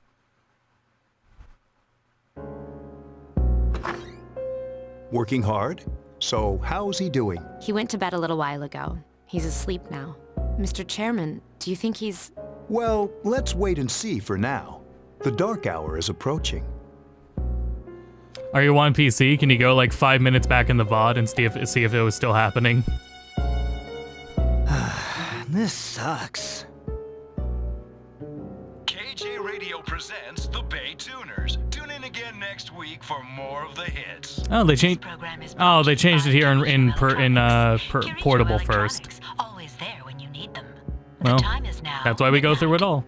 Working hard? So, how's he doing? He went to bed a little while ago. He's asleep now. Mr. Chairman, do you think he's... Well, let's wait and see for now. The dark hour is approaching. Are you on PC? Can you go like 5 minutes back in the VOD and see if it was still happening? This sucks. KJ Radio presents the Bay Tuners. Tune in again next week for more of the hits. Oh, they changed. Oh, they changed it here in portable first. Always there when you need them. Well, time is now that's why we go through it all.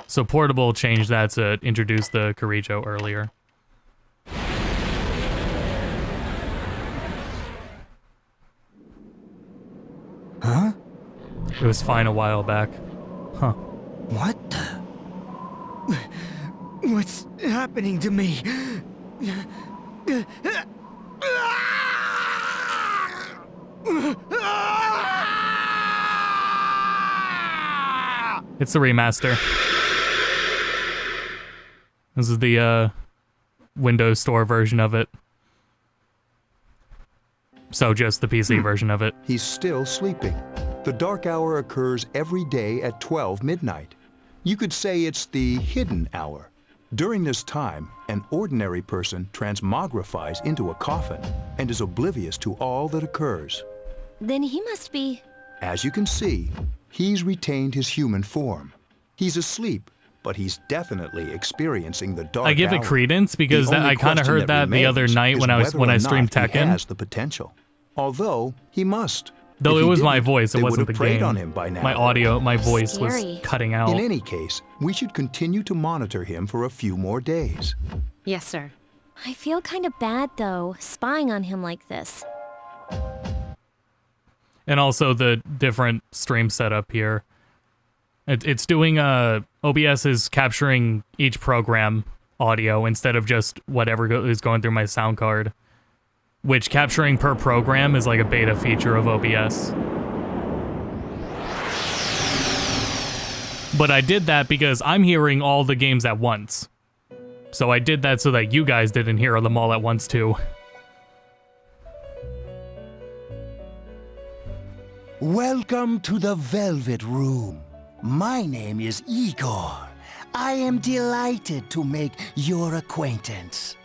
So portable changed that to introduce the Kirijo earlier. Huh? It was fine a while back. Huh. What the? What's happening to me? It's the remaster. This is the Windows Store version of it. So just the PC version of it. He's still sleeping. The dark hour occurs every day at 12 midnight. You could say it's the hidden hour. During this time, an ordinary person transmogrifies into a coffin and is oblivious to all that occurs. Then he must be... As you can see, he's retained his human form. He's asleep, but he's definitely experiencing the dark hour. I give it credence because I kind of heard that the other night when I streamed Tekken. He has the potential, although he must. Though If it he was my didn't, voice, it they wasn't would the have preyed game. on him by now. My audio, my voice was cutting out. In any case, we should continue to monitor him for a few more days. Yes, sir. I feel kind of bad, though, spying on him like this. And also the different stream setup here. It's doing OBS is capturing each program audio instead of just whatever is going through my sound card, which capturing per program is like a beta feature of OBS. But I did that because I'm hearing all the games at once. So I did that so that you guys didn't hear them all at once too. Welcome to the Velvet Room. My name is Igor. I am delighted to make your acquaintance.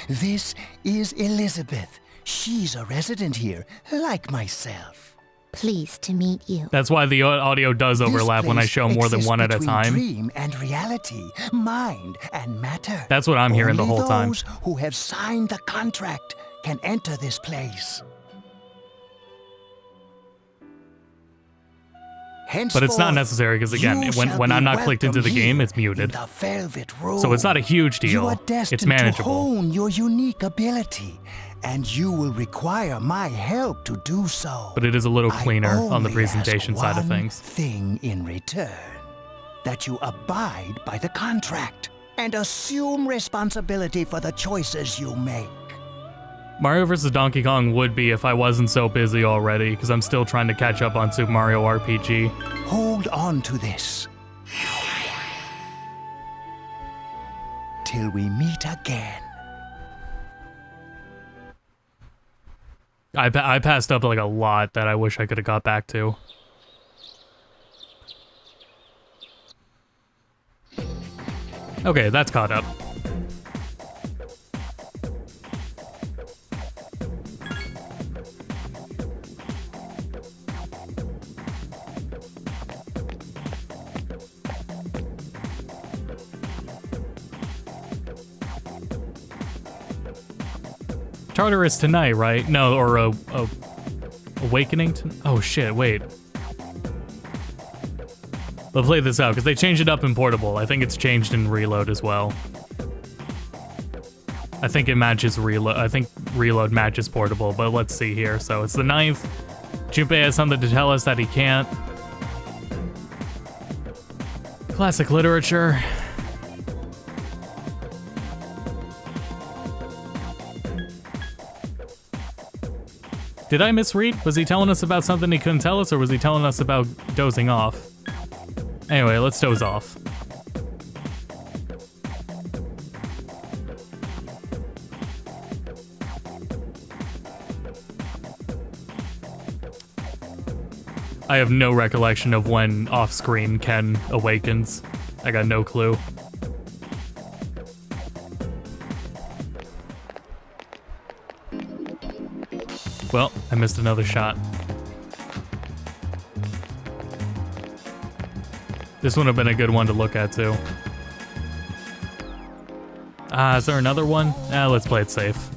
This is Elizabeth. She's a resident here, like myself. Pleased to meet you. That's why the audio does overlap when I show more than one at a time. Dream and reality, mind and matter. That's what I'm hearing the whole time. Only those who have signed the contract can enter this place. But it's not necessary because again, when I'm not clicked into the game, it's muted. So it's not a huge deal. It's manageable. To hone your unique ability, and you will require my help to do so. But it is a little cleaner on the presentation side of things. Thing in return, that you abide by the contract and assume responsibility for the choices you make. Mario vs. Donkey Kong would be if I wasn't so busy already, because I'm still trying to catch up on Super Mario RPG. Hold on to this. Till we meet again. I passed up like a lot that I wish I could have got back to. Okay, that's caught up. Tartarus tonight, right? No, or Awakening to... Oh shit, wait. Let's play this out, because they changed it up in Portable. I think it's changed in Reload as well. I think it matches Reload. I think Reload matches Portable, but let's see here. So it's the 9th. Junpei has something to tell us that he can't. Classic literature. Did I misread? Was he telling us about something he couldn't tell us, or was he telling us about dozing off? Anyway, let's doze off. I have no recollection of when off-screen Ken awakens. I got no clue. Well, I missed another shot. This would have been a good one to look at, too. Is there another one? Let's play it safe.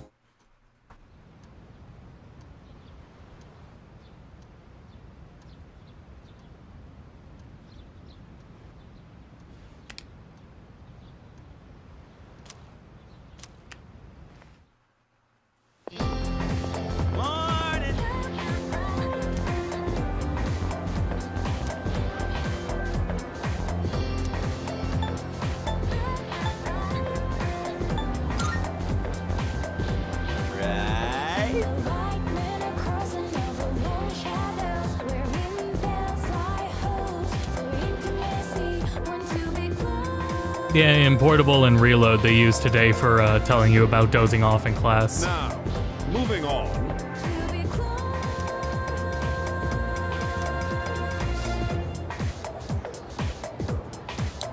Yeah, in Portable and Reload they use today for telling you about dozing off in class. Now, moving on.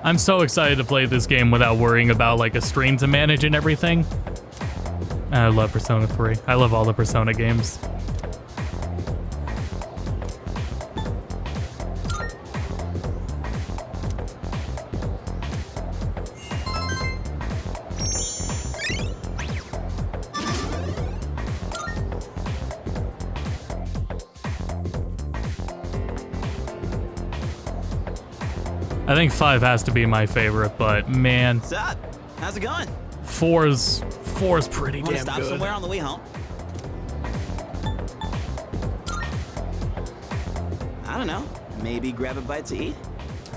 I'm so excited to play this game without worrying about like a stream to manage and everything. I love Persona 3. I love all the Persona games. I think 5 has to be my favorite, but man. What's up? How's it going? 4's pretty Wanna damn stop good. somewhere on the way home? I don't know. Maybe grab a bite to eat?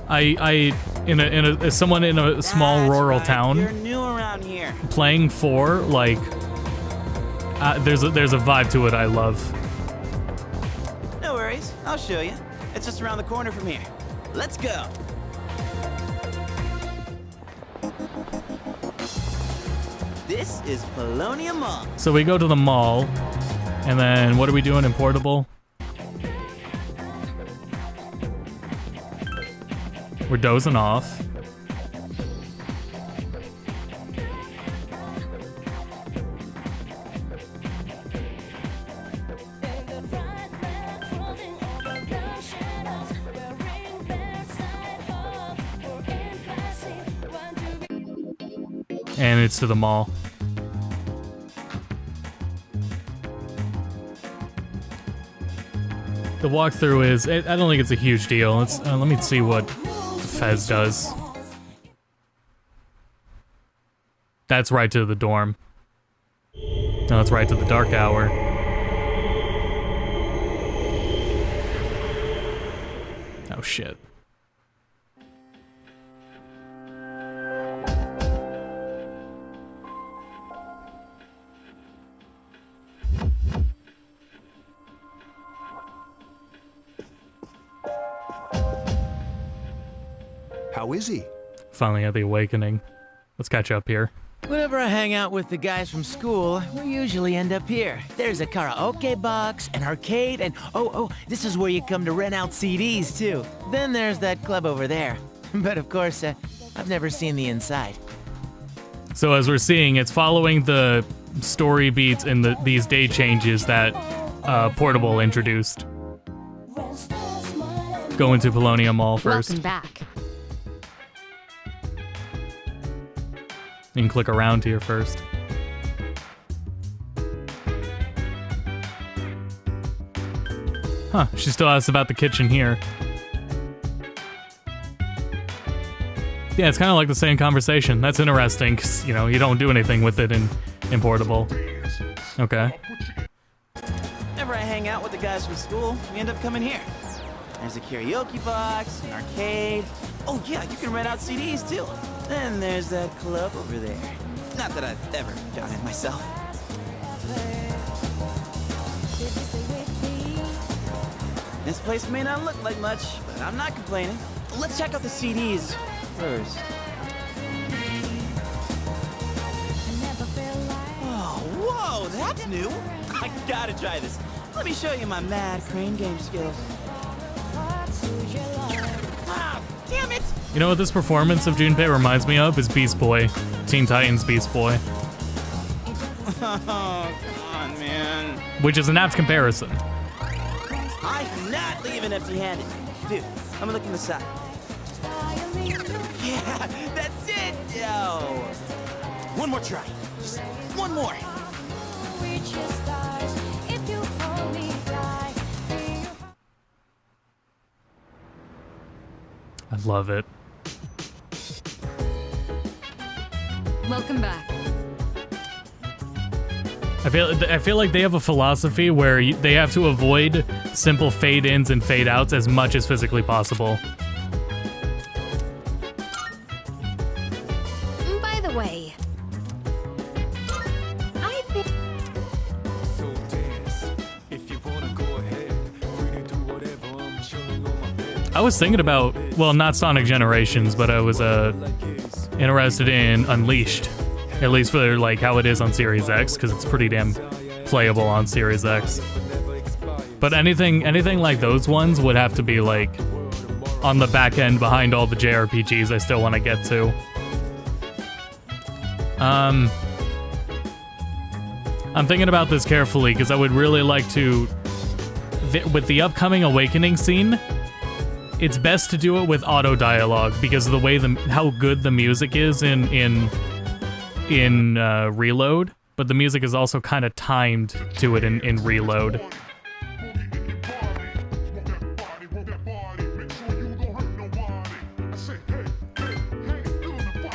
As someone in a small rural town, You're new around here. playing 4, like, there's a vibe to it I love. No worries. I'll show you. It's just around the corner from here. Let's go. This is Polonia Mall. So we go to the mall, and then what are we doing in Portable? We're dozing off. And it's to the mall. The walkthrough is, I don't think it's a huge deal. It's, let me see what FES does. That's right to the dorm. No, that's right to the dark hour. Oh shit. How is he? Finally had the awakening. Let's catch up here. Whenever I hang out with the guys from school, we usually end up here. There's a karaoke box, an arcade, and oh, this is where you come to rent out CDs too. Then there's that club over there. But of course, I've never seen the inside. So as we're seeing, it's following the story beats and these day changes that Portable introduced. Go into Polonia Mall first. Welcome back. You can click around here first. Huh, she still asks about the kitchen here. Yeah, it's kind of like the same conversation. That's interesting, because, you know, you don't do anything with it in Portable. Okay. Whenever I hang out with the guys from school, we end up coming here. There's a karaoke box, an arcade. Oh yeah, you can rent out CDs too. Then there's that club over there. Not that I've ever done it myself. This place may not look like much, but I'm not complaining. Let's check out the CDs first. Oh, whoa, that's new. I gotta try this. Let me show you my mad crane game skills. Damn it! You know what this performance of Junpei reminds me of? Is Beast Boy. Teen Titans Beast Boy. Oh, come on, man. Which is an apt comparison. I'm not leaving empty-handed. Dude, I'm gonna look in the side. Yeah, that's it! Yo! One more try. Just one more. I love it. Welcome back. I feel like they have a philosophy where they have to avoid simple fade-ins and fade-outs as much as physically possible. By the way, I think... So dance. If you wanna go ahead, free to do whatever. I'm chilling on my bed. I was thinking about, well, not Sonic Generations, but I was interested in Unleashed. At least for like how it is on Series X, because it's pretty damn playable on Series X. But anything like those ones would have to be like on the back end behind all the JRPGs I still want to get to. I'm thinking about this carefully because I would really like to, with the upcoming Awakening scene, it's best to do it with auto dialogue because of the way how good the music is in Reload, but the music is also kind of timed to it in Reload.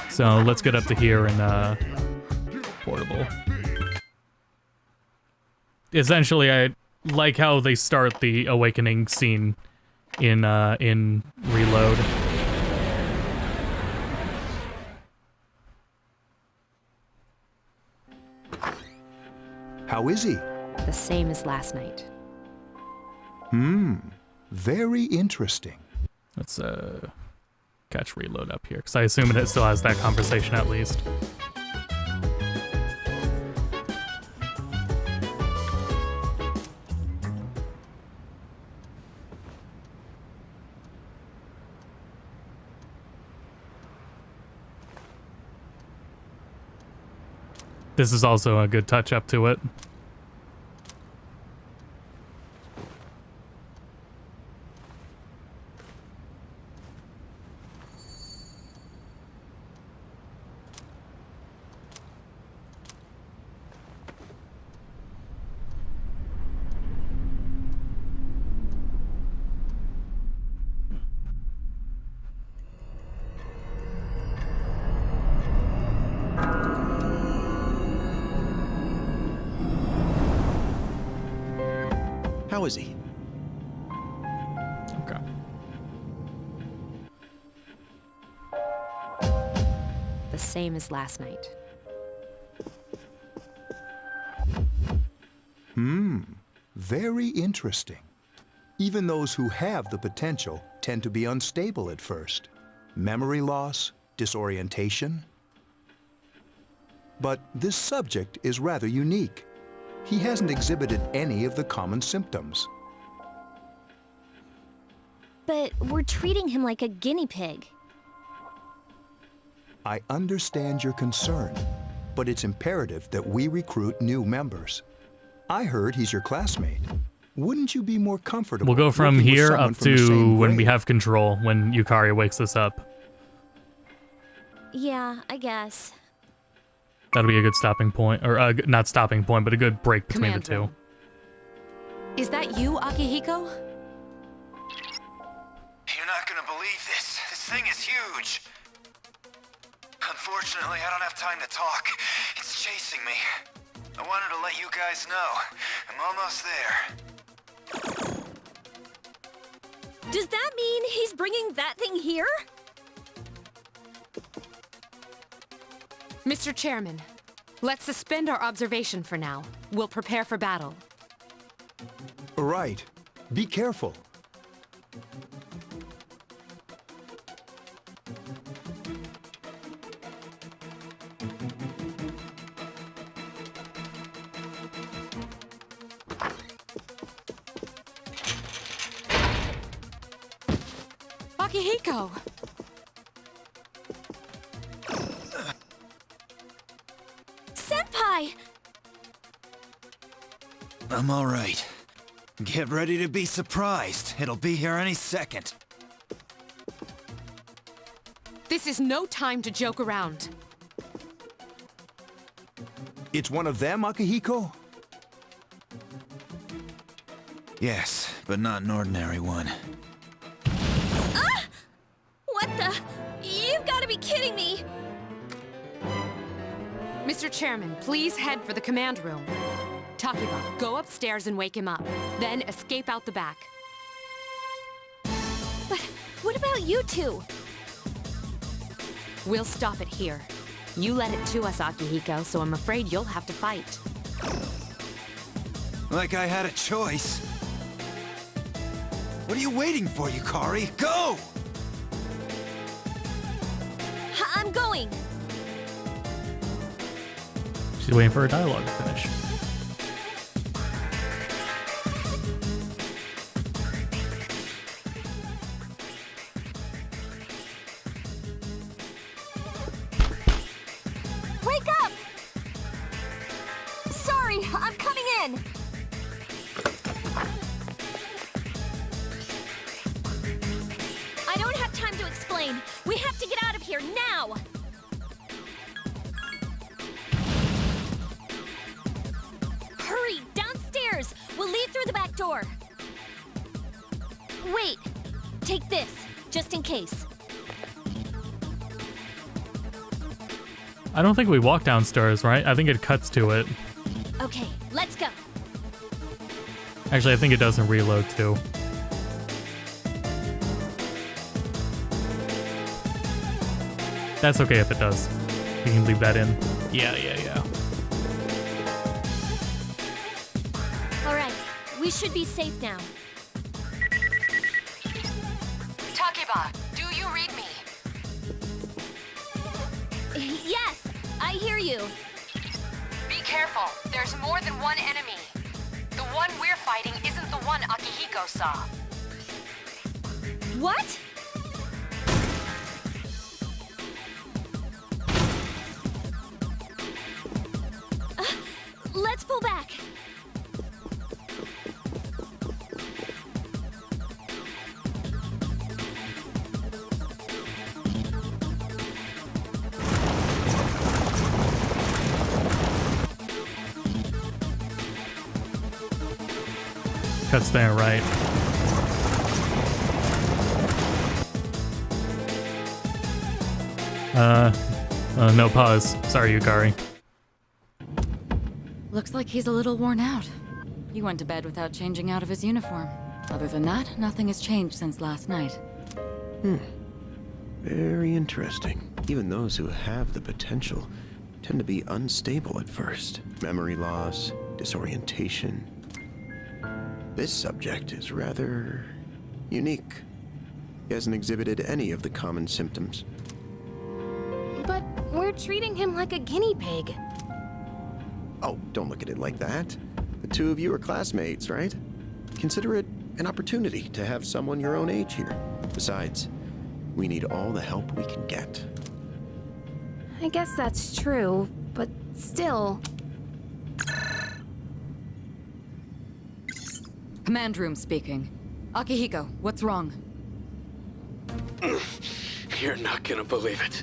So let's get up to here in Portable. Essentially, I like how they start the Awakening scene in Reload. How is he? The same as last night. Very interesting. Let's catch Reload up here, because I assume it still has that conversation at least. This is also a good touch up to it. How is he? Okay. The same as last night. Very interesting. Even those who have the potential tend to be unstable at first. Memory loss, disorientation. But this subject is rather unique. He hasn't exhibited any of the common symptoms. But we're treating him like a guinea pig. I understand your concern, but it's imperative that we recruit new members. I heard he's your classmate. Wouldn't you be more comfortable? We'll go from working with here someone up from the to same when we grade? have control, when Yukari wakes us up. Yeah, I guess. That'll be a good stopping point, or not stopping point, but a good break between Command the two. room. Is that you, Akihiko? You're not gonna believe this. This thing is huge. Unfortunately, I don't have time to talk. It's chasing me. I wanted to let you guys know. I'm almost there. Does that mean he's bringing that thing here? Mr. Chairman, let's suspend our observation for now. We'll prepare for battle. Right. Be careful. Akihiko! Senpai! I'm all right. Get ready to be surprised. It'll be here any second. This is no time to joke around. It's one of them, Akihiko? Yes, but not an ordinary one. Ah! What the? You've got to be kidding me! Mr. Chairman, please head for the command room. Takiba, go upstairs and wake him up. Then escape out the back. But what about you two? We'll stop it here. You led it to us, Akihiko, so I'm afraid you'll have to fight. Like I had a choice. What are you waiting for, Yukari? Go! I'm going! She's waiting for her dialogue to finish. Wake up! Sorry, I'm coming in! I don't have time to explain. We have to get out of here now! Hurry, downstairs! We'll leave through the back door. Wait, take this, just in case. I don't think we walk downstairs, right? I think it cuts to it. Okay, let's go. Actually, I think it doesn't reload too. That's okay if it does. We can leave that in. Yeah. All right, we should be safe now. Takiba, do you read me? Yes, I hear you. Be careful. There's more than one enemy. The one we're fighting isn't the one Akihiko saw. What? Let's pull back. Cuts there, right? No pause. Sorry, Yukari. Looks like he's a little worn out. He went to bed without changing out of his uniform. Other than that, nothing has changed since last night. Very interesting. Even those who have the potential tend to be unstable at first. Memory loss, disorientation. This subject is rather unique. He hasn't exhibited any of the common symptoms. But we're treating him like a guinea pig. Oh, don't look at it like that. The two of you are classmates, right? Consider it an opportunity to have someone your own age here. Besides, we need all the help we can get. I guess that's true, but still... Command room speaking. Akihiko, what's wrong? You're not gonna believe it.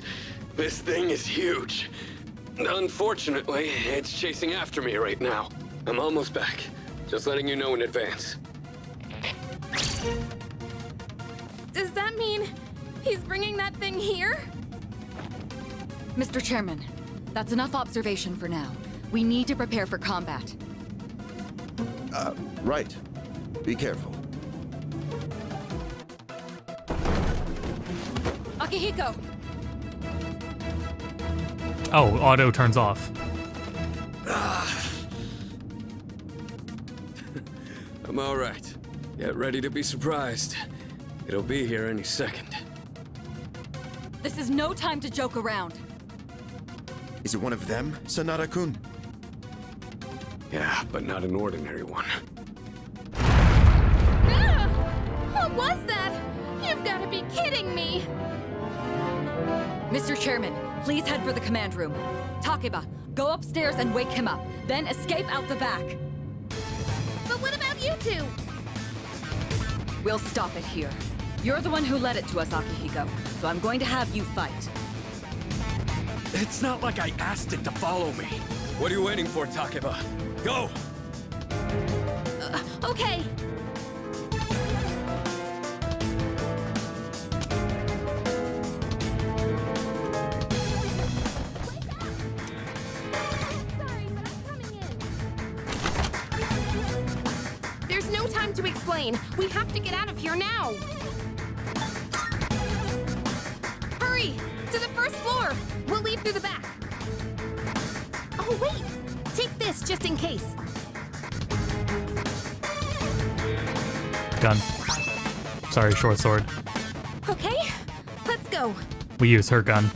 This thing is huge. Unfortunately, it's chasing after me right now. I'm almost back. Just letting you know in advance. Does that mean he's bringing that thing here? Mr. Chairman, that's enough observation for now. We need to prepare for combat. Right. Be careful. Akihiko! Oh, auto turns off. I'm all right. Get ready to be surprised. It'll be here any second. This is no time to joke around. Is it one of them, Sanada-kun? Yeah, but not an ordinary one. What was that? You've got to be kidding Mr. Chairman, please head for the command room. Takeba, go upstairs and wake him up, then escape out the back. But what about you two? We'll stop it here. You're the one who led it to us, Akihiko, so I'm going to have you fight. It's not like I asked it to follow me. What are you waiting for, Takeba? Go! Okay. There's no time to explain. We have to get out of here now. Hurry! To the first floor! We'll leave through the back. Oh, wait! Take this just in case. Gun. Sorry, short sword. Okay, let's go. We use her gun.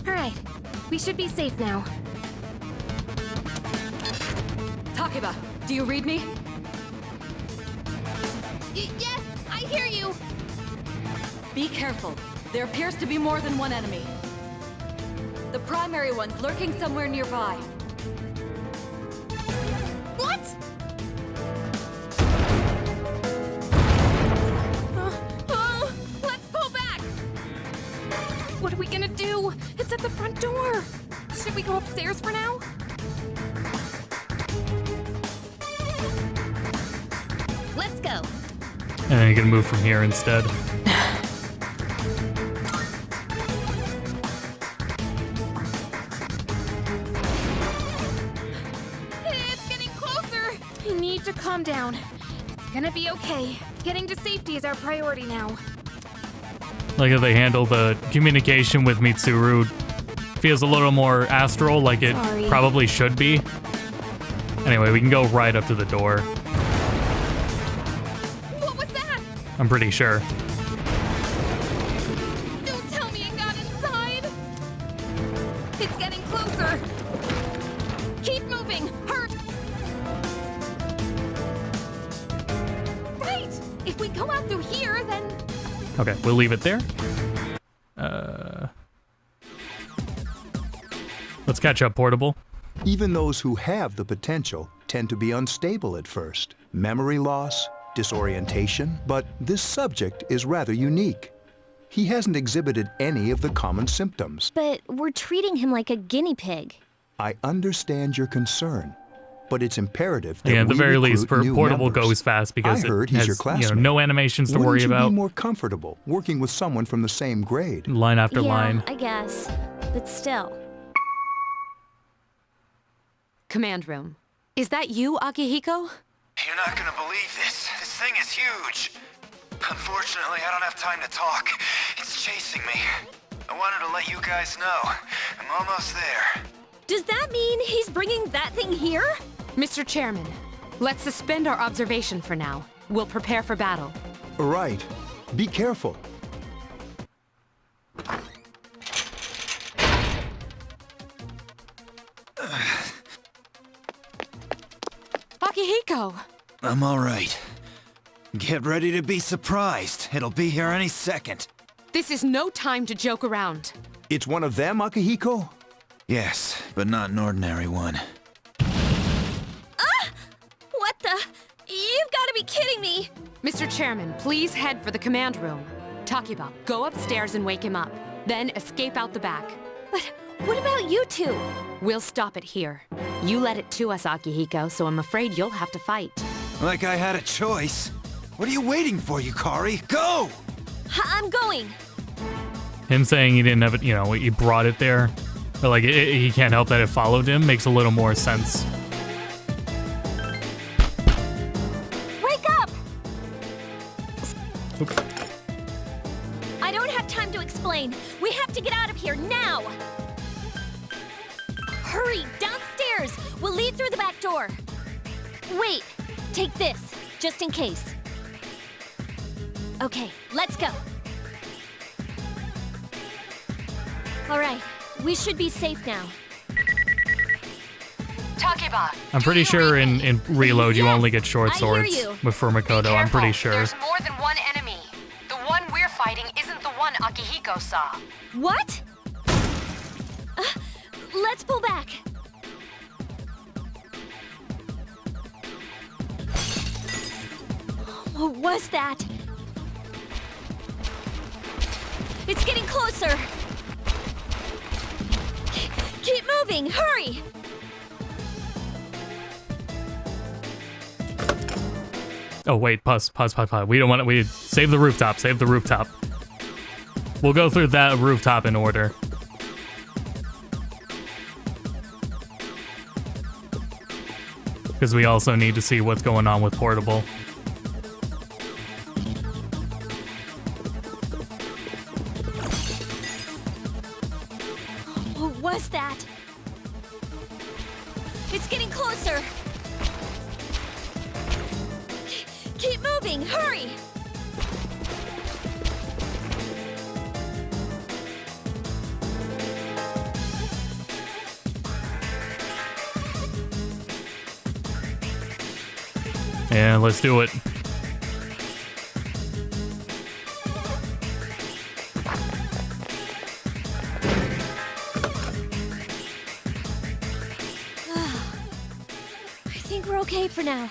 All right, we should be safe now. Takeba, do you read me? Yes, I hear you. Be careful. There appears to be more than one enemy. The primary one's lurking somewhere nearby. What? Let's pull back. What are we gonna do? It's at the front door. Should we go upstairs for now? Let's go. And then you can move from here instead. It's getting closer. I need to calm down. It's gonna be okay. Getting to safety is our priority now. Like how they handle the communication with Mitsuru. Feels a little more astral, like it Sorry. probably should be. Anyway, we can go right up to the door. What was that? I'm pretty sure. Don't tell me it got inside. It's getting closer. Keep moving. Hurt. Right. If we go out through here, then Okay, we'll leave it there. Let's catch up, Portable. Even those who have the potential tend to be unstable at first. Memory loss, disorientation, but this subject is rather unique. He hasn't exhibited any of the common symptoms. But we're treating him like a guinea pig. I understand your concern, but it's imperative that Yeah, at the we very least, recruit new Portable members. goes fast because I heard it he's your has classmate. no animations to Wouldn't worry you about. be more comfortable working with someone from the same grade? Line after Yeah, line. I guess. But still. Command room. Is that you, Akihiko? You're not gonna believe this. This thing is huge. Unfortunately, I don't have time to talk. It's chasing me. I wanted to let you guys know. I'm almost there. Does that mean he's bringing that thing here? Mr. Chairman, let's suspend our observation for now. We'll prepare for battle. Right. Be careful. Akihiko! I'm all right. Get ready to be surprised. It'll be here any second. This is no time to joke around. It's one of them, Akihiko? Yes, but not an ordinary one. What the? You've got to be kidding me. Mr. Chairman, please head for the command room. Takeba, go upstairs and wake him up. Then escape out the back. But what about you two? We'll stop it here. You led it to us, Akihiko, so I'm afraid you'll have to fight. Like I had a choice. What are you waiting for, Yukari? Go! I'm going. Him saying he didn't have it, he brought it there. But like, he can't help that it followed him makes a little more sense. Wake up! Okay. I don't have time to explain. We have to get out of here now. Hurry, downstairs. We'll leave through the back door. Wait, take this, just in case. Okay, let's go. All right, we should be safe now. Takeba! I'm pretty sure in Reload you Yes, only get short I hear swords you. with Furumakoto, I'm pretty sure. There's more than one enemy. fighting isn't the one Akihiko saw. What? Let's pull back. What was that? It's getting closer. Keep moving, hurry! Oh wait, pause. We don't want to. Save the rooftop. We'll go through that rooftop in order. Because we also need to see what's going on with Portable. What was that? It's getting closer. Keep moving, hurry! Yeah, let's do it. I think we're okay for now.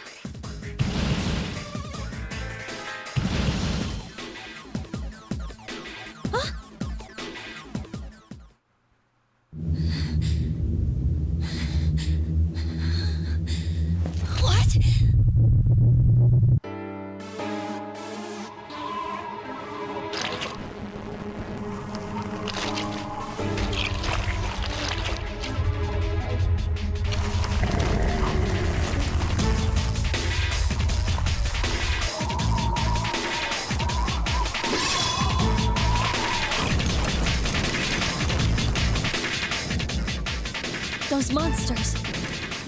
Those monsters.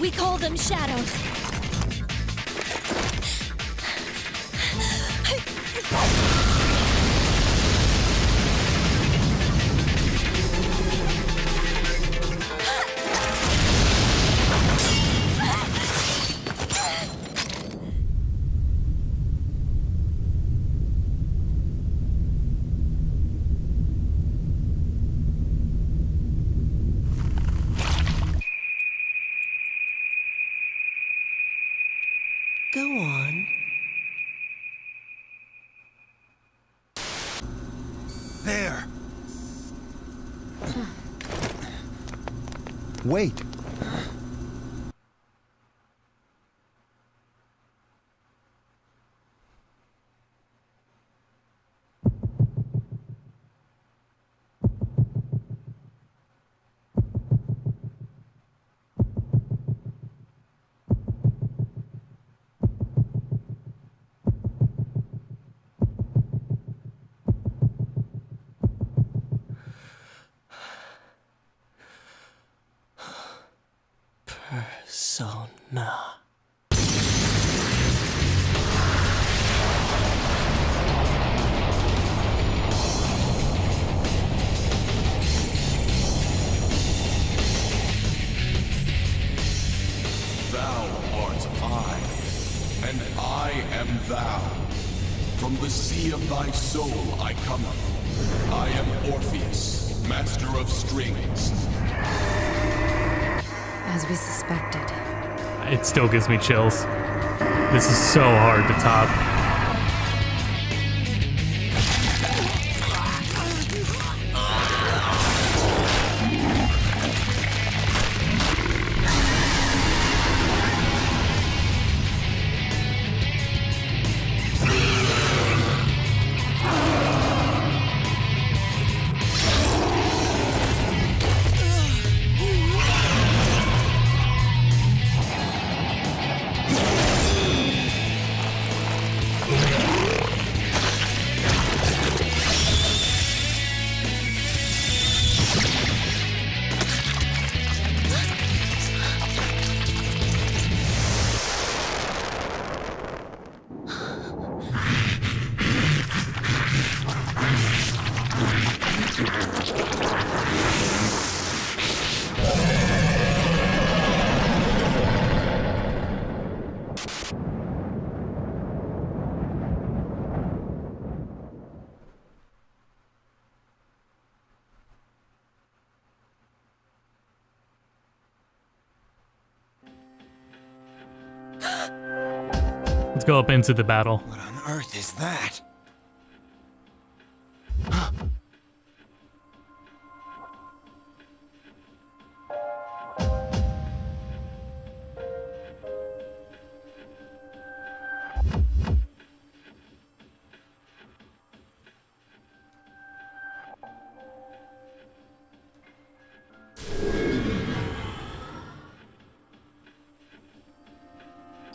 We call them shadows. Go on. There. Wait. Persona. Thou art I, and I am thou. From the sea of thy soul I cometh. I am Orpheus, master of strings. As we suspected. It still gives me chills. This is so hard to top. Let's go up into the battle. What on earth is that?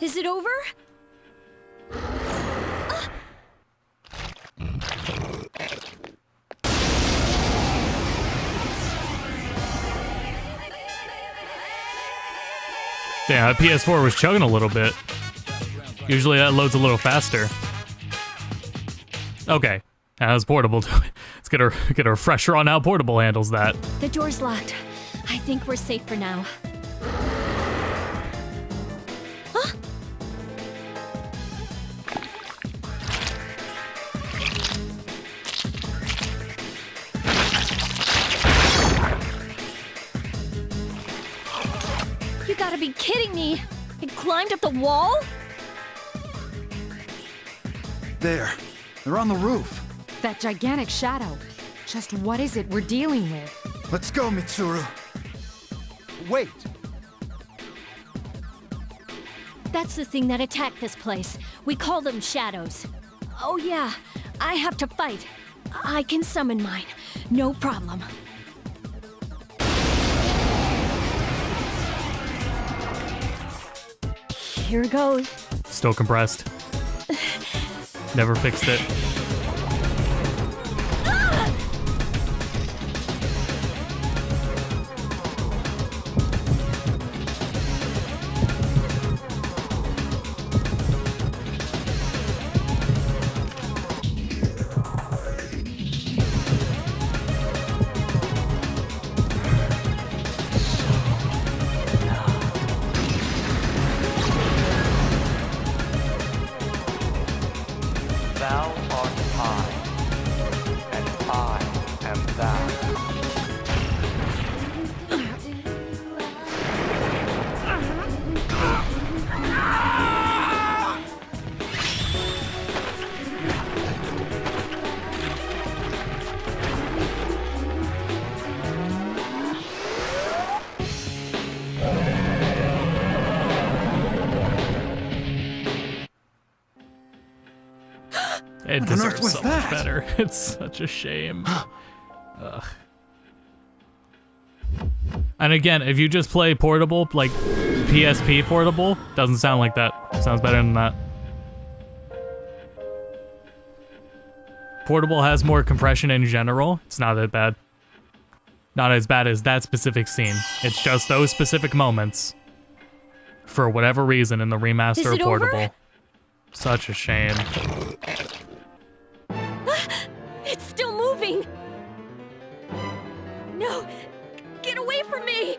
Is it over? Damn, that PS4 was chugging a little bit. Usually that loads a little faster. Okay, now it's portable. Let's get a refresher on how portable handles that. The door's locked. I think we're safe for now. Huh? You gotta be kidding me! It climbed up the wall? There. They're on the roof. That gigantic shadow. Just what is it we're dealing with? Let's go, Mitsuru. Wait. That's the thing that attacked this place. We call them shadows. Oh yeah, I have to fight. I can summon mine. No problem. Here goes. Still compressed. Never fixed it. It deserves so much better. It's such a shame. Ugh. And again, if you just play portable, like PSP portable, doesn't sound like that. Sounds better than that. Portable has more compression in general. It's not that bad. Not as bad as that specific scene. It's just those specific moments. For whatever reason in the remaster of portable. Over? Such a shame. It's still moving! No! Get away from me!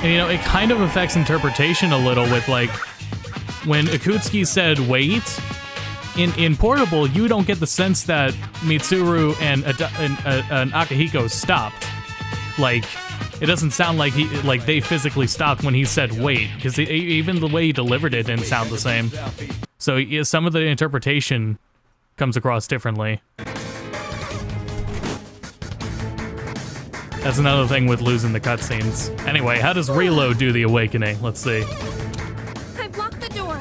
And you know, it kind of affects interpretation a little with like, when Akutsuki said wait, in Portable, you don't get the sense that Mitsuru and Akihiko stopped. Like, it doesn't sound like they physically stopped when he said wait, because even the way he delivered it didn't sound the same. So yeah, some of the interpretation comes across differently. That's another thing with losing the cutscenes. Anyway, how does Reload do the awakening? Let's see. I've locked the door,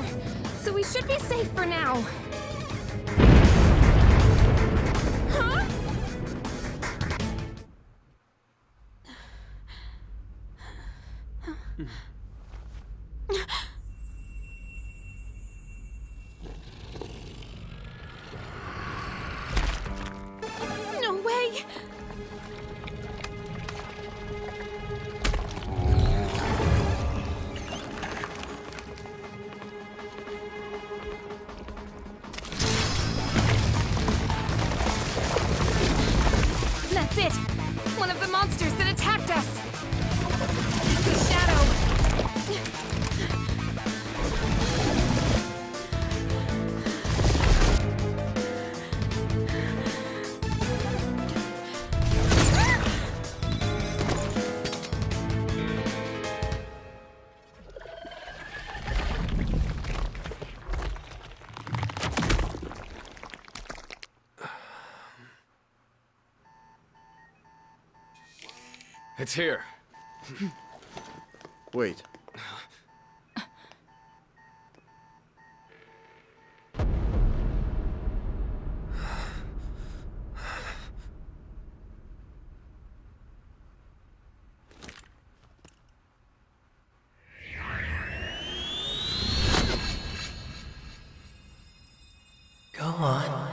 so we should be safe for now. Huh? No way! That's it! One of the monsters that attacked us! It's a shadow! It's here. Wait. Go on.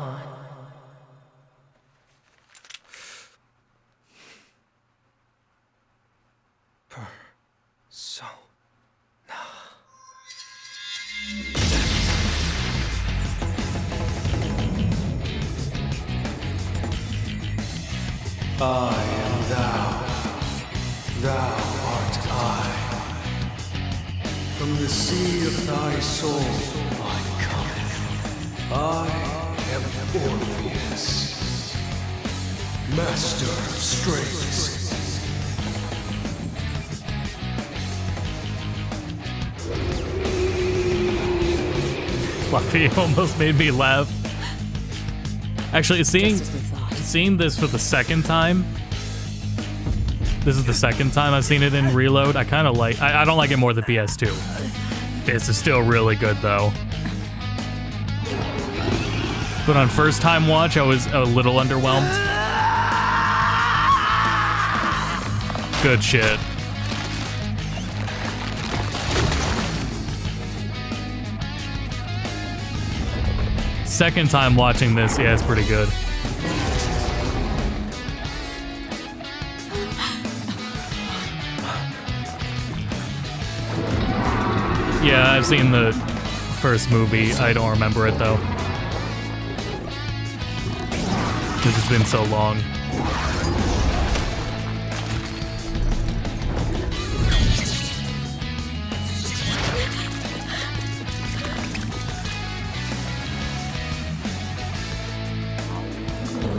I am thou. Thou art I. From the sea of thy soul I come. I am Orpheus, master of strings. Fluffy almost made me laugh. Actually, seeing this for the second time. This is the second time I've seen it in Reload. I kind of like. I don't like it more than PS2. This is still really good though. But on first time watch, I was a little underwhelmed. Good shit. Second time watching this, yeah, it's pretty good. Yeah, I've seen the first movie. I don't remember it though. Because it's been so long.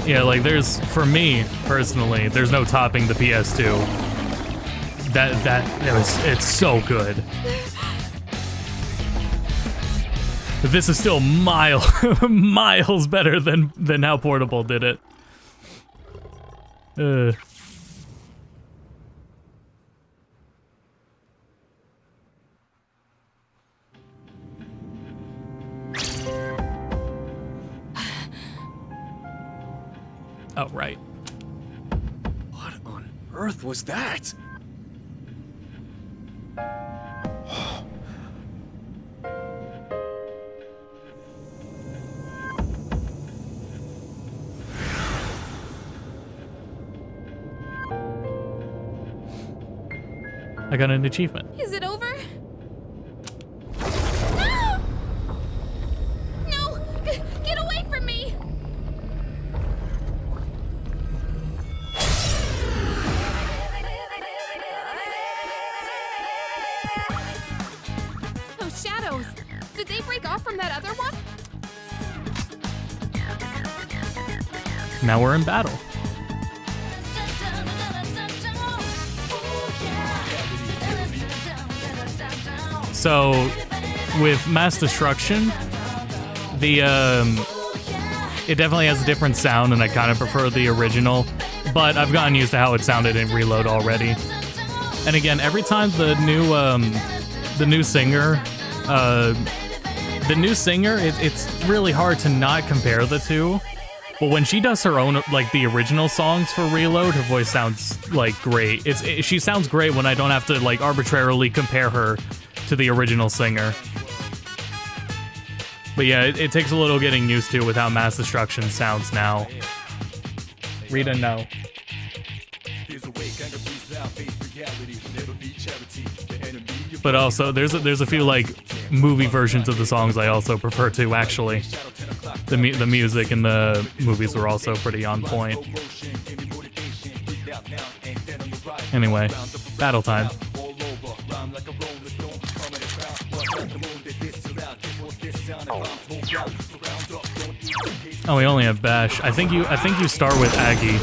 Yeah, like for me personally, there's no topping the PS2. It's so good. But this is still miles better than how Portable did it. Oh, right. What on earth was that? I got an achievement. Is it over? No! No! Get away from me! Those shadows! Did they break off from that other one? Now we're in battle. So, with Mass Destruction, it definitely has a different sound, and I kind of prefer the original. But I've gotten used to how it sounded in Reload already. And again, every time the new singer, it's really hard to not compare the two. But when she does her own, like the original songs for Reload, her voice sounds like great. She sounds great when I don't have to like arbitrarily compare her to the original singer. But yeah, it takes a little getting used to with how Mass Destruction sounds now. Rita, no. But also, there's a few like movie versions of the songs I also prefer to actually. The music in the movies were also pretty on point. Anyway, battle time. Oh, we only have Bash. I think you start with Aggie.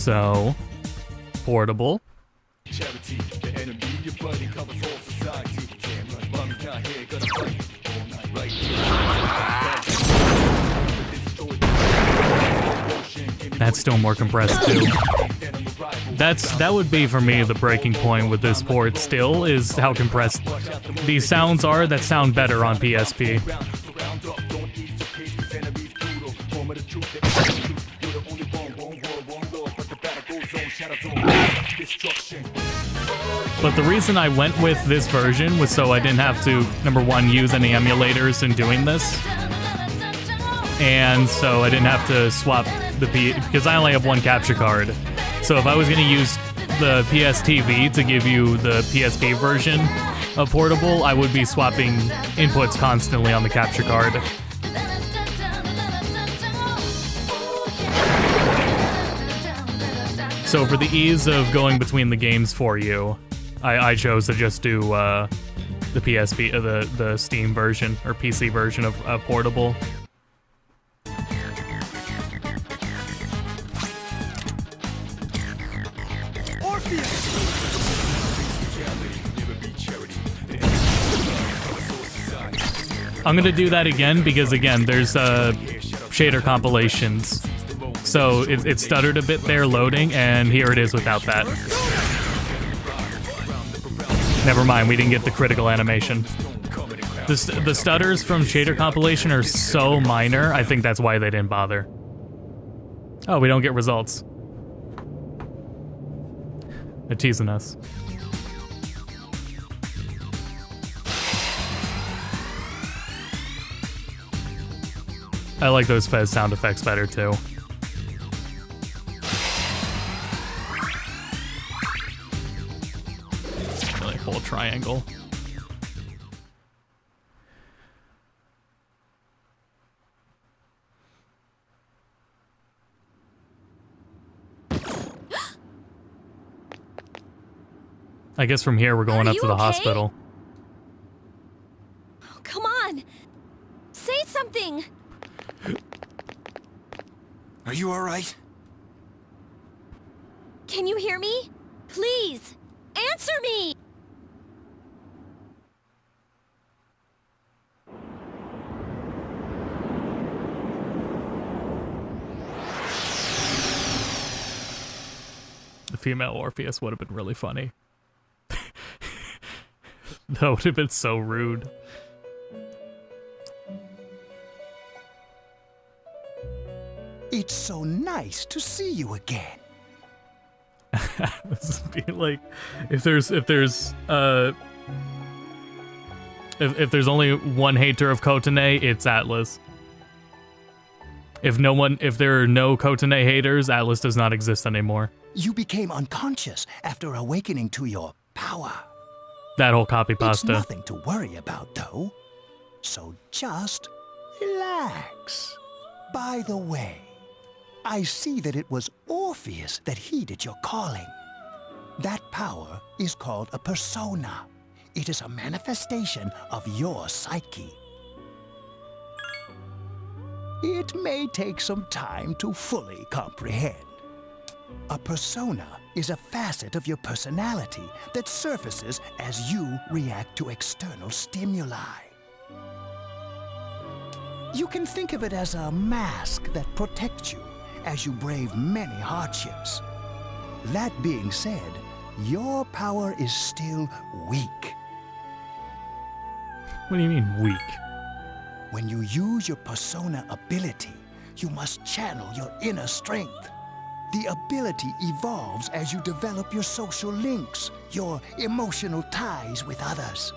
So, portable. That's still more compressed too. That would be for me the breaking point with this port still, is how compressed these sounds are that sound better on PSP. But the reason I went with this version was so I didn't have to, number one, use any emulators in doing this. And so I didn't have to swap the because I only have one capture card. So if I was going to use the PSTV to give you the PSP version of portable, I would be swapping inputs constantly on the capture card. So for the ease of going between the games for you, I chose to just do the PSP, the Steam version or PC version of portable. I'm gonna do that again because again, there's shader compilations. So it stuttered a bit there loading, and here it is without that. Never mind, we didn't get the critical animation. The stutters from shader compilation are so minor, I think that's why they didn't bother. Oh, we don't get results. They're teasing us. I like those FES sound effects better too. Really cool triangle. I guess from here we're going up to the hospital. Oh, come on! Say something! Are you all right? Can you hear me? Please, answer me! The female Orpheus would have been really funny. That would have been so rude. It's so nice to see you again. This would be like, if there's only one hater of Kotane, it's Atlus. If there are no Kotane haters, Atlus does not exist anymore. You became unconscious after awakening to your power. That whole copy pasta. It's nothing to worry about, though. So just relax. By the way, I see that it was Orpheus that heeded your calling. That power is called a persona. It is a manifestation of your psyche. It may take some time to fully comprehend. A persona is a facet of your personality that surfaces as you react to external stimuli. You can think of it as a mask that protects you as you brave many hardships. That being said, your power is still weak. What do you mean, weak? When you use your persona ability, you must channel your inner strength. The ability evolves as you develop your social links, your emotional ties with others.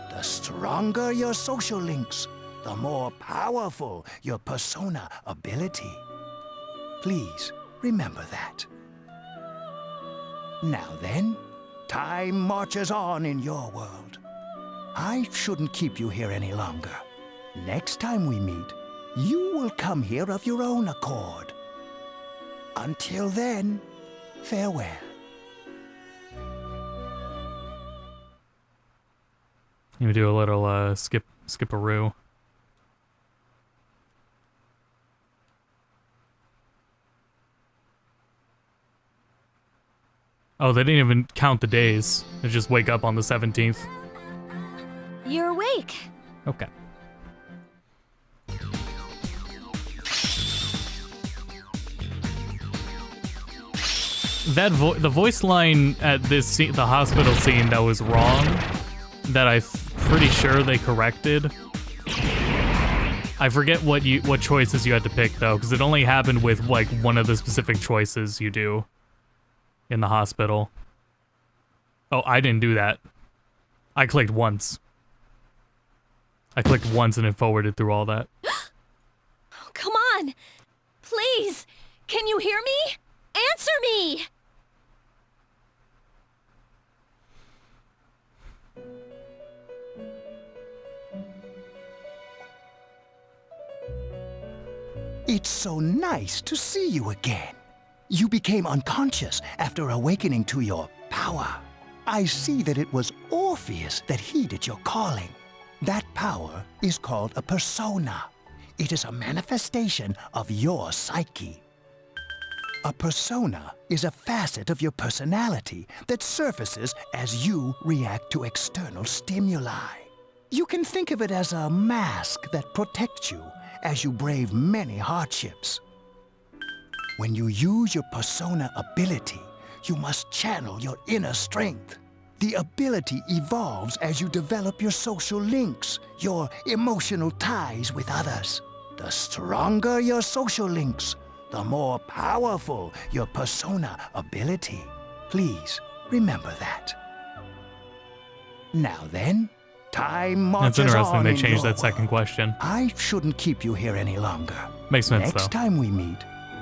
The stronger your social links, the more powerful your persona ability. Please remember that. Now then, time marches on in your world. I shouldn't keep you here any longer. Next time we meet, you will come here of your own accord. Until then, farewell. You do a little skip-a-roo. Oh, they didn't even count the days. They just wake up on the 17th. You're awake. Okay. That the voice line at this scene, the hospital scene, that was wrong, that I'm pretty sure they corrected. I forget what choices you had to pick though, because it only happened with like one of the specific choices you do in the hospital. Oh, I didn't do that. I clicked once. I clicked once and it forwarded through all that. Oh, come on! Please! Can you hear me? Answer me! It's so nice to see you again. You became unconscious after awakening to your power. I see that it was Orpheus that heeded your calling. That power is called a persona. It is a manifestation of your psyche. A persona is a facet of your personality that surfaces as you react to external stimuli. You can think of it as a mask that protects you as you brave many hardships. When you use your persona ability, you must channel your inner strength. The ability evolves as you develop your social links, your emotional ties with others. The stronger your social links, the more powerful your persona ability. Please remember that. Now then, time marches on. That's interesting. They in changed your that second question. I shouldn't keep you here any longer. Makes sense, Next though. time we meet,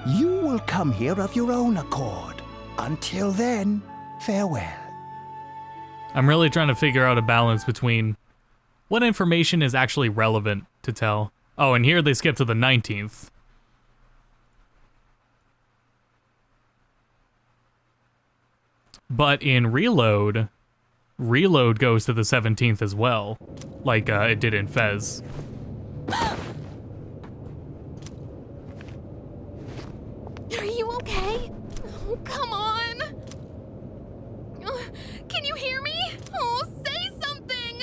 you will come here of your own accord. Until then, farewell. I'm really trying to figure out a balance between what information is actually relevant to tell. Oh, and here they skip to the 19th. But in Reload goes to the 17th as well, like it did in FES. Are you okay? Oh, come on! Can you hear me? Oh, say something!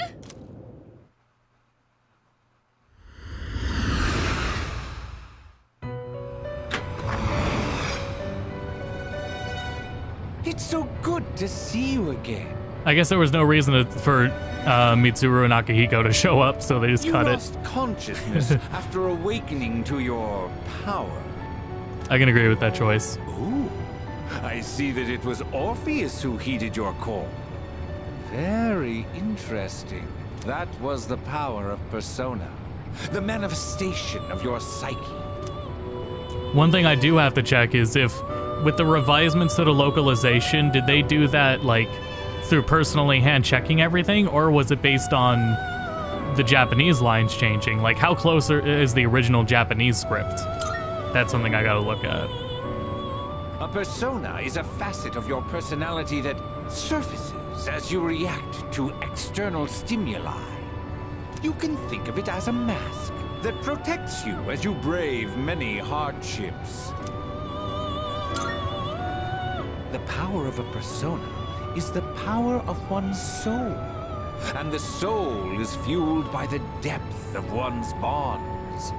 It's so good to see you again. I guess there was no reason for Mitsuru and Akihiko to show up, so they just You cut lost consciousness after awakening to your power. I can agree with that choice. Ooh, I see that it was Orpheus who heeded your call. Very interesting. That was the power of persona, the manifestation of your psyche. One thing I do have to check is if, with the revisements to the localization, did they do that, like, through personally hand-checking everything, or was it based on the Japanese lines changing? Like, how close is the original Japanese script? That's something I gotta look at. A persona is a facet of your personality that surfaces as you react to external stimuli. You can think of it as a mask that protects you as you brave many hardships. The power of a persona is the power of one's soul, and the soul is fueled by the depth of one's bonds.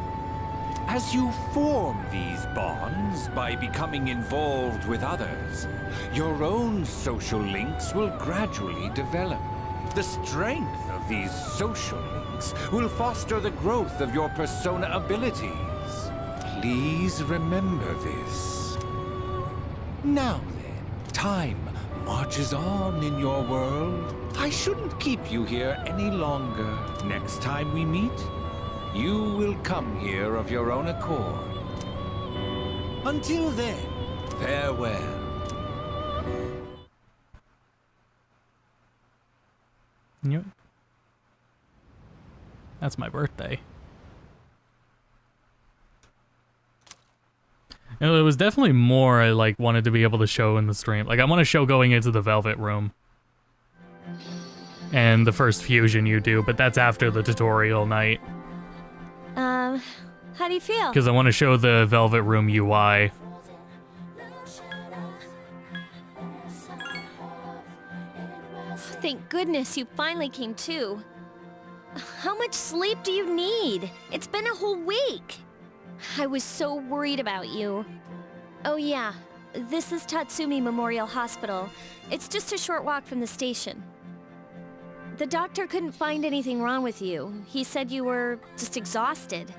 As you form these bonds by becoming involved with others, your own social links will gradually develop. The strength of these social links will foster the growth of your persona abilities. Please remember this. Now then, time marches on in your world. I shouldn't keep you here any longer. Next time we meet, you will come here of your own accord. Until then, farewell. Yep. That's my birthday. And it was definitely more I like wanted to be able to show in the stream. Like I want to show going into the Velvet Room. And the first fusion you do, but that's after the tutorial night. How do you feel? Because I want to show the Velvet Room UI. Thank goodness you finally came to. How much sleep do you need? It's been a whole week. I was so worried about you. Oh yeah, this is Tatsumi Memorial Hospital. It's just a short walk from the station. The doctor couldn't find anything wrong with you. He said you were just exhausted.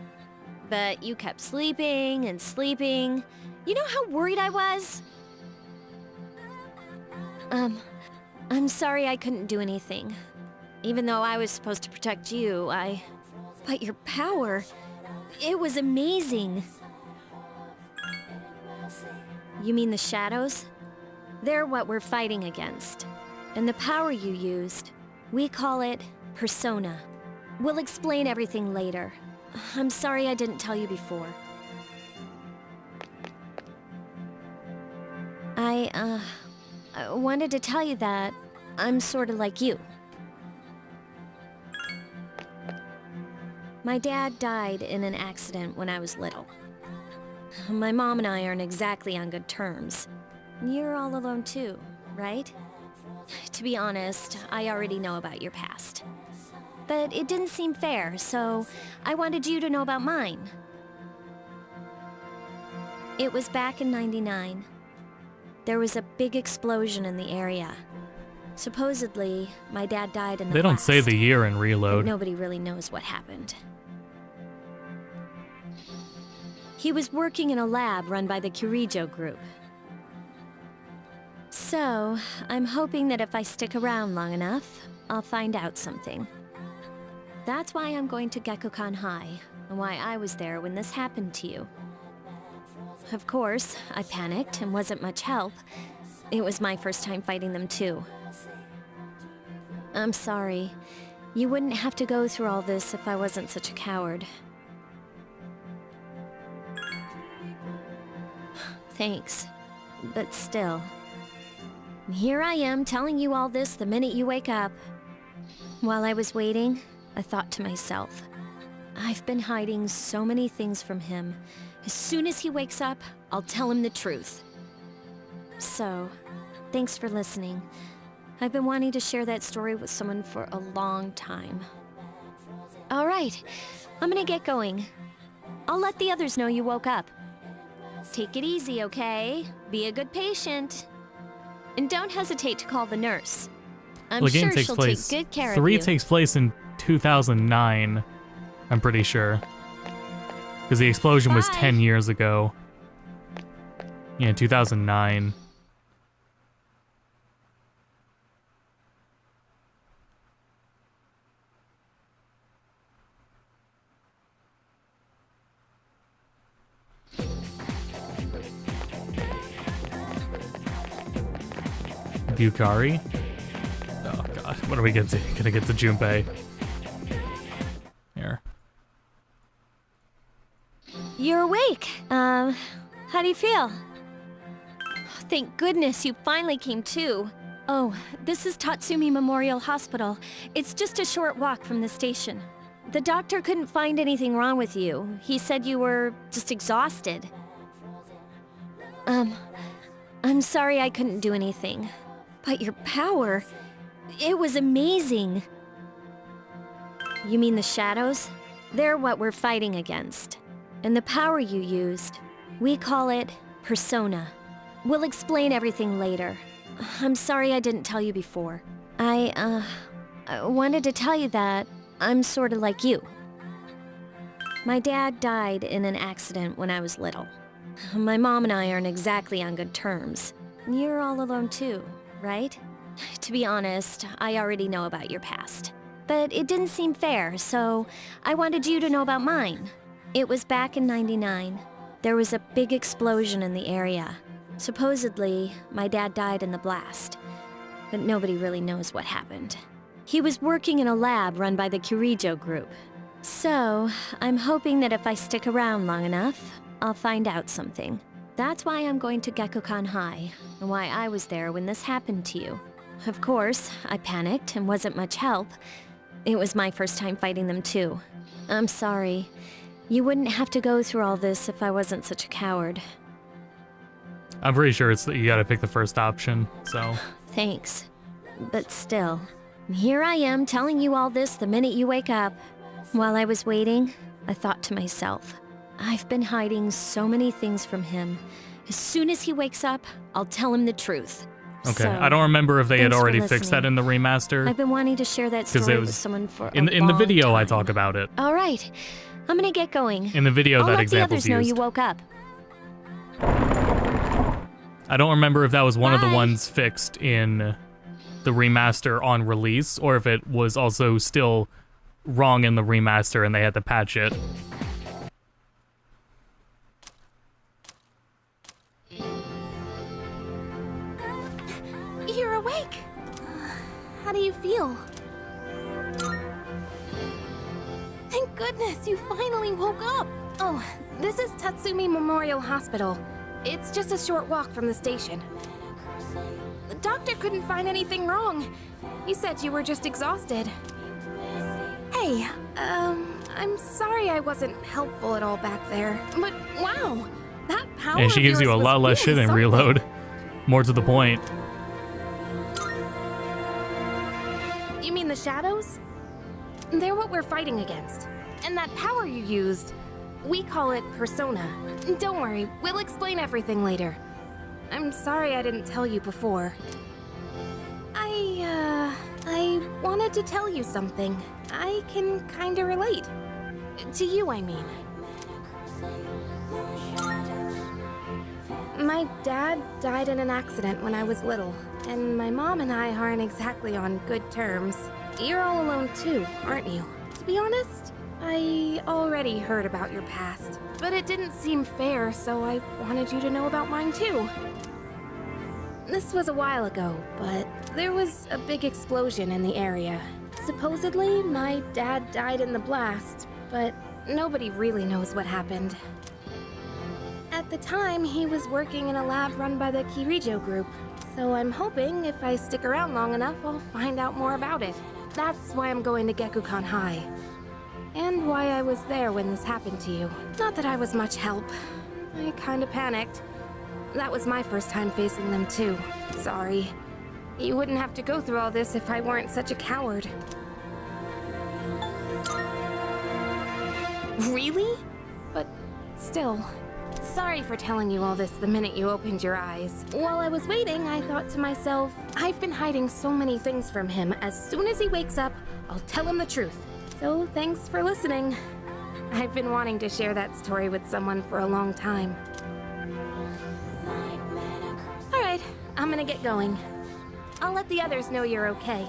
But you kept sleeping and sleeping. You know how worried I was? I'm sorry I couldn't do anything. Even though I was supposed to protect you, But your power, it was amazing. You mean the shadows? They're what we're fighting against. And the power you used, we call it persona. We'll explain everything later. I'm sorry I didn't tell you before. I wanted to tell you that I'm sort of like you. My dad died in an accident when I was little. My mom and I aren't exactly on good terms. You're all alone too, right? To be honest, I already know about your past. But it didn't seem fair, so I wanted you to know about mine. It was back in '99. There was a big explosion in the area. Supposedly, my dad died in the They don't blast, say the year in Reload. but nobody really knows what happened. He was working in a lab run by the Kirijo group. So, I'm hoping that if I stick around long enough, I'll find out something. That's why I'm going to Gekukan High, and why I was there when this happened to you. Of course, I panicked and wasn't much help. It was my first time fighting them too. I'm sorry. You wouldn't have to go through all this if I wasn't such a coward. Thanks. But still. Here I am telling you all this the minute you wake up. While I was waiting, I thought to myself, I've been hiding so many things from him. As soon as he wakes up, I'll tell him the truth. So, thanks for listening. I've been wanting to share that story with someone for a long time. All right, I'm gonna get going. I'll let the others know you woke up. Take it easy, okay? Be a good patient. And don't hesitate to call the nurse. I'm Well, the game sure takes she'll place. take good care of 3 you. takes place in 2009. I'm pretty sure. Because the explosion was 10 years ago. Yeah, 2009. Bukari? Oh god, what are we gonna get to Junpei? Here. You're awake. How do you feel? Thank goodness you finally came to. Oh, this is Tatsumi Memorial Hospital. It's just a short walk from the station. The doctor couldn't find anything wrong with you. He said you were just exhausted. I'm sorry I couldn't do anything. But your power, it was amazing. You mean the shadows? They're what we're fighting against. And the power you used, we call it persona. We'll explain everything later. I'm sorry I didn't tell you before. I wanted to tell you that I'm sort of like you. My dad died in an accident when I was little. My mom and I aren't exactly on good terms. You're all alone too, right? To be honest, I already know about your past. But it didn't seem fair, so I wanted you to know about mine. It was back in '99. There was a big explosion in the area. Supposedly, my dad died in the blast. But nobody really knows what happened. He was working in a lab run by the Kirijo group. So, I'm hoping that if I stick around long enough, I'll find out something. That's why I'm going to Gekukan High, and why I was there when this happened to you. Of course, I panicked and wasn't much help. It was my first time fighting them too. I'm sorry. You wouldn't have to go through all this if I wasn't such a coward. I'm pretty sure it's that you gotta pick the first option, so. Thanks. but still. Here I am telling you all this the minute you wake up. While I was waiting, I thought to myself, I've been hiding so many things from him. As soon as he wakes up, I'll tell him the truth. Okay, So, I don't remember if they had thanks for already fixed that listening. in the remaster. I've been wanting to share that Because story it with was someone for in a the long video I time. talk about it. All right, I'm gonna get going. In the video I'll that let the example's others know used. you woke up. I don't remember if that was one of the Bye. ones fixed in the remaster on release, or if it was also still wrong in the remaster and they had to patch it. You're awake. How do you feel? Thank goodness you finally woke up. Oh, this is Tatsumi Memorial Hospital. It's just a short walk from the station. The doctor couldn't find anything wrong. He said you were just exhausted. Hey, I'm sorry I wasn't helpful at all back there, but wow, that power And she of gives you a yours lot was less shit really in something. Reload. More to the point. You mean the shadows? They're what we're fighting against. And that power you used, we call it persona. Don't worry, we'll explain everything later. I'm sorry I didn't tell you before. I wanted to tell you something. I can kinda relate. To you, I mean. My dad died in an accident when I was little, and my mom and I aren't exactly on good terms. You're all alone too, aren't you? To be honest, I already heard about your past, but it didn't seem fair, so I wanted you to know about mine too. This was a while ago, but there was a big explosion in the area. Supposedly, my dad died in the blast, but nobody really knows what happened. At the time, he was working in a lab run by the Kirijo group, so I'm hoping if I stick around long enough, I'll find out more about it. That's why I'm going to Gekukan High. And why I was there when this happened to you. Not that I was much help. I kinda panicked. That was my first time facing them too. Sorry. You wouldn't have to go through all this if I weren't such a coward. Really? But still. Sorry for telling you all this the minute you opened your eyes. While I was waiting, I thought to myself, I've been hiding so many things from him. As soon as he wakes up, I'll tell him the truth. So thanks for listening. I've been wanting to share that story with someone for a long time. Alright, I'm gonna get going. I'll let the others know you're okay.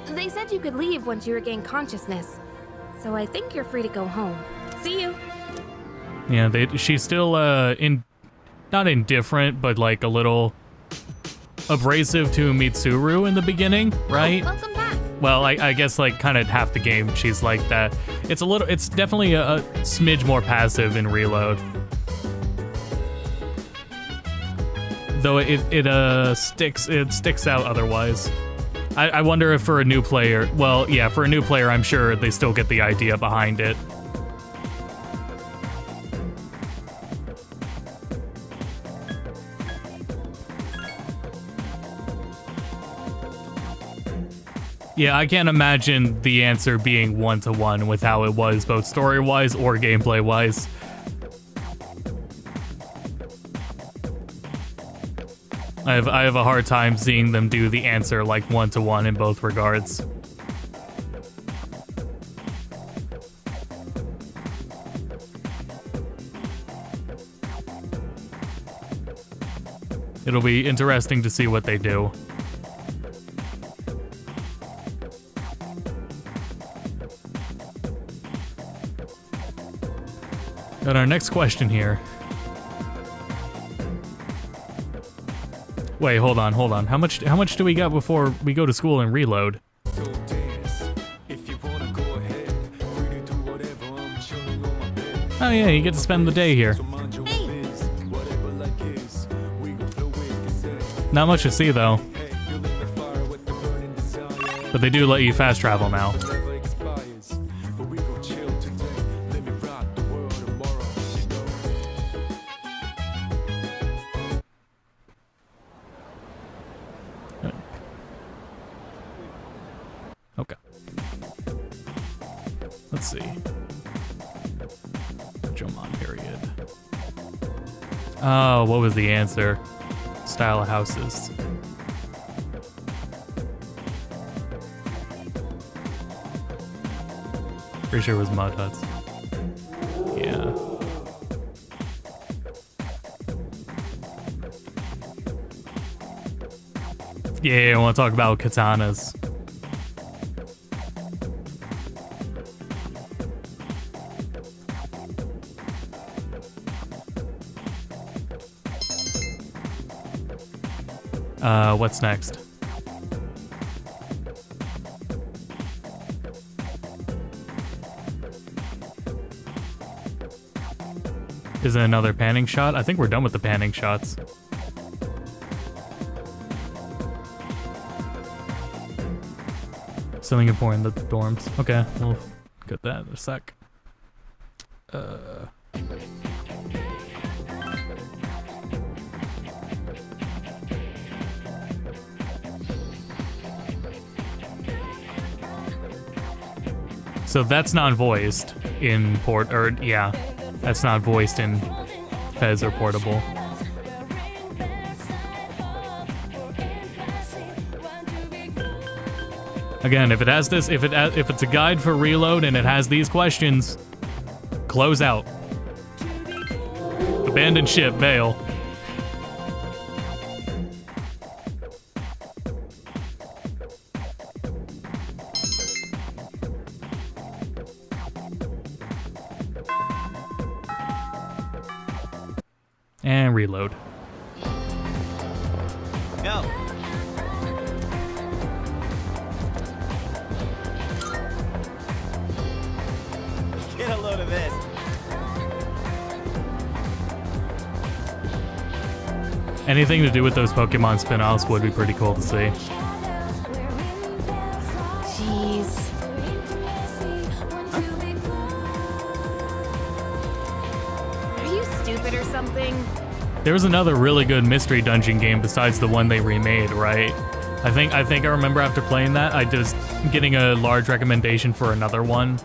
They said you could leave once you regain consciousness, so I think you're free to go home. See you! Yeah, she's still not indifferent, but like a little abrasive to Mitsuru in the beginning, right? Welcome back! Well, I guess like kind of half the game she's like that. It's definitely a smidge more passive in Reload. Though it sticks out otherwise. I wonder if for a new player, well, yeah, for a new player, I'm sure they still get the idea behind it. Yeah, I can't imagine the answer being one-to-one with how it was, both story-wise or gameplay-wise. I have a hard time seeing them do the answer like one-to-one in both regards. It'll be interesting to see what they do. Got our next question here. Wait, hold on. How much do we got before we go to school and reload? Oh yeah, you get to spend the day here. Not much to see though. But they do let you fast travel now. Let's see. Jomon period. Oh, what was the answer? Style of houses. Pretty sure it was mud huts. Yeah. Yeah, I want to talk about katanas. What's next? Is it another panning shot? I think we're done with the panning shots. Something important in the dorms. Okay, we'll get that in a sec. So that's not voiced in that's not voiced in FES or Portable. Again, if it has this, if it's a guide for reload and it has these questions, close out. Abandon ship, bail. And reload. Go. Get a load of this. Anything to do with those Pokemon spin-offs would be pretty cool to see. Jeez. Are you stupid or something? There was another really good mystery dungeon game besides the one they remade, right? I think I remember after playing that, I was getting a large recommendation for another one.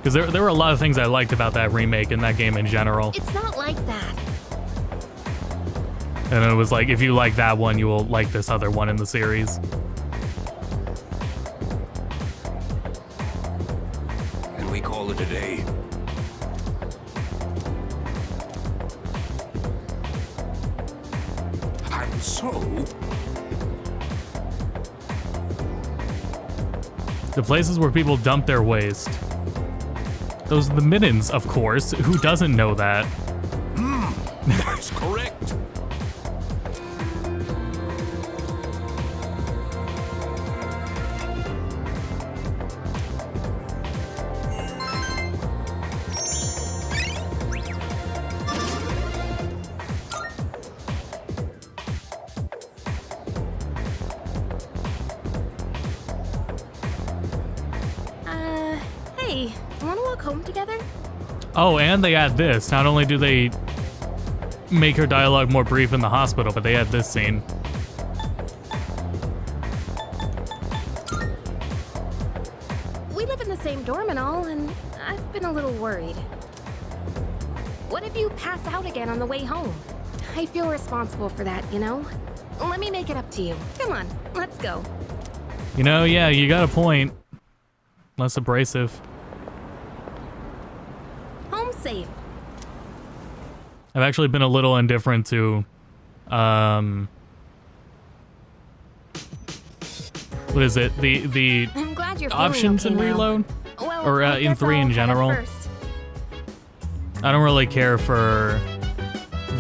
Because there were a lot of things I liked about that remake and that game in general. It's not like that. And it was like, if you like that one, you will like this other one in the series. And we call it a day. And so... The places where people dump their waste. Those are the middens, of course. Who doesn't know that? That's correct. Hey, wanna walk home together? Oh, and they add this. Not only do they make her dialogue more brief in the hospital, but they add this scene. We live in the same dorm and all, and I've been a little worried. What if you pass out again on the way home? I feel responsible for that, you know? Let me make it up to you. Come on, let's go. You know, yeah, you got a point. Less abrasive. Home safe. I've actually been a little indifferent to, what is it? The I'm glad you're options feeling in okay now. Reload? Well, Or I in guess 3 I'll in head general? first. I don't really care for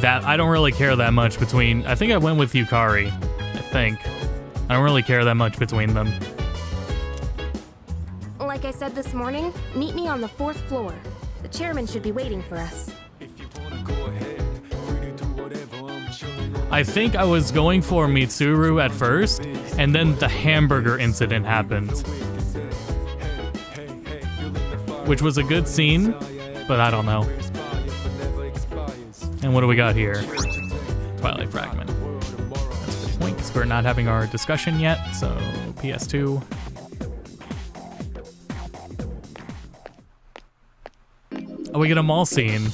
that. I don't really care that much between, I think I went with Yukari. I think. I don't really care that much between them. Like I said this morning, meet me on the 4th floor. The chairman should be waiting for us. I think I was going for Mitsuru at first, and then the hamburger incident happened. Which was a good scene, but I don't know. And what do we got here? Twilight Fragment. That's a good point, 'cause we're not having our discussion yet, so PS2. Oh, we get a mall scene.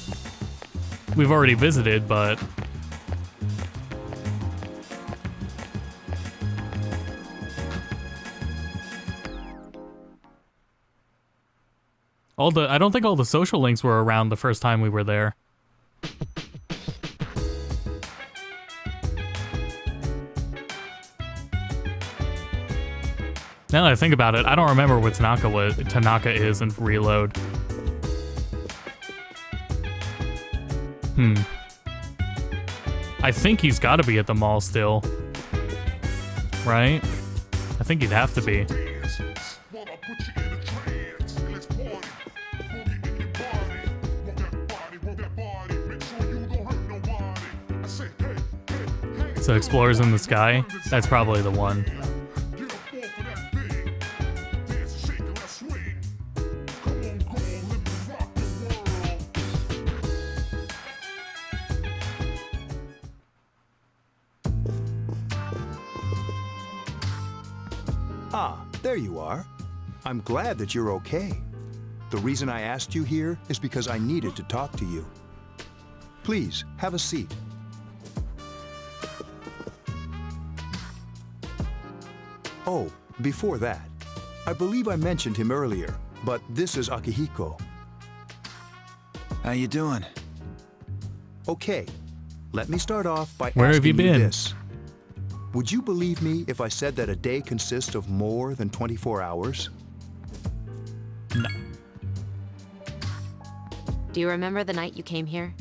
We've already visited, but... I don't think all the social links were around the first time we were there. Now that I think about it, I don't remember what Tanaka is in Reload. I think he's got to be at the mall still. Right? I think he'd have to be. So Explorers in the Sky? That's probably the one. Ah, there you are. I'm glad that you're okay. The reason I asked you here is because I needed to talk to you. Please, have a seat. Oh, before that, I believe I mentioned him earlier, but this is Akihiko. How you doing? Okay, let me start off by Where have you asking been? This. Would you believe me if I said that a day consists of more than 24 hours? No. Do you remember the night you came here?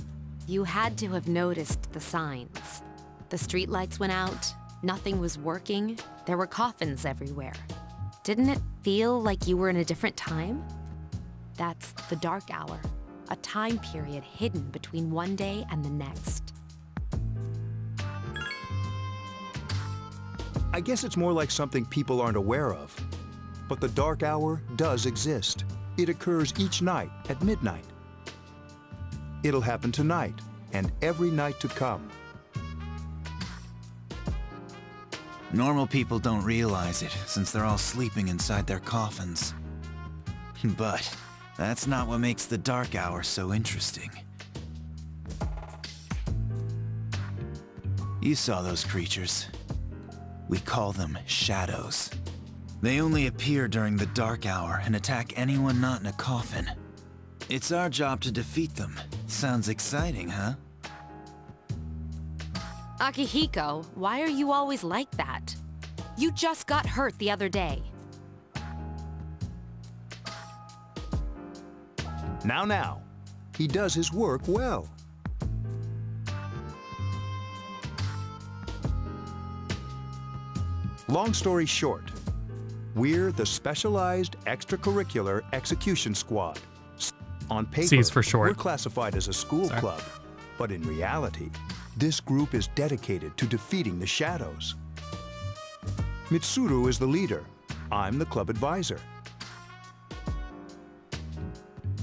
You had to have noticed the signs. The streetlights went out, nothing was working, there were coffins everywhere. Didn't it feel like you were in a different time? That's the dark hour, a time period hidden between one day and the next. I guess it's more like something people aren't aware of. But the dark hour does exist. It occurs each night at midnight. It'll happen tonight and every night to come. Normal people don't realize it, since they're all sleeping inside their coffins. But that's not what makes the dark hour so interesting. You saw those creatures. We call them shadows. They only appear during the dark hour and attack anyone not in a coffin. It's our job to defeat them. Sounds exciting, huh? Akihiko, why are you always like that? You just got hurt the other day. Now. He does his work well. Long story short, we're the Specialized Extracurricular Execution Squad. On paper, C's for short. we're classified as a school club, but in reality, this group is dedicated to defeating the shadows. Mitsuru is the leader. I'm the club advisor.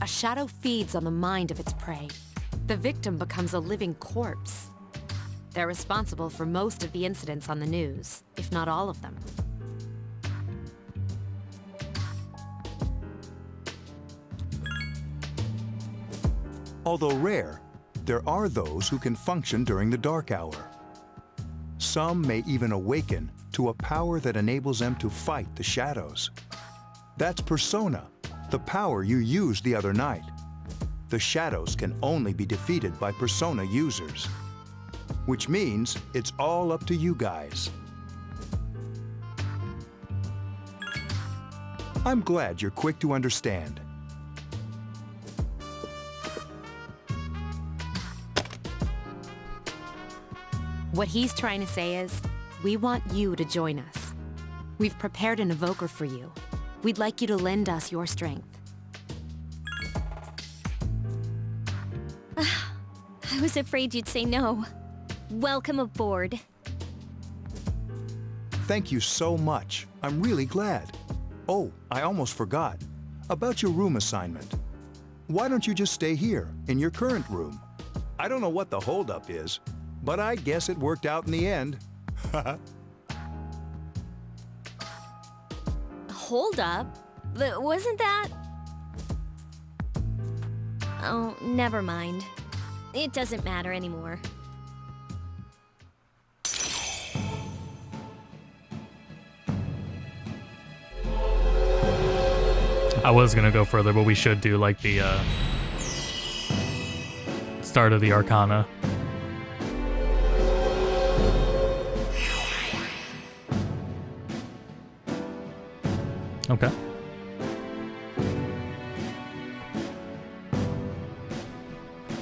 A shadow feeds on the mind of its prey. The victim becomes a living corpse. They're responsible for most of the incidents on the news, if not all of them. Although rare, there are those who can function during the dark hour. Some may even awaken to a power that enables them to fight the shadows. That's Persona, the power you used the other night. The shadows can only be defeated by Persona users. Which means it's all up to you guys. I'm glad you're quick to understand. What he's trying to say is, we want you to join us. We've prepared an evoker for you. We'd like you to lend us your strength. I was afraid you'd say no. Welcome aboard. Thank you so much. I'm really glad. Oh, I almost forgot. About your room assignment. Why don't you just stay here, in your current room? I don't know what the holdup is, but I guess it worked out in the end. Hold up. Wasn't that... Oh, never mind. It doesn't matter anymore. I was gonna go further, but we should do like the start of the Arcana. Okay.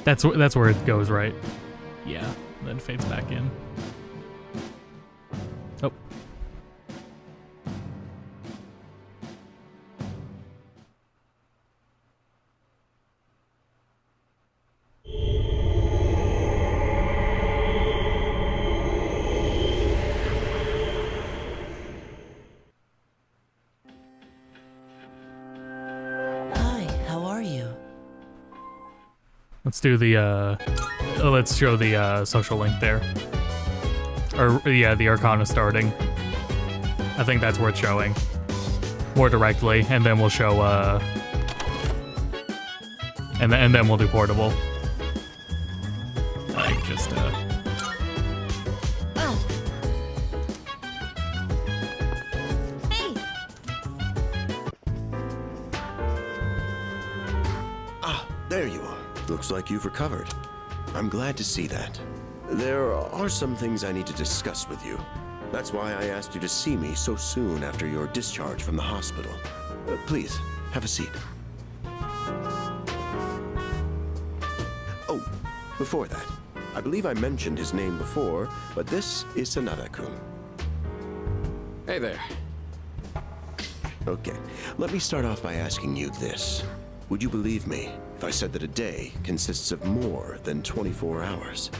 That's where it goes, right? Yeah, then fades back in. Oh. Let's do the, let's show the social link there. Or, yeah, the Arcana starting. I think that's where it's showing. More directly, and then we'll show, and then we'll do Portable. Like, just, There you are. Looks like you've recovered. I'm glad to see that. There are some things I need to discuss with you. That's why I asked you to see me so soon after your discharge from the hospital. Please, have a seat. Oh, before that, I believe I mentioned his name before, but this is Sanada-kun. Hey there. Okay, let me start off by asking you this. Would you believe me if I said that a day consists of more than 24 hours?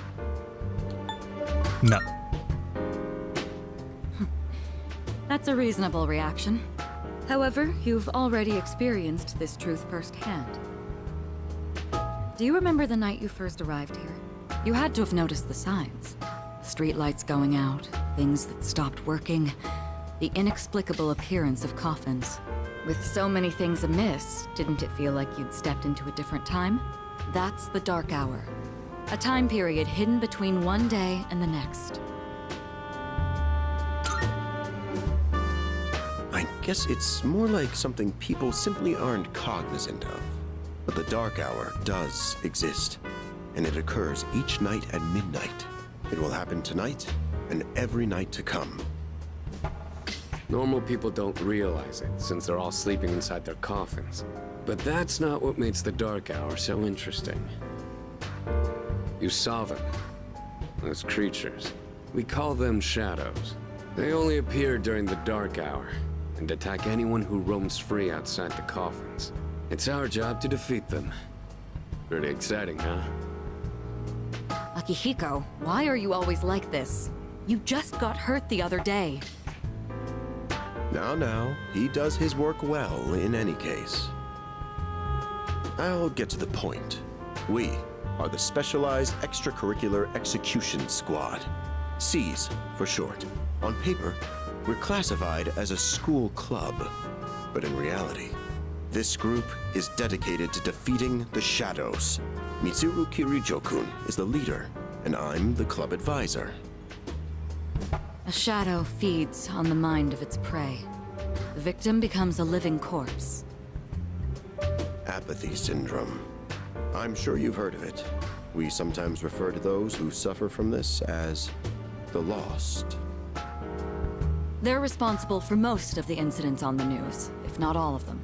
No. That's a reasonable reaction. However, you've already experienced this truth firsthand. Do you remember the night you first arrived here? You had to have noticed the signs. Streetlights going out, things that stopped working, the inexplicable appearance of coffins. With so many things amiss, didn't it feel like you'd stepped into a different time? That's the Dark Hour. A time period hidden between one day and the next. I guess it's more like something people simply aren't cognizant of. But the Dark Hour does exist, and it occurs each night at midnight. It will happen tonight and every night to come. Normal people don't realize it, since they're all sleeping inside their coffins. But that's not what makes the Dark Hour so interesting. You saw them. Those creatures. We call them shadows. They only appear during the Dark Hour, and attack anyone who roams free outside the coffins. It's our job to defeat them. Pretty exciting, huh? Akihiko, why are you always like this? You just got hurt the other day. Now, he does his work well in any case. I'll get to the point. We are the Specialized Extracurricular Execution Squad. SEAS for short. On paper, we're classified as a school club. But in reality, this group is dedicated to defeating the shadows. Mitsuru Kirijo-kun is the leader, and I'm the club advisor. A shadow feeds on the mind of its prey. The victim becomes a living corpse. Apathy syndrome. I'm sure you've heard of it. We sometimes refer to those who suffer from this as the lost. They're responsible for most of the incidents on the news, if not all of them.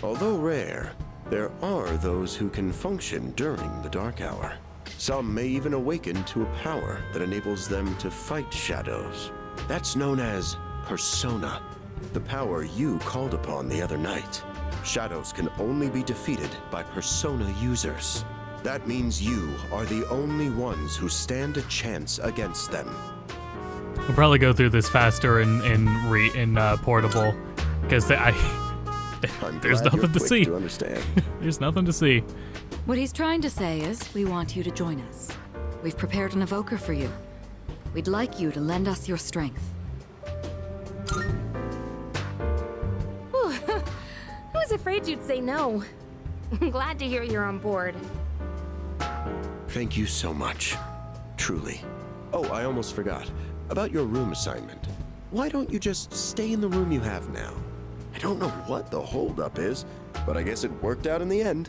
Although rare, there are those who can function during the Dark Hour. Some may even awaken to a power that enables them to fight shadows. That's known as persona, the power you called upon the other night. Shadows can only be defeated by persona users. That means you are the only ones who stand a chance against them. We'll probably go through this faster in Portable, because they I'm There's glad you're nothing to quick see. to understand. There's nothing to see. What he's trying to say is, we want you to join us. We've prepared an evoker for you. We'd like you to lend us your strength. Whew. I was afraid you'd say no. I'm glad to hear you're on board. Thank you so much. Truly. Oh, I almost forgot. About your room assignment. Why don't you just stay in the room you have now? I don't know what the holdup is, but I guess it worked out in the end.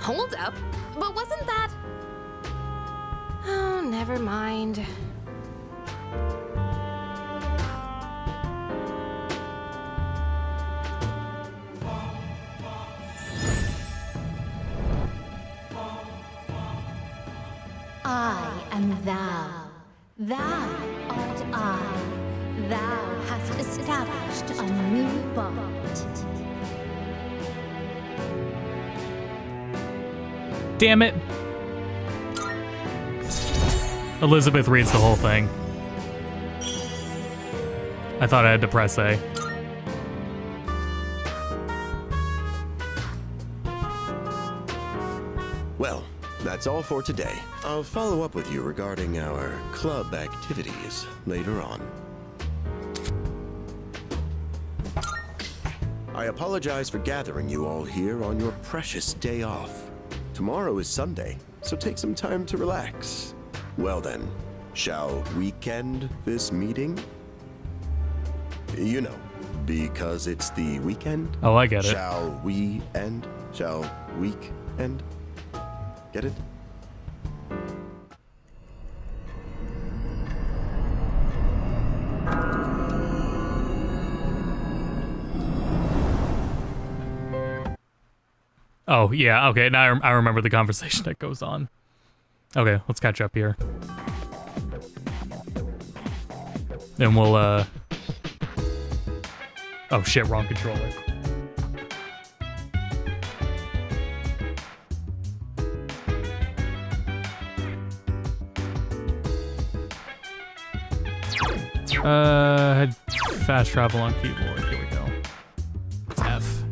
Hold up? But wasn't that... Oh, never mind. I am thou. Thou art I. Thou hast established a new bond. Damn it. Elizabeth reads the whole thing. I thought I had to press A. Well, that's all for today. I'll follow up with you regarding our club activities later on. I apologize for gathering you all here on your precious day off. Tomorrow is Sunday, so take some time to relax. Well then, shall weekend this meeting? You know, because it's the weekend. Oh, I get it. Shall we end? Shall week end? Get it? Oh, yeah, okay, now I remember the conversation that goes on. Okay, let's catch up here. Then we'll, oh shit, wrong controller. Fast travel on keyboard, here we go. It's F.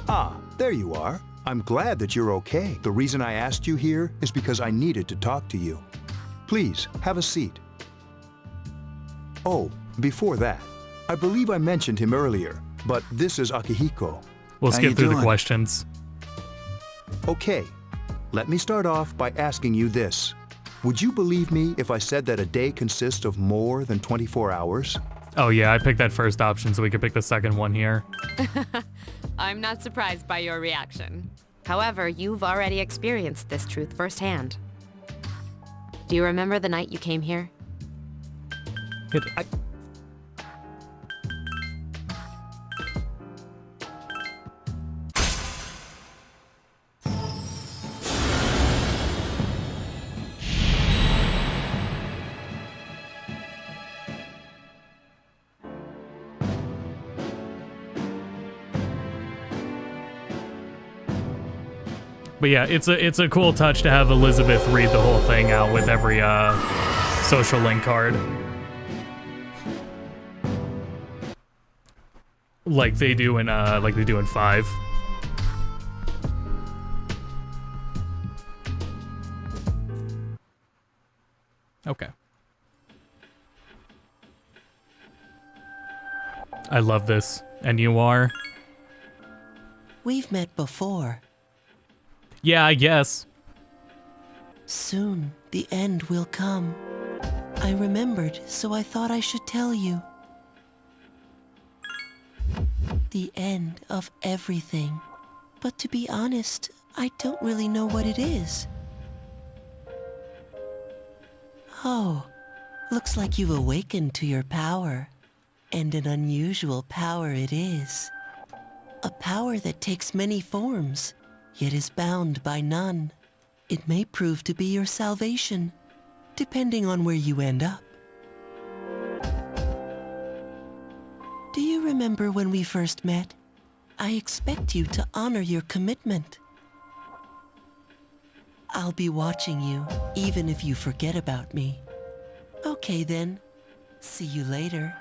Ah, there you are. I'm glad that you're okay. The reason I asked you here is because I needed to talk to you. Please, have a seat. Oh, before that, I believe I mentioned him earlier, but this is Akihiko. We'll skip through the questions. Okay, let me start off by asking you this. Would you believe me if I said that a day consists of more than 24 hours? Oh yeah, I picked that first option so we could pick the second one here. I'm not surprised by your reaction. However, you've already experienced this truth firsthand. Do you remember the night you came here? But yeah, it's a cool touch to have Elizabeth read the whole thing out with every social link card. Like they do in 5. Okay. I love this. And you are? We've met before. Yeah, I guess. Soon, the end will come. I remembered, so I thought I should tell you. The end of everything. But to be honest, I don't really know what it is. Oh, looks like you've awakened to your power. And an unusual power it is. A power that takes many forms, yet is bound by none. It may prove to be your salvation, depending on where you end up. Do you remember when we first met? I expect you to honor your commitment. I'll be watching you, even if you forget about me. Okay then, See you later.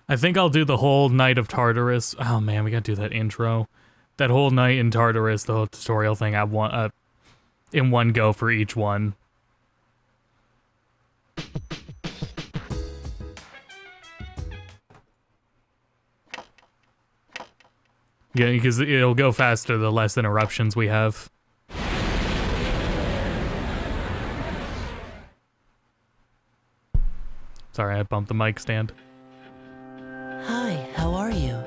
I think I'll do the whole night of Tartarus. Oh man, we gotta do that intro. That whole night in Tartarus, the whole tutorial thing, I want in one go for each one. Yeah, because it'll go faster the less interruptions we have. Sorry, I bumped the mic stand. Hi, how are you?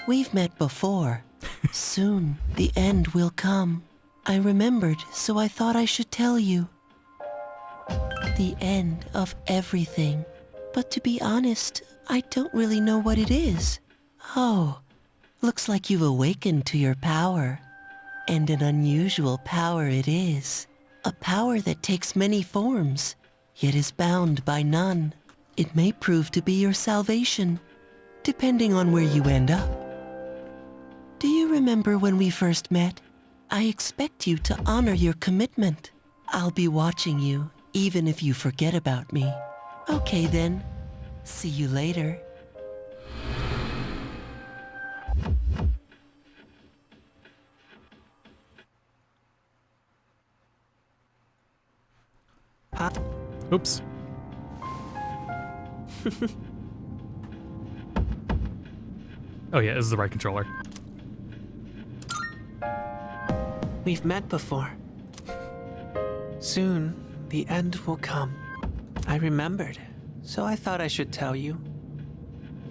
We've met before. Soon, the end will come. I remembered, so I thought I should tell you. The end of everything. But to be honest, I don't really know what it is. Oh, looks like you've awakened to your power. And an unusual power it is. A power that takes many forms, yet is bound by none. It may prove to be your salvation, depending on where you end up. Do you remember when we first met? I expect you to honor your commitment. I'll be watching you, even if you forget about me. Okay then, see you later. Oops. Oh yeah, this is the right controller. We've met before. Soon, the end will come. I remembered, so I thought I should tell you.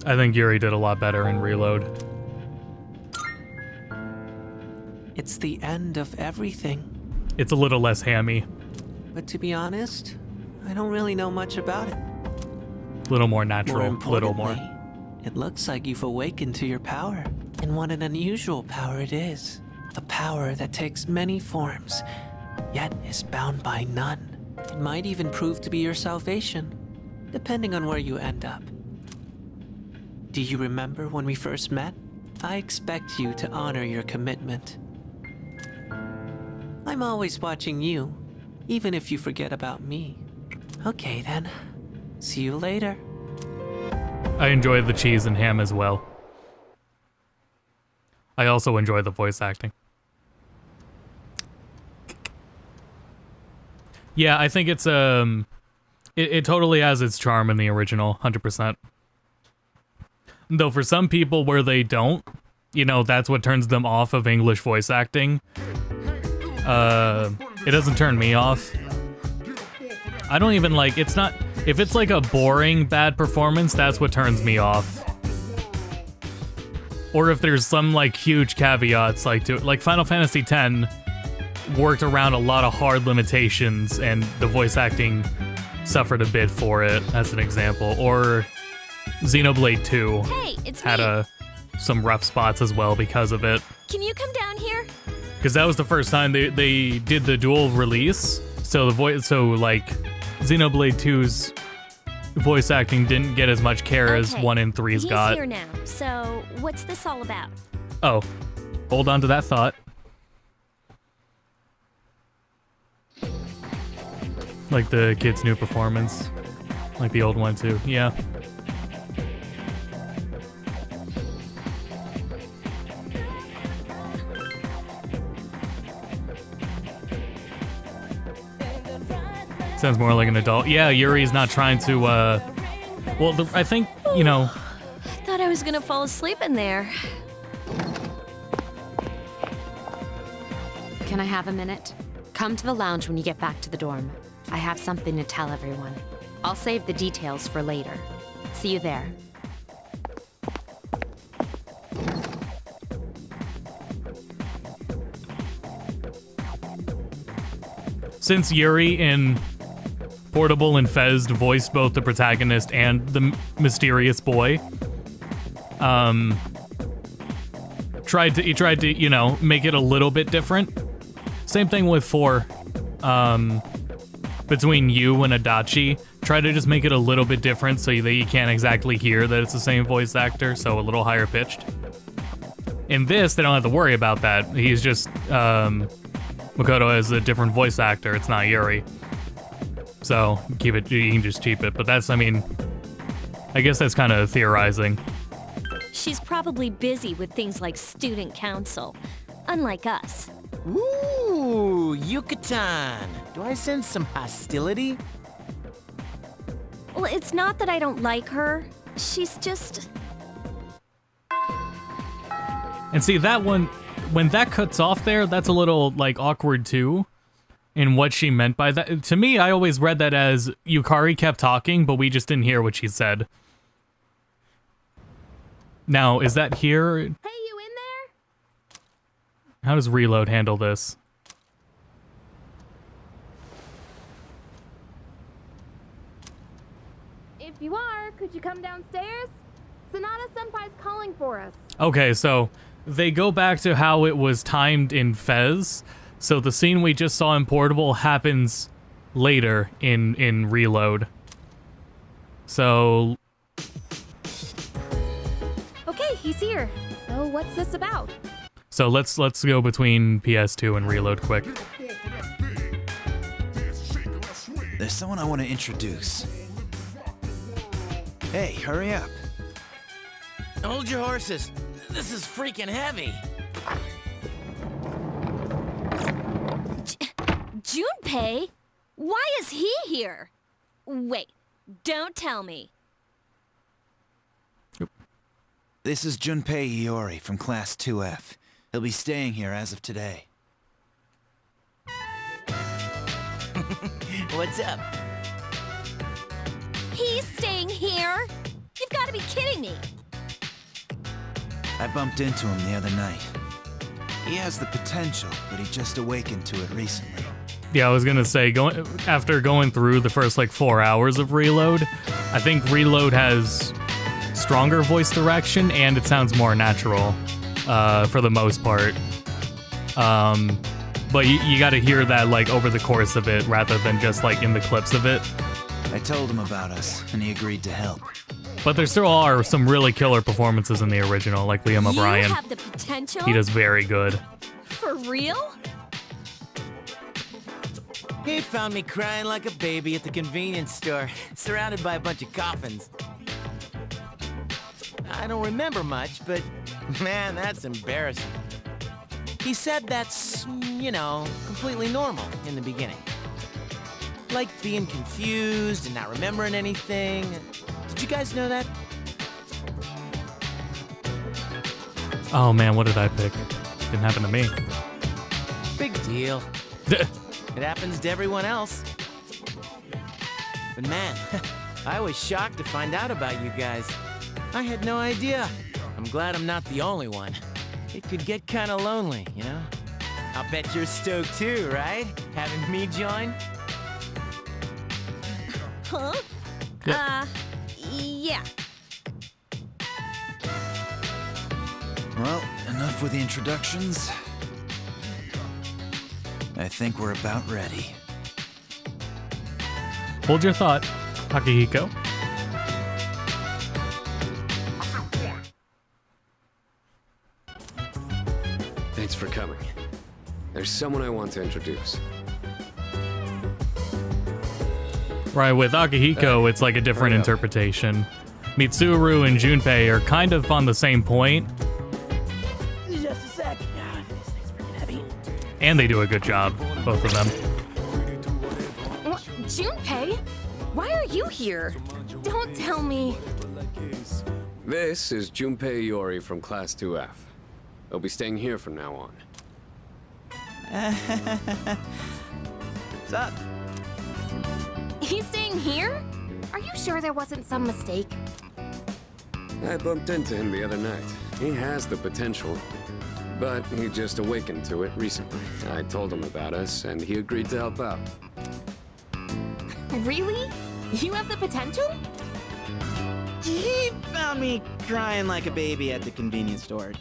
I think Yuri did a lot better in Reload. It's the end of everything. It's a little less hammy. But to be honest, I don't really know much about it. A little more natural, little more. It looks like you've awakened to your power. And what an unusual power it is. A power that takes many forms, yet is bound by none. It might even prove to be your salvation, depending on where you end up. Do you remember when we first met? I expect you to honor your commitment. I'm always watching you, even if you forget about me. Okay then, see you later. I enjoy the cheese and ham as well. I also enjoy the voice acting. Yeah, I think it's it totally has its charm in the original, 100%. Though for some people where they don't, you know, that's what turns them off of English voice acting. It doesn't turn me off. I don't even like, it's not, if it's like a boring bad performance, that's what turns me off. Or if there's some like huge caveats like to, like Final Fantasy X worked around a lot of hard limitations and the voice acting suffered a bit for it, as an example. Or Xenoblade 2 had some rough spots as well because of it. Can you come down here? Because that was the first time they did the dual release, so the voice, so like Xenoblade 2's voice acting didn't get as much care as 1 and 3's got. He's here now, so what's this all about? Oh, hold on to that thought. Like the kid's new performance, like the old one too, yeah. Sounds more like an adult. Yeah, Yuri's not trying to, well, I think, you know... I thought I was gonna fall asleep in there. Can I have a minute? Come to the lounge when you get back to the dorm. I have something to tell everyone. I'll save the details for later. See you there. Since Yuri in Portable and FES voiced both the protagonist and the mysterious boy, he tried to, you know, make it a little bit different. Same thing with 4, between you and Adachi, try to just make it a little bit different so that you can't exactly hear that it's the same voice actor, so a little higher pitched. In this, they don't have to worry about that. He's just, Makoto is a different voice actor, it's not Yuri. So, you can just cheap it, but that's, I mean, I guess that's kind of theorizing. She's probably busy with things like student council, unlike us. Ooh, Yucatan. Do I sense some hostility? Well, it's not that I don't like her. She's just... And see, that one, when that cuts off there, that's a little, like, awkward too, in what she meant by that. To me, I always read that as Yukari kept talking, but we just didn't hear what she said. Now, is that here? Hey, you in there? How does Reload handle this? If you are, could you come downstairs? Sonata-senpai's calling for us. Okay, so they go back to how it was timed in FES. So the scene we just saw in Portable happens later in Reload. So... Okay, he's here. So what's this about? So let's go between PS2 and Reload quick. There's someone I want to introduce. Hey, hurry up. Hold your horses. This is freaking heavy. Junpei? Why is he here? Wait, don't tell me. This is Junpei Iori from Class 2F. He'll be staying here as of today. What's up? He's staying here? You've got to be kidding me. I bumped into him the other night. He has the potential, but he just awakened to it recently. Yeah, I was gonna say, after going through the first like 4 hours of Reload, I think Reload has stronger voice direction and it sounds more natural for the most part. But you got to hear that like over the course of it rather than just like in the clips of it. I told him about us, and he agreed to help. But there still are some really killer performances in the original, like Liam O'Brien. You have the potential? He does very good. For real? He found me crying like a baby at the convenience store, surrounded by a bunch of coffins. I don't remember much, but man, that's embarrassing. He said that's, you know, completely normal in the beginning. Like being confused and not remembering anything. Did you guys know that? Oh man, what did I pick? Didn't happen to me. Big deal. It happens to everyone else. But man, I was shocked to find out about you guys. I had no idea. I'm glad I'm not the only one. It could get kind of lonely, you know? I'll bet you're stoked too, right? Having me join? Huh? Yeah. Yeah. Well, enough with the introductions. I think we're about ready. Hold your thought, Takahiko. Thanks for coming. There's someone I want to introduce. Right, with Akihiko, it's like a different interpretation. Mitsuru and Junpei are kind of on the same point. Just a sec. This thing's freaking heavy. And they do a good job, both of them. What? Junpei? Why are you here? Don't tell me. This is Junpei Iori from Class 2F. He'll be staying here from now on. What's up? He's staying here? Are you sure there wasn't some mistake? I bumped into him the other night. He has the potential, but he just awakened to it recently. I told him about us, and he agreed to help out. Really? You have the potential? He found me crying like a baby at the convenience store,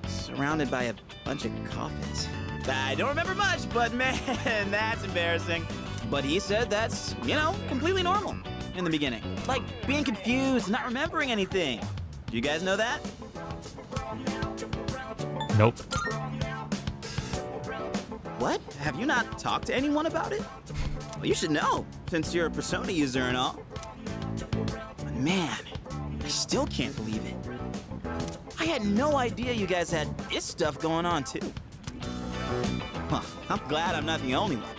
surrounded by a bunch of coffins. I don't remember much, but man, that's embarrassing. But he said that's, you know, completely normal. in the beginning. Like being confused, not remembering anything. Do you guys know that? Nope. What? Have you not talked to anyone about it? Well, you should know, since you're a Persona user and all. But man, I still can't believe it. I had no idea you guys had this stuff going on, too. Well, I'm glad I'm not the only one.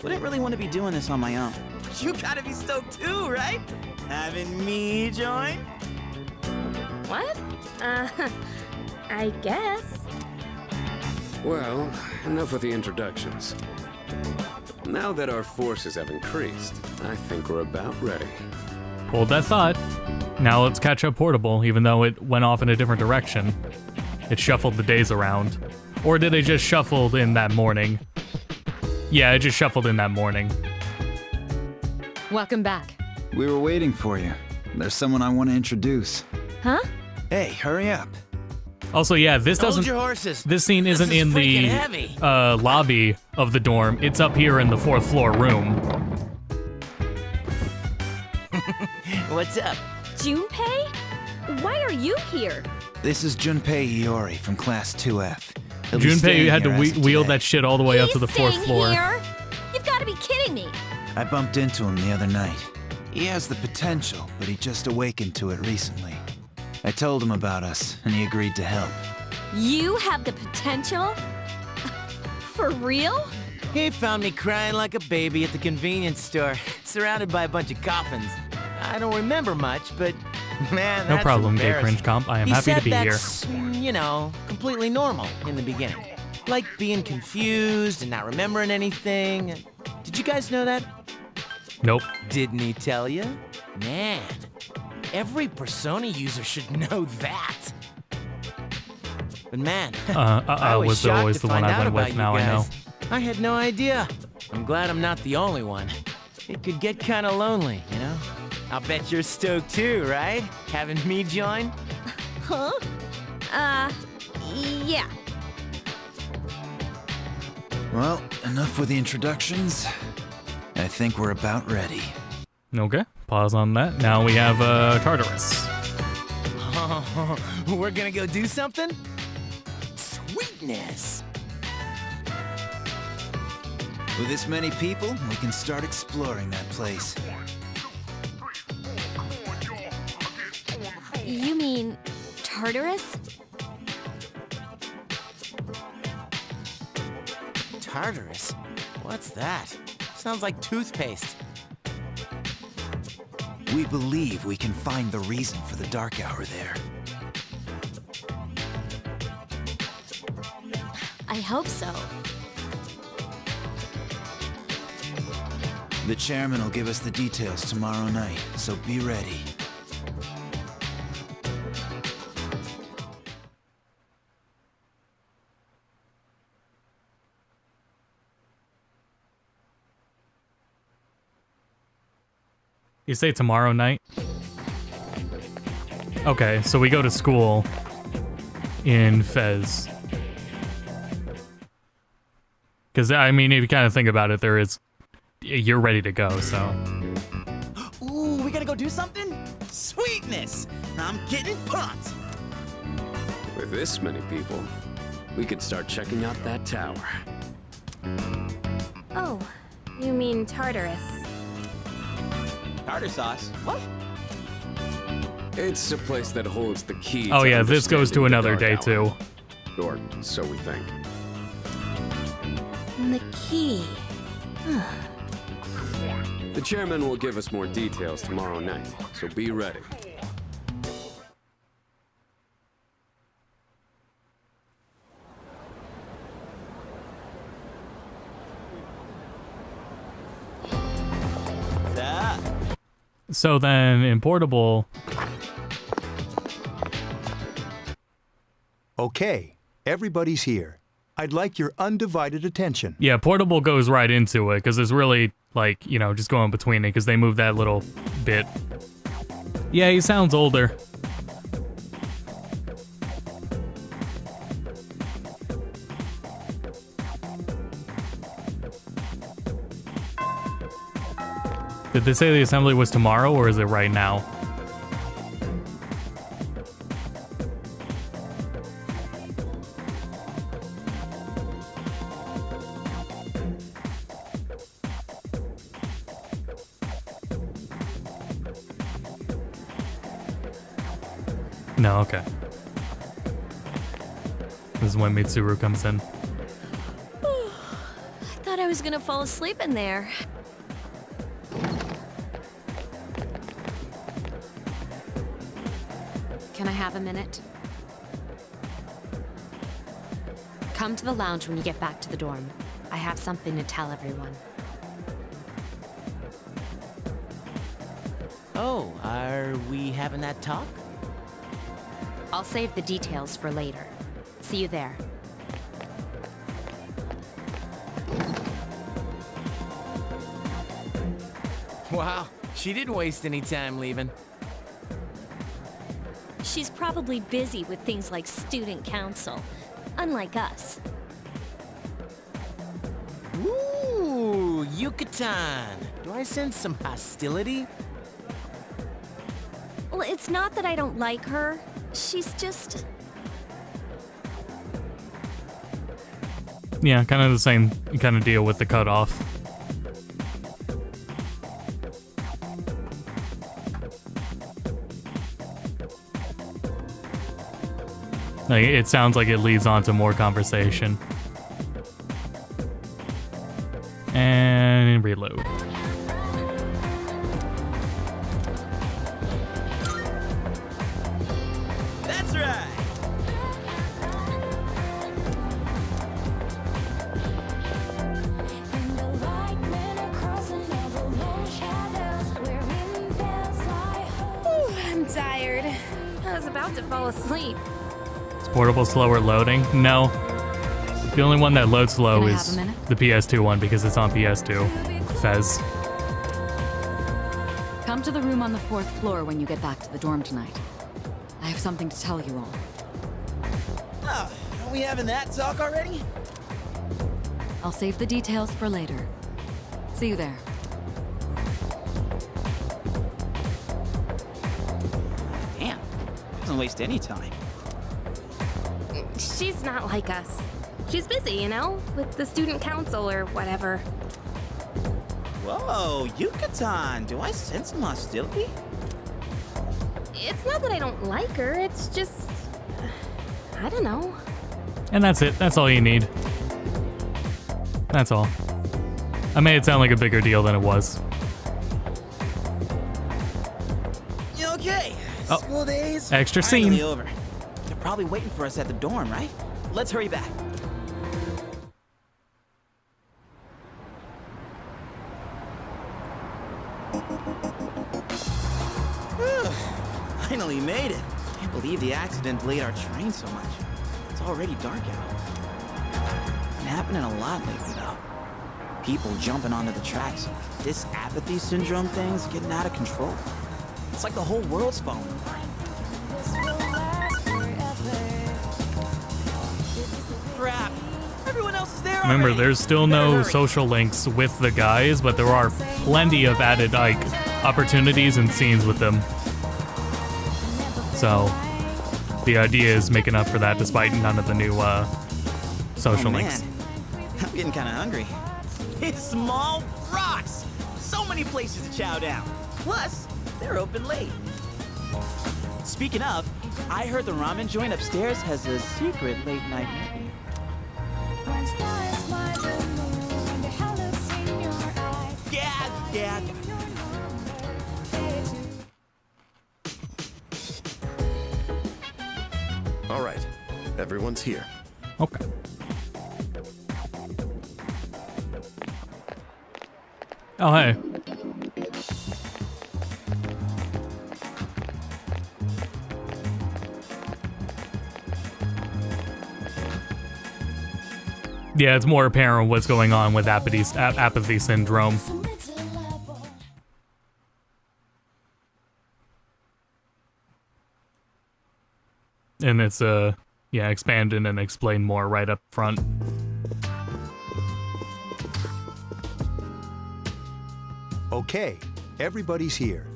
Wouldn't really want to be doing this on my own. You gotta be stoked too, right? Having me join? What? I guess. Well, enough with the introductions. Now that our forces have increased, I think we're about ready. Hold that thought. Now let's catch up Portable, even though it went off in a different direction. It shuffled the days around. Or did it just shuffle in that morning? Yeah, it just shuffled in that morning. Welcome back. We were waiting for you. There's someone I want to introduce. Huh? Hey, hurry up. Also, yeah, this Hold doesn't. your horses. This scene isn't This is in the freaking heavy. lobby of the dorm. It's up here in the 4th floor room. What's up? Junpei? Why are you here? This is Junpei Iori from Class 2F. He'll be Junpei staying had to here as of wheel today. that shit all the way up to the 4th Staying floor. here? You've got to be kidding me. I bumped into him the other night. He has the potential, but he just awakened to it recently. I told him about us, and he agreed to help. You have the potential? For real? He found me crying like a baby at the convenience store, surrounded by a bunch of coffins. I don't remember much, but man, No that's problem, Gay embarrassing. Cringe Comp. I am He happy to said be here. that's, you know, completely normal in the beginning. Like being confused and not remembering anything. Did you guys know that? Nope. Didn't he tell you? Man, every Persona user should know that. But man, I was shocked always to the one find I out went about with, you now I know. guys. I had no idea. I'm glad I'm not the only one. It could get kind of lonely, you know? I'll bet you're stoked too, right? Having me join? Huh? Yeah. Well, enough with the introductions. I think we're about ready. Okay, pause on that. Now we have Tartarus. We're gonna go do something? Sweetness! With this many people, we can start exploring that place. You mean Tartarus? Tartarus? What's that? Sounds like toothpaste. We believe we can find the reason for the dark hour there. I hope so. The chairman will give us the details tomorrow night, so be ready. You say tomorrow night? Okay, so we go to school in FES. Because, I mean, if you kind of think about it, you're ready to go, so. Ooh, we gotta go do something? Sweetness! I'm getting pumped! With this many people, we could start checking out that tower. Oh, you mean Tartarus. Tartar sauce? What? It's a place that holds the key Oh to yeah, this goes to understanding the another day Dark too. Hour. Or so we think. The key. The chairman will give us more details tomorrow night, so be ready. So then in Portable, Okay, everybody's here. I'd like your undivided attention. yeah, Portable goes right into it because it's really like, you know, just going between it because they move that little bit. Yeah, he sounds older. Did they say the assembly was tomorrow, or is it right now? No, okay. This is when Mitsuru comes in. I thought I was gonna fall asleep in there. Can I have a minute? Come to the lounge when you get back to the dorm. I have something to tell everyone. Oh, are we having that talk? I'll save the details for later. See you there. Wow, she didn't waste any time leaving. She's probably busy with things like student council, unlike us. Ooh, Yucatan. Do I sense some hostility? Well, it's not that I don't like her. She's just... Yeah, kind of the same kind of deal with the cutoff. Like, it sounds like it leads on to more conversation. And reload. That's right. Ooh, I'm tired. I was about to fall asleep. Is portable slower loading? No. The only one that loads slow Can I have is a minute? the PS2 one because it's on PS2. FES. Come to the room on the 4th floor when you get back to the dorm tonight. I have something to tell you all. Oh, are we having that talk already? I'll save the details for later. See you there. Damn, doesn't waste any time. She's not like us. She's busy, you know, with the student council or whatever. Whoa, Yucatan, do I sense some hostility? It's not that I don't like her, it's just... I don't know. And that's it. That's all you need. That's all. I made it sound like a bigger deal than it was. Okay, Oh, school days extra finally scene. over. They're probably waiting for us at the dorm, right? Let's hurry back. Finally made it. Can't believe the accident delayed our train so much. It's already dark out. Been happening a lot lately, though. People jumping onto the tracks. This apathy syndrome thing's getting out of control. It's like the whole world's falling apart. Crap. Everyone else is there Remember, already. there's still Better no hurry. social links with the guys, but there are plenty of added, like, opportunities and scenes with them. So, the idea is making up for that despite none of the new, social Oh, links. man. I'm getting kind of hungry. It's small rocks. So many places to chow down. Plus, they're open late. Speaking of, I heard the ramen joint upstairs has a secret late night menu. Yeah. All right, everyone's here. Okay. Oh, hey. Yeah, it's more apparent what's going on with apathy syndrome. And it's, yeah, expanded and explained more right up front. Okay, Everybody's here.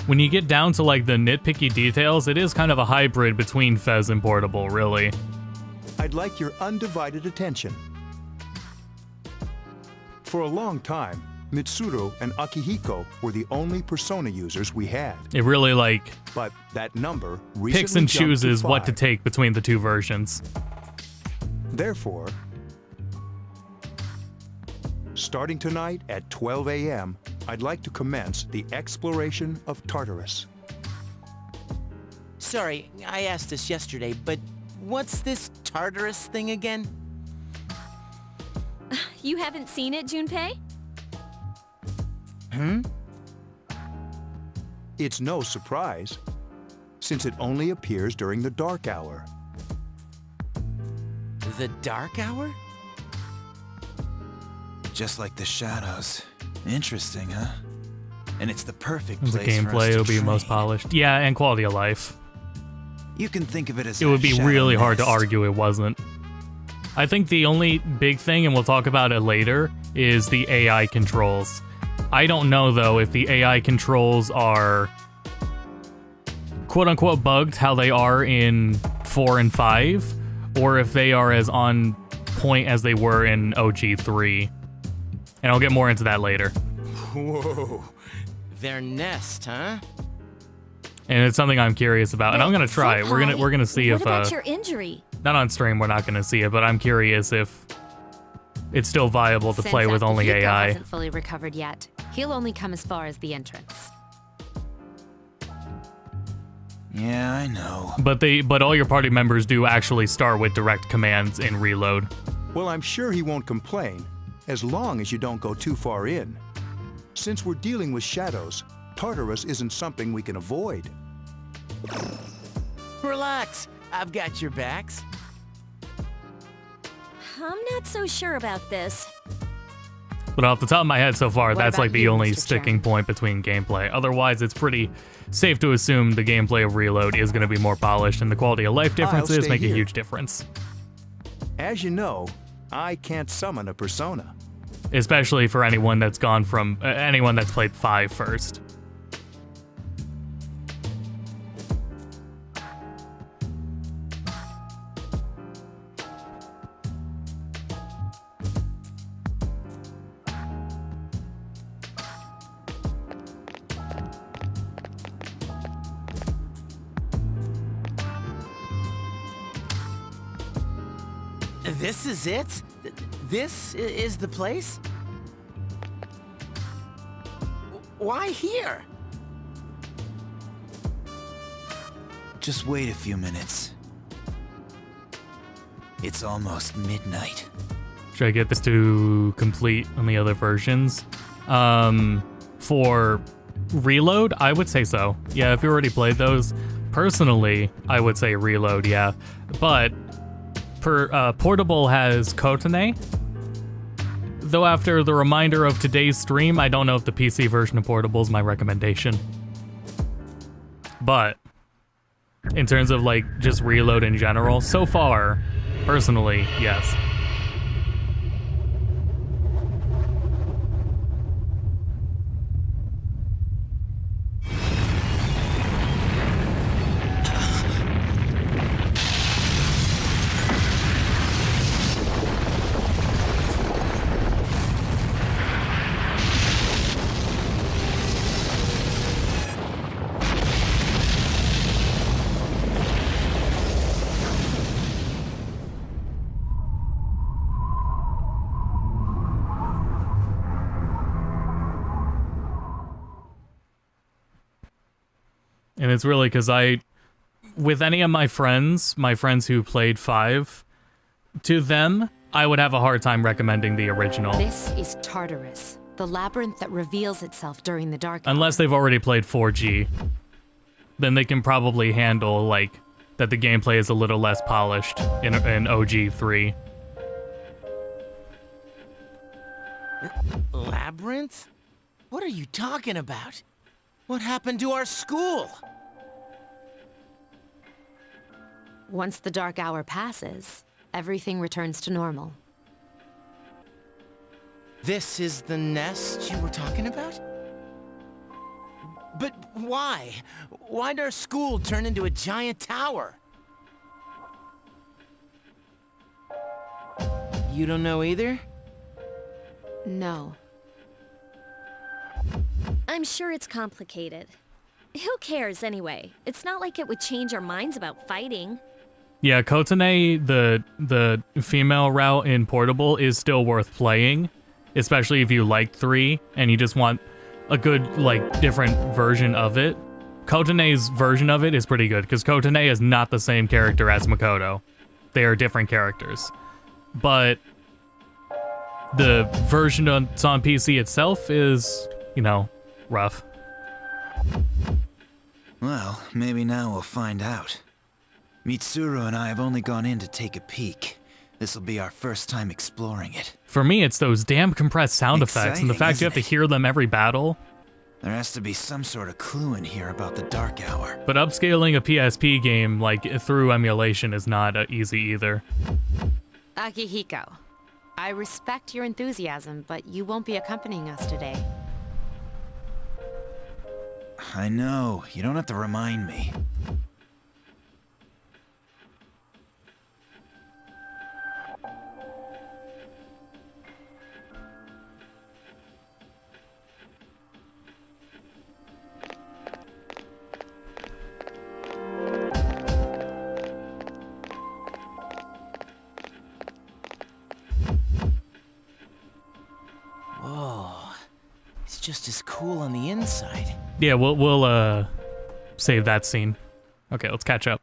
When you get down to like the nitpicky details, it is kind of a hybrid between FES and Portable, really. I'd like your undivided attention. For a long time, Mitsuru and Akihiko were the only Persona users we had. It really like But that number picks recently and jumped to chooses what to 5. take between the two versions. Therefore, starting tonight at 12 a.m., I'd like to commence the exploration of Tartarus. Sorry, I asked this yesterday, but what's this Tartarus thing again? You haven't seen it, Junpei? It's no surprise, since it only appears during the dark hour. The Dark Hour? Just like the shadows. Interesting, huh? And it's the perfect The place for us gameplay to will be train. most polished. Yeah, and quality of life. You can think of it as It would a be shadow really hard to nest. argue it wasn't. I think the only big thing, and we'll talk about it later, is the AI controls. I don't know, though, if the AI controls are quote-unquote bugged how they are in 4 and 5, or if they are as on point as they were in OG3. And I'll get more into that later. Whoa. Their nest, huh? And it's something I'm curious about, and I'm gonna try it. We're gonna see What if about your injury? not on stream, we're not gonna see it, but I'm curious if it's still viable to Since play with only Akihiko AI. hasn't fully recovered yet, he'll only come as far as the entrance. Yeah, I know. But all your party members do actually start with direct commands in Reload. Well, I'm sure he won't complain, as long as you don't go too far in. Since we're dealing with shadows, Tartarus isn't something we can avoid. Relax, I've got your backs. I'm not so sure about this. But off the top of my head so far, What that's about like the you, only Mr. sticking point between gameplay. Otherwise, it's pretty safe to assume the gameplay of Reload is going to be more polished, and the quality of life differences stay make a here. huge difference. As you know, I can't summon a persona. Especially for anyone that's gone from anyone that's played 5 first. This is it? This is the place? Why here? Just wait a few minutes. It's almost midnight. Should I get this to complete on the other versions? For Reload, I would say so. Yeah, if you already played those. Personally, I would say Reload, yeah. But Portable has Kotane. Though after the reminder of today's stream, I don't know if the PC version of Portable is my recommendation. But in terms of like just Reload in general, so far, personally, yes. And it's really because with any of my friends who played 5, to them, I would have a hard time recommending the original. This is Tartarus, the labyrinth that reveals itself during the dark. Unless they've already played 4G. Then they can probably handle, like, that the gameplay is a little less polished in OG3. Labyrinth? What are you talking about? What happened to our school? Once the dark hour passes, everything returns to normal. This is the nest you were talking about? But why? Why'd our school turn into a giant tower? You don't know either? No. I'm sure it's complicated. Who cares anyway? It's not like it would change our minds about fighting. Yeah, Kotane, the female route in Portable is still worth playing, especially if you like 3 and you just want a good, like, different version of it. Kotane's version of it is pretty good, because Kotane is not the same character as Makoto. They are different characters. But the version that's on PC itself is, you know, rough. Well, maybe now we'll find out. Mitsuru and I have only gone in to take a peek. This'll be our first time exploring it. For me, it's those damn compressed sound effects and the fact you have to hear them every battle. There has to be some sort of clue in here about the Dark Hour. But upscaling a PSP game, like, through emulation is not easy either. Akihiko, I respect your enthusiasm, but you won't be accompanying us today. I know, you don't have to remind me. Just as cool on the inside. Yeah, we'll save that scene. Okay, let's catch up.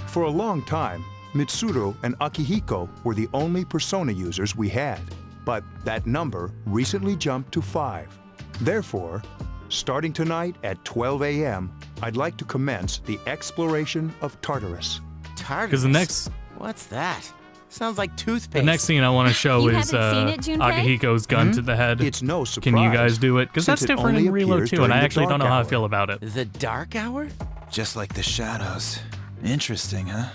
For a long time, Mitsuru and Akihiko were the only Persona users we had, but that number recently jumped to 5. Therefore, starting tonight at 12 a.m., I'd like to commence the exploration of Tartarus. Tartarus? Because the next... What's that? Sounds like toothpaste. The next scene I want to show is Akihiko's gun to the head. It's no surprise. Can you guys do it? Because that's different in Reload too, and I actually don't know how I feel about it. The Dark Hour? Just like the shadows. Interesting, huh?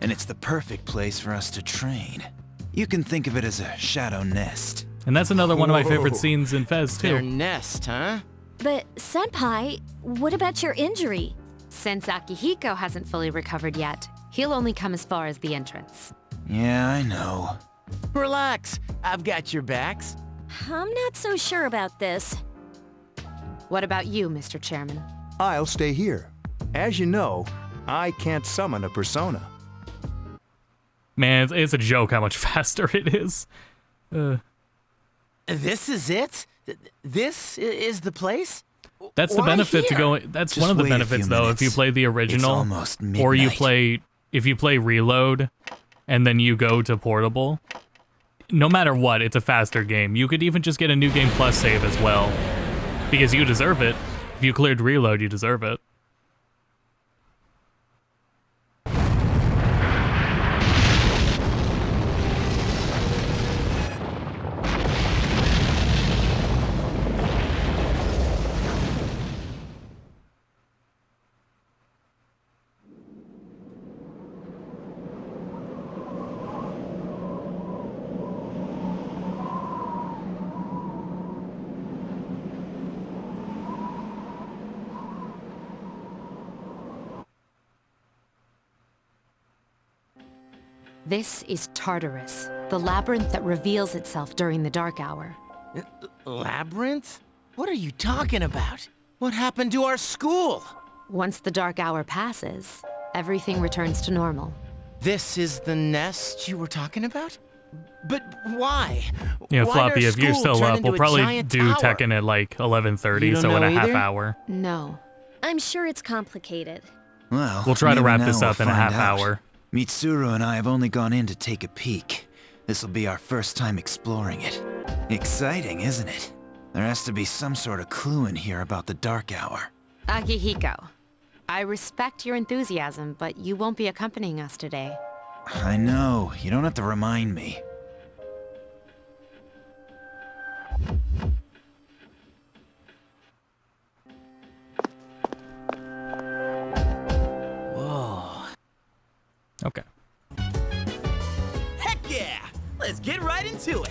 And it's the perfect place for us to train. You can think of it as a shadow nest. And that's another one of my favorite scenes in FES too. Their nest, huh? But, Senpai, what about your injury? Since Akihiko hasn't fully recovered yet, he'll only come as far as the entrance. Yeah, I know. Relax, I've got your backs. I'm not so sure about this. What about you, Mr. Chairman? I'll stay here. As you know, I can't summon a Persona. Man, it's a joke how much faster it is. This is it? This is the place? That's the benefit to going. That's one of the benefits, though, if you play the original, or if you play Reload, and then you go to Portable. No matter what, it's a faster game. You could even just get a New Game Plus save as well, because you deserve it. If you cleared Reload, you deserve it. This is Tartarus, the labyrinth that reveals itself during the Dark Hour. Labyrinth? What are you talking about? What happened to our school? Once the Dark Hour passes, everything returns to normal. This is the nest you were talking about? But why? Yeah, Why'd Floppy, our if you're school still turn up, into we'll a probably giant do tower? Tekken at like 11:30, You don't so in know a half either? hour. No. I'm sure it's complicated. Well, We'll try to maybe wrap now this up we'll in a find half out. hour. Mitsuru and I have only gone in to take a peek. This'll be our first time exploring it. Exciting, isn't it? There has to be some sort of clue in here about the Dark Hour. Akihiko, I respect your enthusiasm, but you won't be accompanying us today. I know, you don't have to remind me. Whoa. Okay. Heck yeah! Let's get right into it.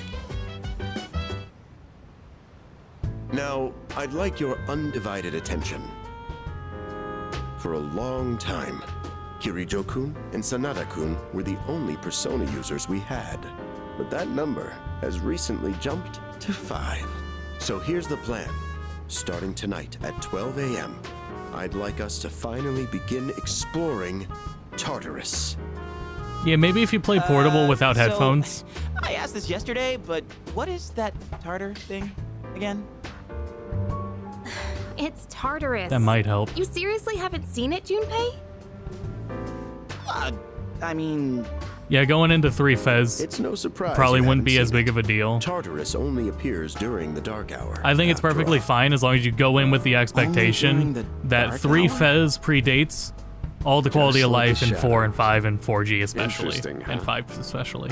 Now, I'd like your undivided attention. For a long time, Kirijo-kun and Sanada-kun were the only persona users we had. But that number has recently jumped to 5. So here's the plan. Starting tonight at 12 a.m., I'd like us to finally begin exploring Tartarus. Yeah, maybe if you play portable without so, headphones. I asked this yesterday, but what is that Tartar thing again? It's Tartarus. That might help. You seriously haven't seen it, Junpei? I mean... Yeah, going into 3 FES, it's no surprise probably you wouldn't be haven't as seen big of a deal. Tartarus only appears during the dark hour. I think it's perfectly fine as long as you go in with the expectation that 3 FES predates all the quality of life in 4 and 5 and 4G especially, Interesting, huh? and 5 especially.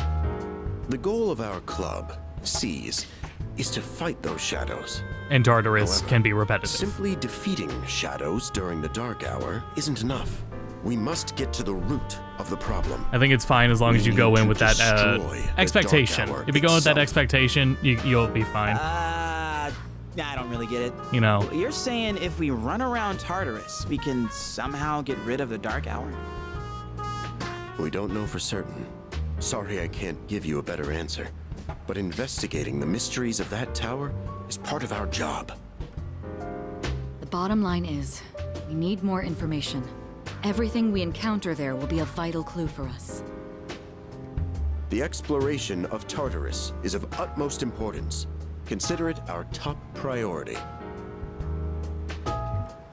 The goal of our club, SEES, is to fight those shadows. And Tartarus However, can be repetitive. Simply defeating shadows during the dark hour isn't enough. We must get to the root of the problem. I think it's fine as long as you go in with that destroy the expectation. dark hour If you go in with that itself. expectation, you'll be fine. I don't really get it. You know. You're saying if we run around Tartarus, we can somehow get rid of the dark hour? We don't know for certain. Sorry I can't give you a better answer. But investigating the mysteries of that tower is part of our job. The bottom line is, we need more information. Everything we encounter there will be a vital clue for us. The exploration of Tartarus is of utmost importance. Consider it our top priority.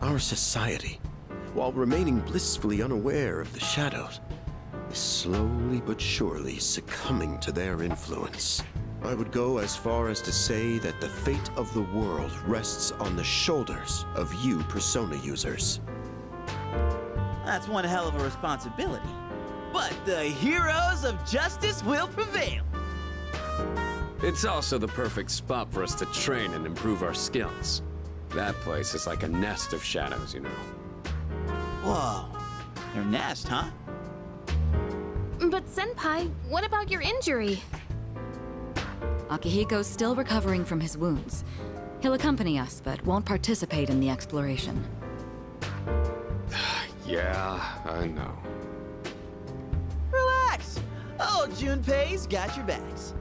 Our society, while remaining blissfully unaware of the shadows, is slowly but surely succumbing to their influence. I would go as far as to say that the fate of the world rests on the shoulders of you persona users. That's one hell of a responsibility. But the heroes of justice will prevail. It's also the perfect spot for us to train and improve our skills. That place is like a nest of shadows, you know. Whoa. Their nest, huh? But Senpai, what about your injury? Akihiko's still recovering from his wounds. He'll accompany us, but won't participate in the exploration. Yeah, I know. Relax. Oh, Junpei's got your backs.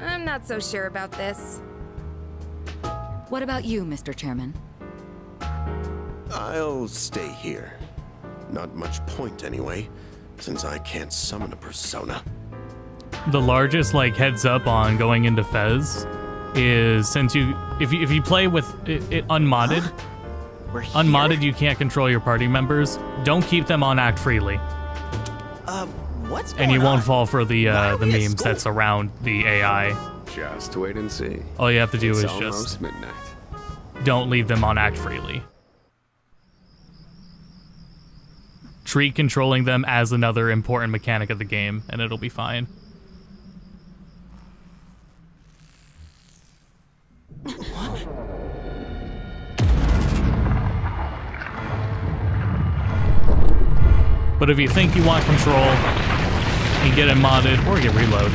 I'm not so sure about this. What about you, Mr. Chairman? I'll stay here. Not much point anyway, since I can't summon a persona. The largest heads up on going into FES is since if you play with it unmodded, unmodded you can't control your party members. Don't keep them on act freely. What's going and you won't on? fall for the memes that surround the AI. Just wait and see. All you have to do It's is almost just midnight. don't leave them on act freely. Treat controlling them as another important mechanic of the game, and it'll be fine. But if you think you want control, you get it modded or get reload.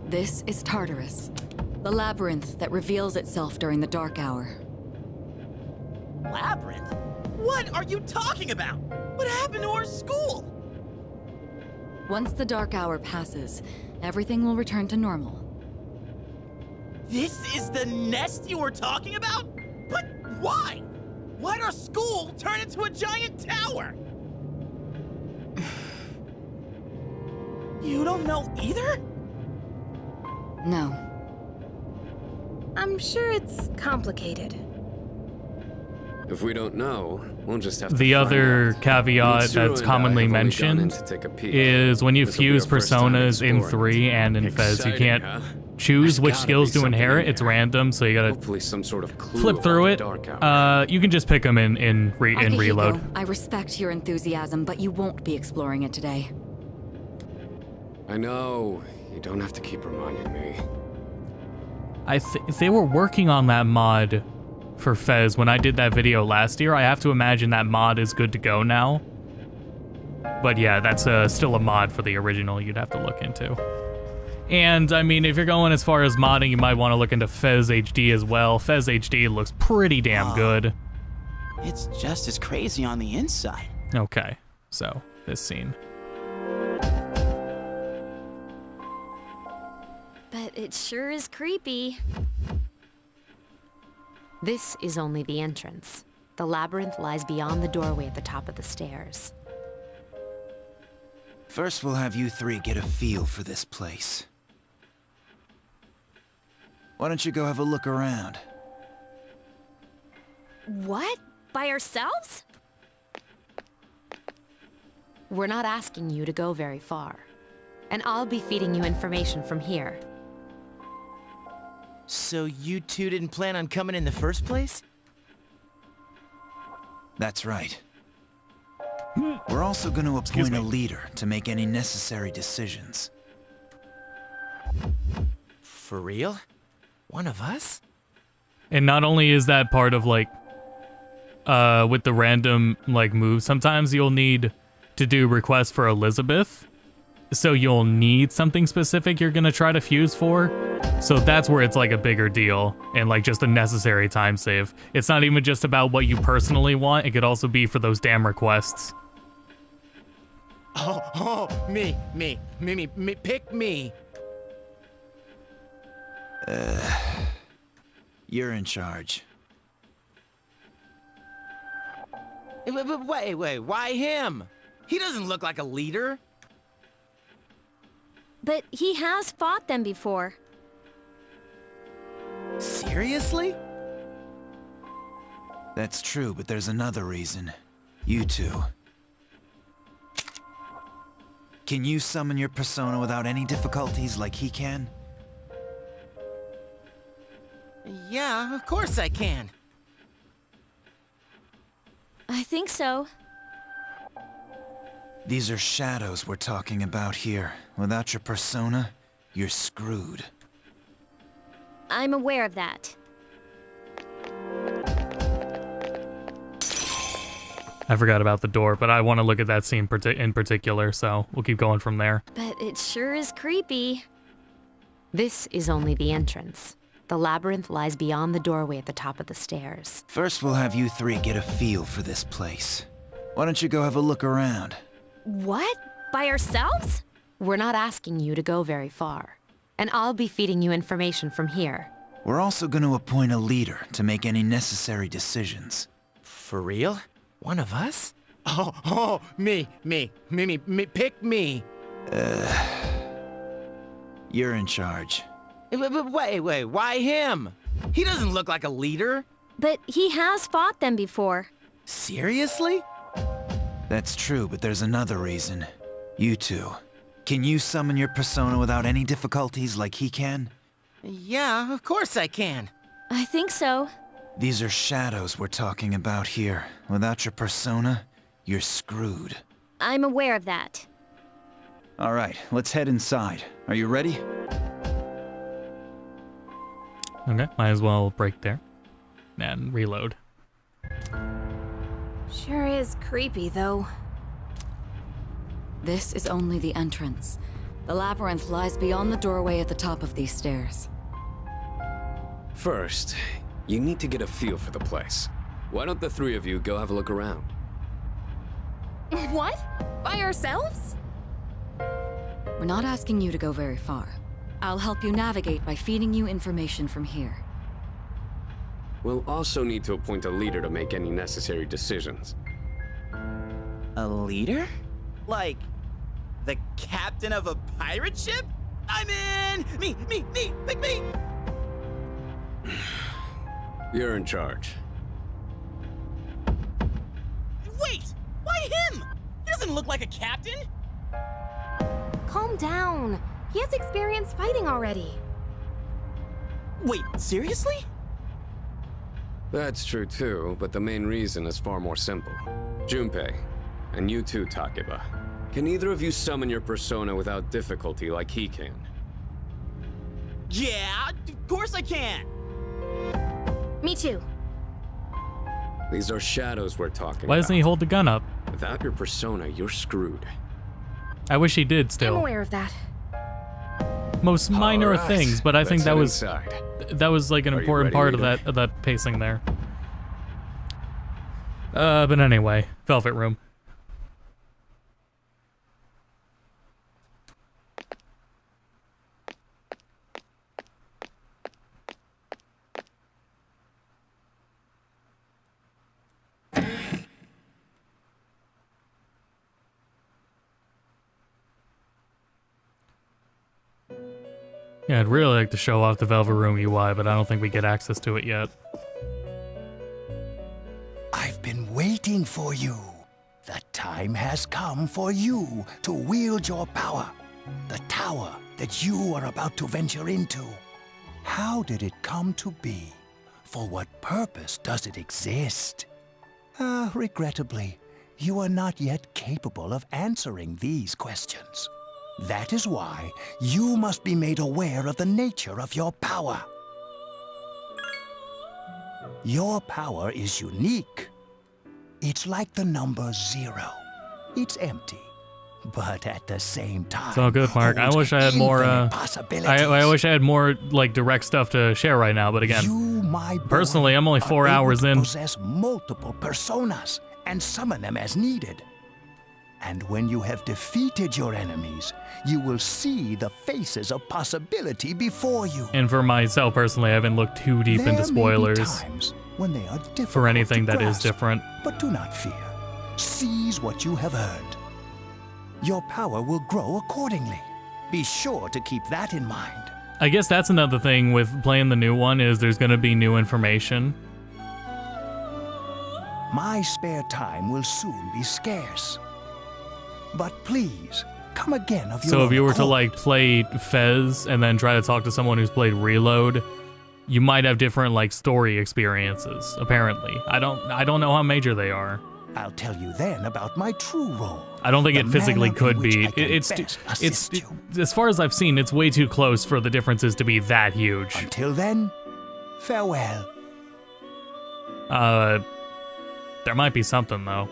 This is Tartarus, the labyrinth that reveals itself during the dark hour. Labyrinth? What are you talking about? What happened to our school? Once the dark hour passes, everything will return to normal. This is the nest you were talking about? But why? Why'd our school turn into a giant tower? You don't know either? No. I'm sure it's complicated. If we don't know, we'll just have to The find other out. caveat Mitsuru that's and I commonly have only gone in mentioned to take a peek. is when you This'll be fuse our first time personas in exploring 3 and in FES, you Exciting, can't huh? choose which gotta skills be to something inherit. in It's there. random, so you gotta Hopefully some sort of clue flip through about it. the dark hour. You can just pick them in reload. Akihiko, I respect your enthusiasm, but you won't be exploring it today. I know. You don't have to keep reminding me. If they were working on that mod for FES when I did that video last year, I have to imagine that mod is good to go now. But yeah, that's still a mod for the original you'd have to look into. And I mean, if you're going as far as modding, you might want to look into FES HD as well. FES HD looks pretty damn good. It's just as crazy on the inside. Okay, so this scene. But it sure is creepy. This is only the entrance. The labyrinth lies beyond the doorway at the top of the stairs. First, we'll have you three get a feel for this place. Why don't you go have a look around? What? By ourselves? We're not asking you to go very far. And I'll be feeding you information from here. So you two didn't plan on coming in the first place? That's right. We're also going to appoint a leader to make any necessary decisions. For real? One of us? And not only is that part of like, with the random like moves, sometimes you'll need to do requests for Elizabeth. So you'll need something specific you're gonna try to fuse for. So that's where it's like a bigger deal and like just a necessary time save. It's not even just about what you personally want, it could also be for those damn requests. Me, pick me. You're in charge. Wait, why him? He doesn't look like a leader. But he has fought them before. Seriously? That's true, but there's another reason. You two. Can you summon your persona without any difficulties like he can? Yeah, of course I can. I think so. These are shadows we're talking about here. Without your persona, you're screwed. I'm aware of that. I forgot about the door, but I want to look at that scene in particular, so we'll keep going from there. But it sure is creepy. This is only the entrance. The labyrinth lies beyond the doorway at the top of the stairs. First, we'll have you three get a feel for this place. Why don't you go have a look around? What? By ourselves? We're not asking you to go very far. And I'll be feeding you information from here. We're also going to appoint a leader to make any necessary decisions. For real? One of us? Me, pick me. You're in charge. Wait, why him? He doesn't look like a leader. But he has fought them before. Seriously? That's true, but there's another reason. You two. Can you summon your persona without any difficulties like he can? Yeah, of course I can. I think so. These are shadows we're talking about here. Without your persona, you're screwed. I'm aware of that. All right, let's head inside. Are you ready? Okay, might as well break there and reload. Sure is creepy, though. This is only the entrance. The labyrinth lies beyond the doorway at the top of these stairs. First, you need to get a feel for the place. Why don't the three of you go have a look around? What? By ourselves? We're not asking you to go very far. I'll help you navigate by feeding you information from here. We'll also need to appoint a leader to make any necessary decisions. A leader? Like, the captain of a pirate ship? I'm in! Me, pick me! You're in charge. Wait! Why him? He doesn't look like a captain! Calm down. He has experience fighting already. Wait, seriously? That's true too, but the main reason is far more simple. Junpei, and you too, Takeba. Can either of you summon your persona without difficulty like he can? Yeah, of course I can! Me too. These are shadows we're talking Why about. doesn't he hold the gun up? Without your persona, you're screwed. I wish he did I'm still. aware of that. Most minor Alright, things, but I think let's that head was inside. that was like an Are you important ready, part Rita? of that pacing there. But anyway, Velvet Room. Yeah, I'd really like to show off the Velvet Room UI, but I don't think we get access to it yet. I've been waiting for you. The time has come for you to wield your power. The tower that you are about to venture into. How did it come to be? For what purpose does it exist? Regrettably, you are not yet capable of answering these questions. That is why you must be made aware of the nature of your power. Your power is unique. It's like the number 0. It's empty, but at the same time, It's all good, Mark. I holds wish I had more. infinite possibilities. I wish I had more like direct stuff to share right now. But again, You, my boy, personally, I'm only 4 are able hours to in. Possess multiple personas and summon them as needed. And when you have defeated your enemies, you will see the faces of possibility before you. And for myself personally, I haven't looked too deep into There may be spoilers times when they are difficult for anything to that is grasp, different. But do not fear. Seize what you have earned. Your power will grow accordingly. Be sure to keep that in mind. I guess that's another thing with playing the new one is there's going to be new information. My spare time will soon be scarce. But please, come again of your So if own you were to accord. like play FES and then try to talk to someone who's played Reload, you might have different like story experiences. Apparently, I don't know how major they are. I'll tell you then about my true role. I don't think The it physically manner in could which be. I can It's best assist you. as far as I've seen, it's way too close for the differences to be that huge. Until then, farewell. There might be something though.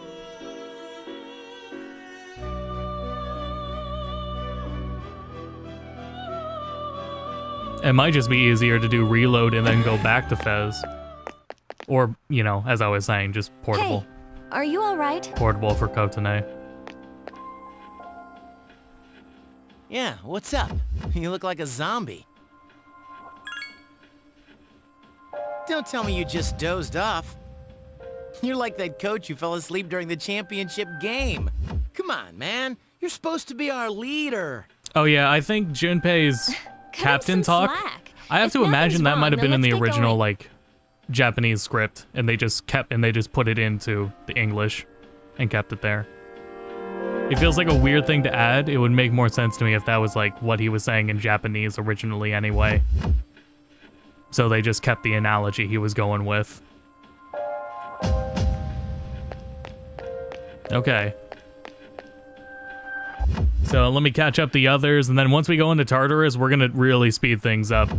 It might just be easier to do Reload and then go back to FES. Or, you know, as I was saying, just portable. Hey, are you all right? Portable for Kotane. Yeah, what's up? You look like a zombie. Don't tell me you just dozed off. You're like that coach who fell asleep during the championship game. Come on, man. You're supposed to be our leader. Oh yeah, I think Junpei's captain talk. slack. I have If to imagine nothing's that wrong, might have then been in the let's get original going. like Japanese script, and they just put it into the English and kept it there. It feels like a weird thing to add. It would make more sense to me if that was like what he was saying in Japanese originally anyway. So they just kept the analogy he was going with. Okay. So let me catch up the others, and then once we go into Tartarus, we're gonna really speed things up.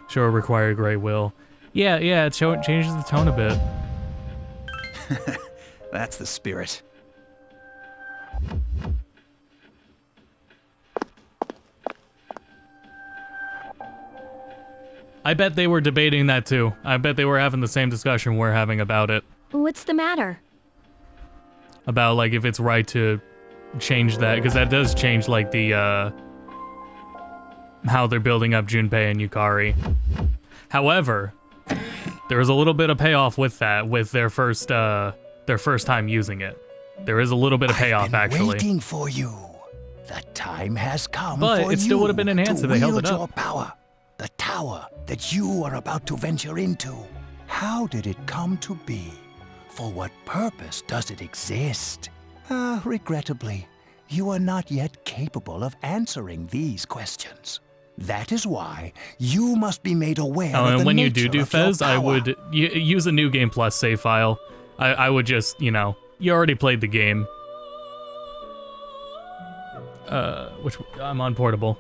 Sure, require great will. Yeah, it changes the tone a bit. That's the spirit. I bet they were debating that too. I bet they were having the same discussion we're having about it. What's the matter? About like if it's right to change that, because that does change like the how they're building up Junpei and Yukari. However, there is a little bit of payoff with that, with their first time using it. There is a little bit of payoff actually. Waiting for you. The time has come But for it still you would have been enhanced to if they held wield it up. your power. The tower that you are about to venture into. How did it come to be? For what purpose does it exist? Regrettably, you are not yet capable of answering these questions. That is why you must be made aware Oh, of and the when you nature do of your FES, I power. would use a New Game Plus save file. I would just, you know, you already played the game. Which I'm on portable.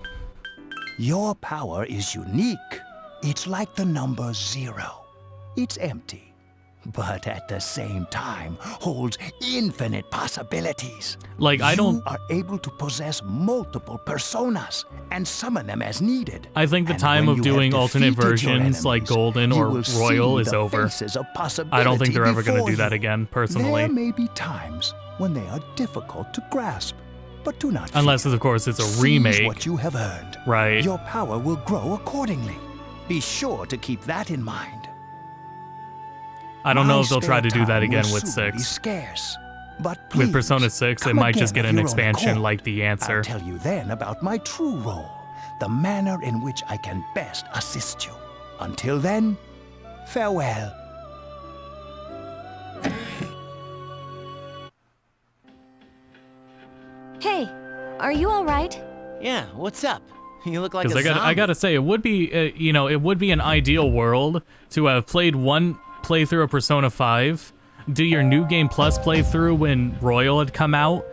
Your power is unique. It's like the number 0. It's empty, but at the same time holds infinite possibilities. Like, I don't... You are able to possess multiple personas and summon them as needed. I think the And time when of you have doing alternate defeated your versions like enemies, Golden you or will Royal see is the over. faces of I don't think they're ever going to possibility do that before again, you. personally. There may be times when they are difficult to grasp, but do not Unless, fear. of course, it's a Seize remake. what you have earned. Right. Your power will grow accordingly. Be sure to keep that in mind. I don't know My if they'll try to spare do that time again will with soon be 6. scarce, but With please, Persona 6, it come might just again get of an your own expansion accord. like The Answer. I'll tell you then about my true role, the manner in which I can best assist you. Until then, farewell. Hey, are you all right? Yeah, what's up? You look like a Because I zombie. gotta say, it would be, you know, it would be an ideal world to have played one playthrough of Persona 5, do your New Game Plus playthrough when Royal had come out,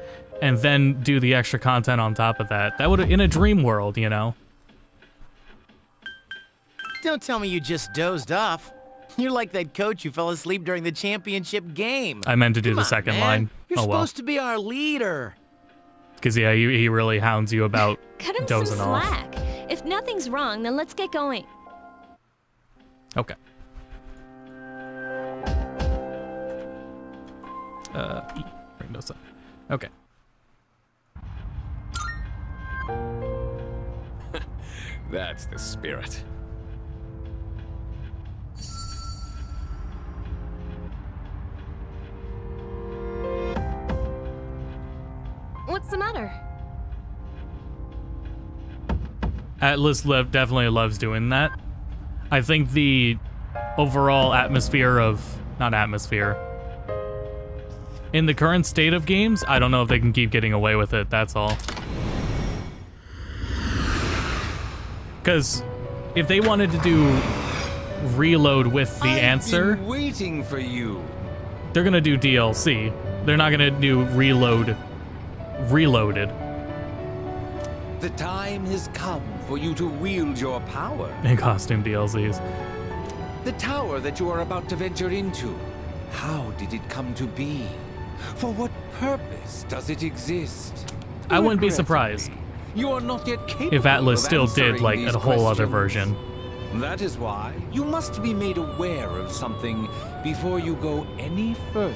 and then do the extra content on top of that. That would, in a dream world, you know. Don't tell me you just dozed off. You're like that coach who fell asleep during the championship game. I meant to do Come the on, second man. line. You're Oh well. supposed to be our leader. Because yeah, he really hounds you about Cut him some dozing off. slack. If nothing's wrong, then let's get going. Okay. Bring those up. Okay. That's the spirit. What's the matter? Atlus definitely loves doing that. I think the overall atmosphere of... not atmosphere. In the current state of games, I don't know if they can keep getting away with it, that's all. Because if they wanted to do Reload with the answer, Been waiting for you. they're gonna do DLC. They're not gonna do Reloaded. The time has come for you to wield your power. In costume DLCs. The tower that you are about to venture into. How did it come to be? For what purpose does it exist? I wouldn't be surprised You are not yet capable if Atlus of still did answering like these a whole other questions. version. That is why you must be made aware of something before you go any further.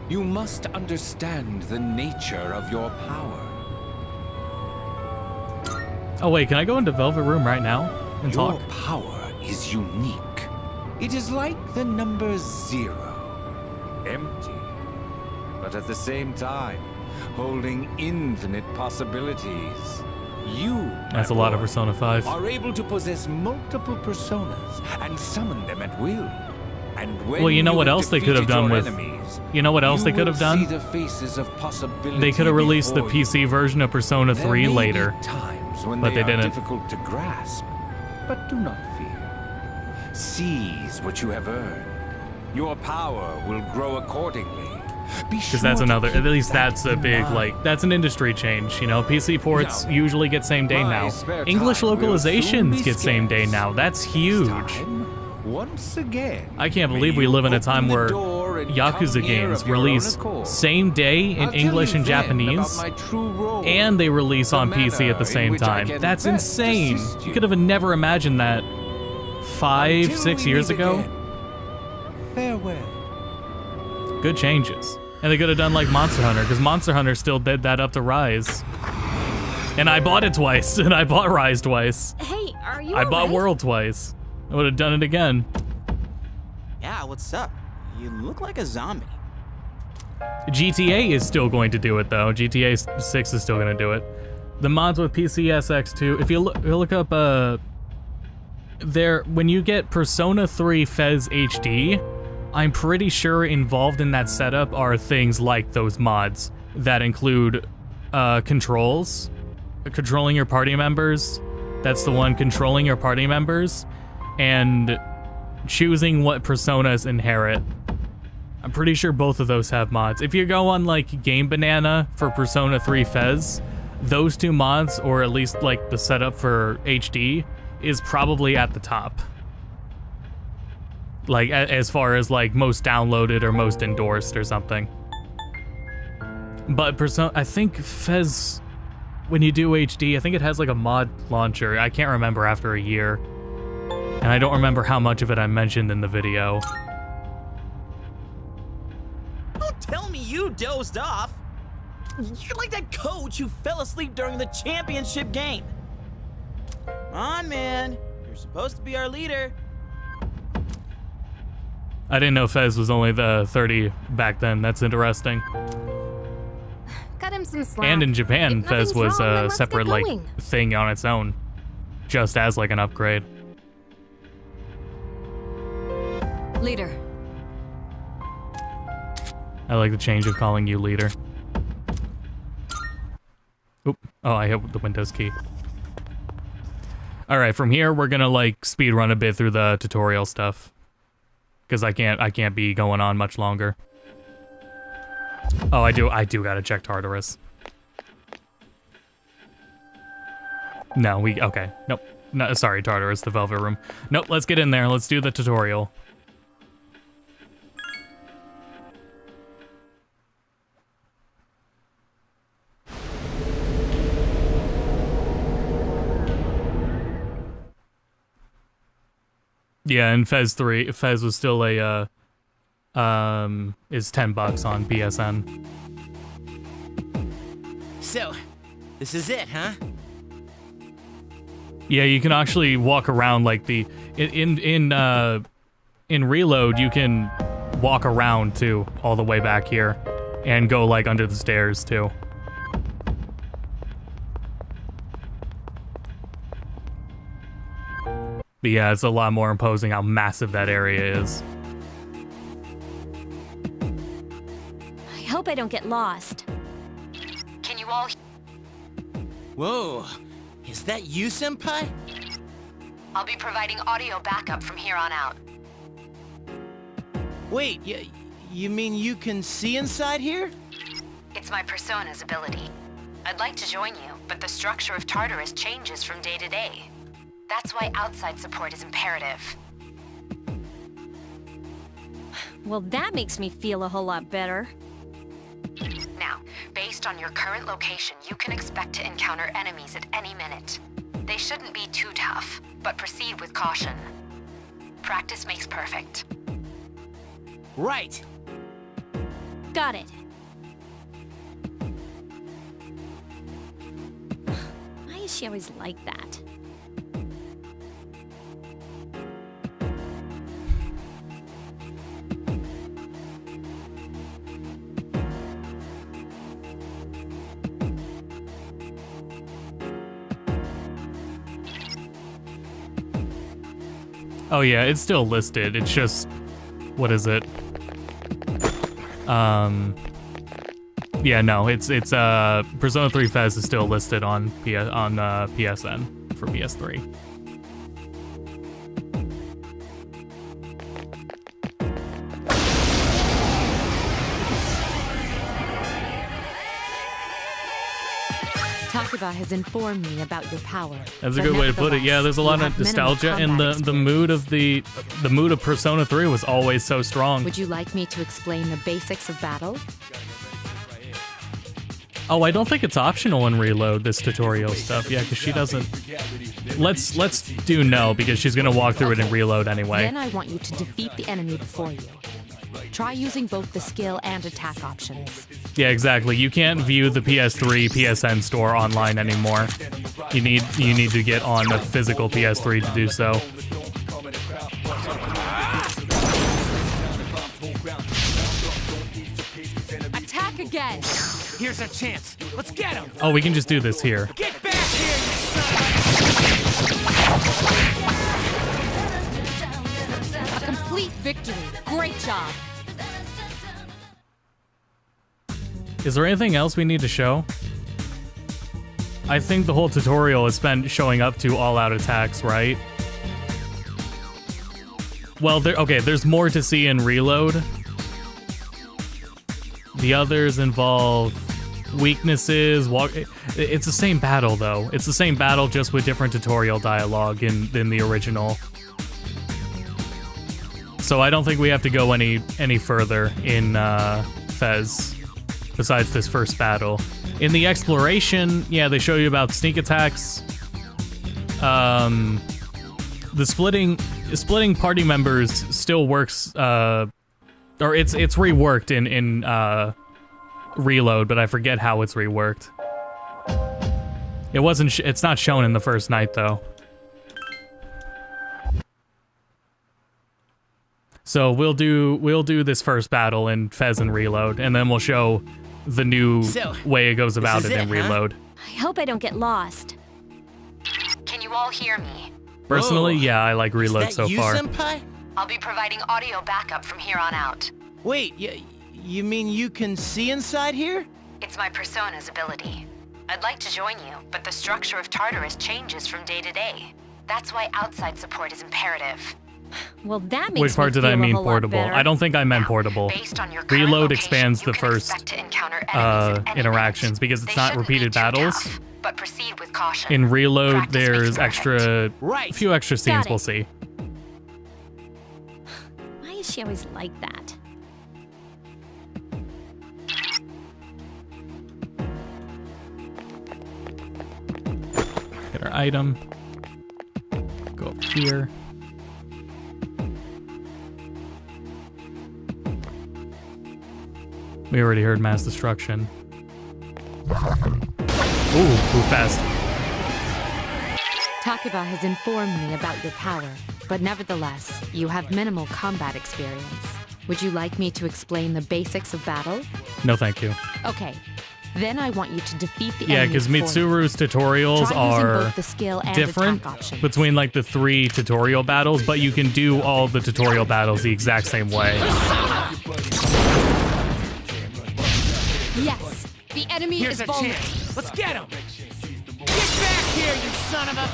You must understand the nature of your power. Oh wait, can I go into Velvet Room right now and Your talk? power is unique. It is like the number 0. Empty. But at the same time, holding infinite possibilities. You, That's my a lot of boy, Persona 5. are able to possess multiple personas and summon them at will. And when Well, you know what have else they could have defeated done your with... enemies, You know what else they you could have will see done? the faces of possibility They could have released the before you. PC version of Persona There 3 may be later. times when But they are didn't. difficult to grasp, but do not fear. Seize what you have earned. Your power will grow accordingly. Because that's another, at least that's a big, like, that's an industry change, you know? PC ports Now, usually get same day my now. spare English time will soon localizations be get same day scarce. now. That's huge. Once again, I can't believe we live in a time where door and Yakuza come here games of your own release accord. same day in I'll tell English you and then Japanese, about my true role, and they release on PC manner at the in same which I time. can That's best insane. assist You you. could have never imagined that 5, Until 6 we years meet ago. again. Farewell. Good changes. And they could have done like Monster Hunter, because Monster Hunter still did that up to Rise. And I bought it twice, and I bought Rise twice. Hey, are you I bought alright? World twice. I would have done it again. Yeah, what's up? You look like a zombie. GTA is still going to do it though. GTA 6 is still going to do it. The mods with PCSX2, if you look up there, when you get Persona 3 FES HD, I'm pretty sure involved in that setup are things like those mods that include controls, controlling your party members, That's the one controlling your party members and choosing what personas inherit. I'm pretty sure both of those have mods. If you go on like Game Banana for Persona 3 FES, those two mods, or at least like the setup for HD, is probably at the top. Like as far as like most downloaded or most endorsed or something. But Persona, I think FES, when you do HD, I think it has like a mod launcher. I can't remember after a year. And I don't remember how much of it I mentioned in the video. Don't tell me you dozed off. You're like that coach who fell asleep during the championship game. Come on, man. You're supposed to be our leader. I didn't know FES was only the 30 back then. That's interesting. Cut him some slack. And in Japan, If FES nothing's was wrong, then a let's separate get like going. thing on its own, just as like an upgrade. Leader. I like the change of calling you leader. Oop. Oh, I hit the Windows key. All right, from here we're gonna like speed run a bit through the tutorial stuff, because I can't be going on much longer. Oh, I do gotta check Tartarus. No, okay. Nope. No, sorry, Tartarus, the Velvet Room. Nope, let's get in there. Let's do the tutorial. Yeah, and FES was still a, is $10 on PSN. So, this is it, huh? Yeah, you can actually walk around like in Reload, you can walk around too, all the way back here, and go like under the stairs too. But yeah, it's a lot more imposing how massive that area is. I hope I don't get lost. Can you all... Whoa, is that you, Senpai? I'll be providing audio backup from here on out. Wait, you mean you can see inside here? It's my persona's ability. I'd like to join you, but the structure of Tartarus changes from day to day. That's why outside support is imperative. Well, that makes me feel a whole lot better. Now, based on your current location, you can expect to encounter enemies at any minute. They shouldn't be too tough, but proceed with caution. Practice makes perfect. Right. Got it. Why is she always like that? Oh yeah, it's still listed. It's just, what is it? Yeah, no, it's Persona 3 FES is still listed on PSN for PS3. Takeba has informed me about your power. That's a good way to put it. Yeah, there's a lot of nostalgia, and the mood of the mood of Persona 3 was always so strong. Would you like me to explain the basics of battle? Oh, I don't think it's optional in Reload, this tutorial stuff. Yeah, because she doesn't. Let's do no, because she's gonna walk through it in Reload anyway. Then I want you to defeat the enemy before you. Try using both the skill and attack options. Yeah, exactly. You can't view the PS3 PSN store online anymore. You need to get on the physical PS3 to do so. Attack again! Here's our chance. Let's get him! Oh, we can just do this here. Get back here, you A complete victory. Great job. Is there anything else we need to show? I think the whole tutorial is spent showing up to all-out attacks, right? Well, there's more to see in Reload. The others involve weaknesses. It's the same battle, though. It's the same battle, just with different tutorial dialogue than the original. So I don't think we have to go any further in FES besides this first battle. In the exploration, yeah, they show you about sneak attacks. The splitting party members still works, or it's reworked in Reload, but I forget how it's reworked. It's not shown in the first night though. So we'll do this first battle in FES and Reload, and then we'll show the new way it goes about it in Reload. I hope I don't get lost. Can you all hear me? Personally, yeah, I like Reload so far. Senpai? I'll be providing audio backup from here on out. Wait, you mean you can see inside here? It's my persona's ability. I'd like to join you, but the structure of Tartarus changes from day to day. That's why outside support is imperative. Well, that makes Which part did I mean portable? I don't think I meant portable. Reload expands the first interactions because it's not repeated battles. But proceed with caution. In Reload, there's a few extra scenes we'll see. Why is she always like that? Get our item. Go up here. We already heard mass destruction. Ooh, move fast. Takeba has informed me about your power, but nevertheless, you have minimal combat experience. Would you like me to explain the basics of battle? No, thank you. Okay. Then I want you to defeat the Yeah, enemies because Mitsuru's tutorials are the skill and different attack options. between like the 3 tutorial battles, but you can do all the tutorial battles the exact same way. Yes, the enemy is vulnerable. Let's get him! Get back here, you son of a...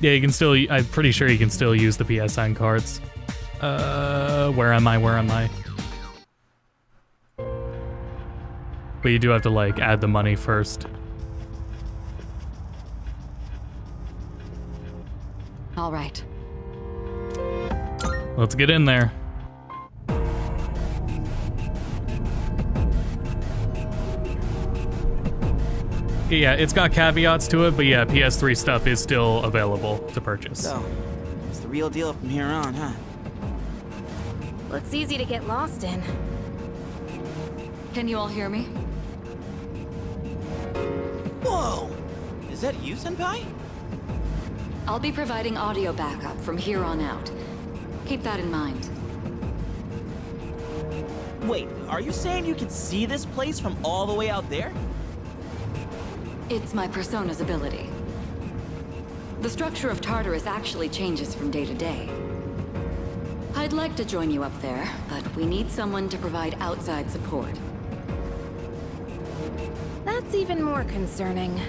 Yeah, you can still, I'm pretty sure you can still use the PSN cards. Where am I? But you do have to like add the money first. All right. Let's get in there. Yeah, it's got caveats to it, but yeah, PS3 stuff is still available to purchase. So, it's the real deal from here on, huh? Looks easy to get lost in. Can you all hear me? Whoa! Is that you, Senpai? I'll be providing audio backup from here on out. Keep that in mind. Wait, are you saying you can see this place from all the way out there? It's my persona's ability. The structure of Tartarus actually changes from day to day. I'd like to join you up there, but we need someone to provide outside support. That's even more concerning.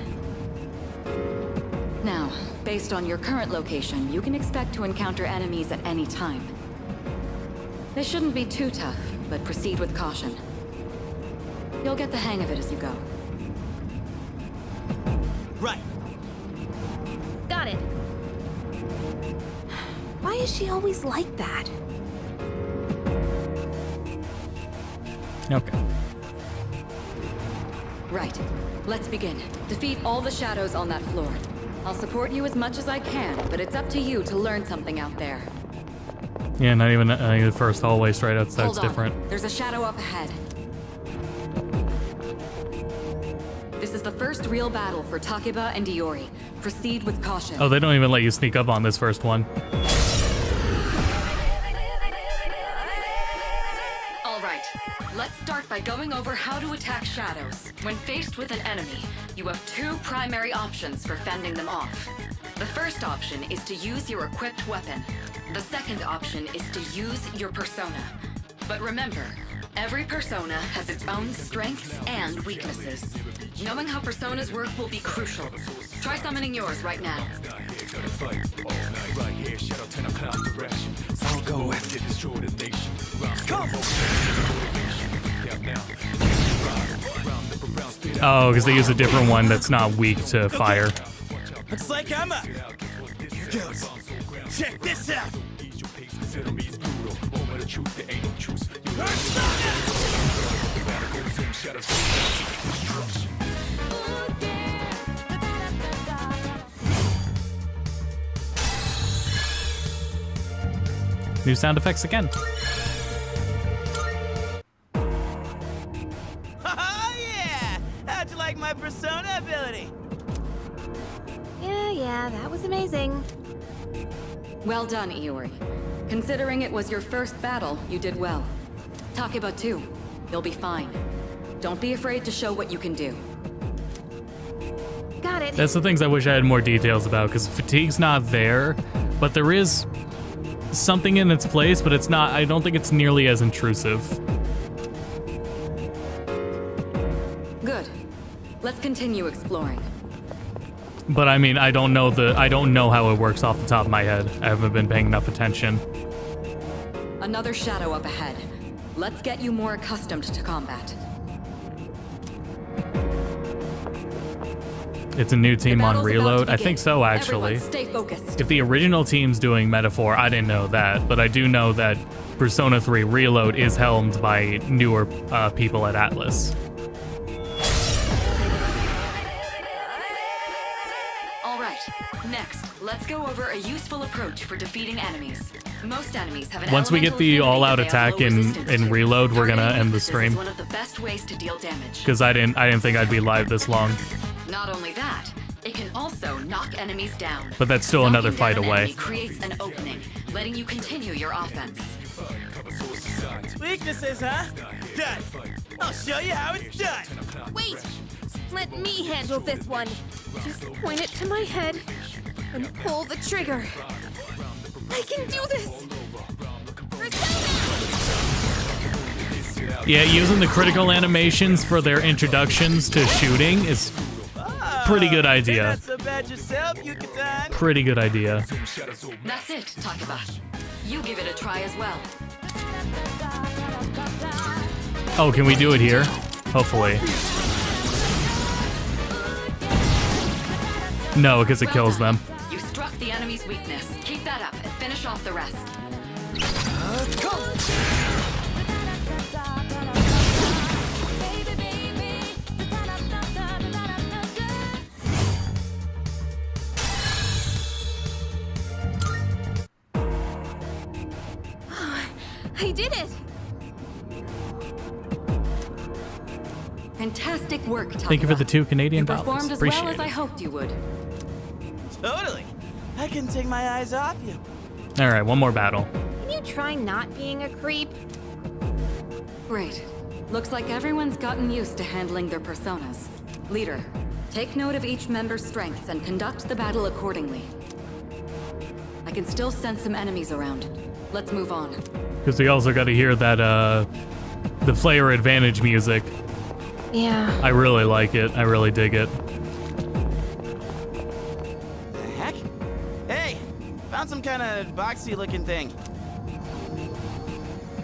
Now, based on your current location, you can expect to encounter enemies at any time. They shouldn't be too tough, but proceed with caution. You'll get the hang of it as you go. Right. Got it. Why is she always like that? Okay. Right. Let's begin. Defeat all the shadows on that floor. I'll support you as much as I can, but it's up to you to learn something out there. Yeah, not even the first hallway straight outside's Hold on. different. There's a shadow up ahead. This is the first real battle for Takeba and Iori. Proceed with caution. Oh, they don't even let you sneak up on this first one. All right. Let's start by going over how to attack shadows. When faced with an enemy, You have two primary options for fending them off. The first option is to use your equipped weapon. The second option is to use your persona. But remember, every persona has its own strengths and weaknesses. Knowing how personas work will be crucial. Try summoning yours right now. I'll go with it. Oh, because they use a different one that's not weak to fire. Looks like I'm up. Girls, check this out. New sound effects again. Oh yeah! How'd you like my persona ability? Yeah, that was amazing. Well done, Iori. Considering it was your first battle, you did well. Takeba too. You'll be fine. Don't be afraid to show what you can do. Got it. That's the things I wish I had more details about, because fatigue's not there, but there is something in its place, but it's not, I don't think it's nearly as intrusive. Good. Let's continue exploring. But I mean, I don't know how it works off the top of my head. I haven't been paying enough attention. Another shadow up ahead. Let's get you more accustomed to combat. It's a new team on Reload. I think so, actually. Everyone, stay focused. If the original team's doing Metaphor, I didn't know that, but I do know that Persona 3 Reload is helmed by newer people at Atlus. Next, let's go over a useful approach for defeating enemies. Most enemies have an Once we get the all-out attack in Reload, we're gonna end the stream. One of the best ways to deal damage. Because I didn't think I'd be live this long. Not only that, it can also knock enemies down. But that's still another fight away. Creates an opening, letting you continue your offense. Weaknesses, huh? Good. I'll show you how it's done. Wait! Let me handle this one. Just point it to my head and pull the trigger. I can do this! Yeah, using the critical animations for their introductions to shooting is pretty good idea. Not so bad yourself, Yucatan. Pretty good idea. That's it, Takeba. You give it a try as well. Oh, can we do it here? Hopefully. No, because it kills them. You struck the enemy's weakness. Keep that up and finish off the rest. I did it! Fantastic work, Takeba. Thank you for the 2 Canadian dollars. Performed as Appreciate well as it. I hoped you would. Totally. I can take my eyes off you. All right, one more battle. Can you try not being a creep? Great. Looks like everyone's gotten used to handling their personas. Leader, take note of each member's strengths and conduct the battle accordingly. I can still sense some enemies around. Let's move on. Because we also got to hear that, the player advantage music. Yeah. I really like it. I really dig it. The heck? Hey, found some kind of boxy looking thing.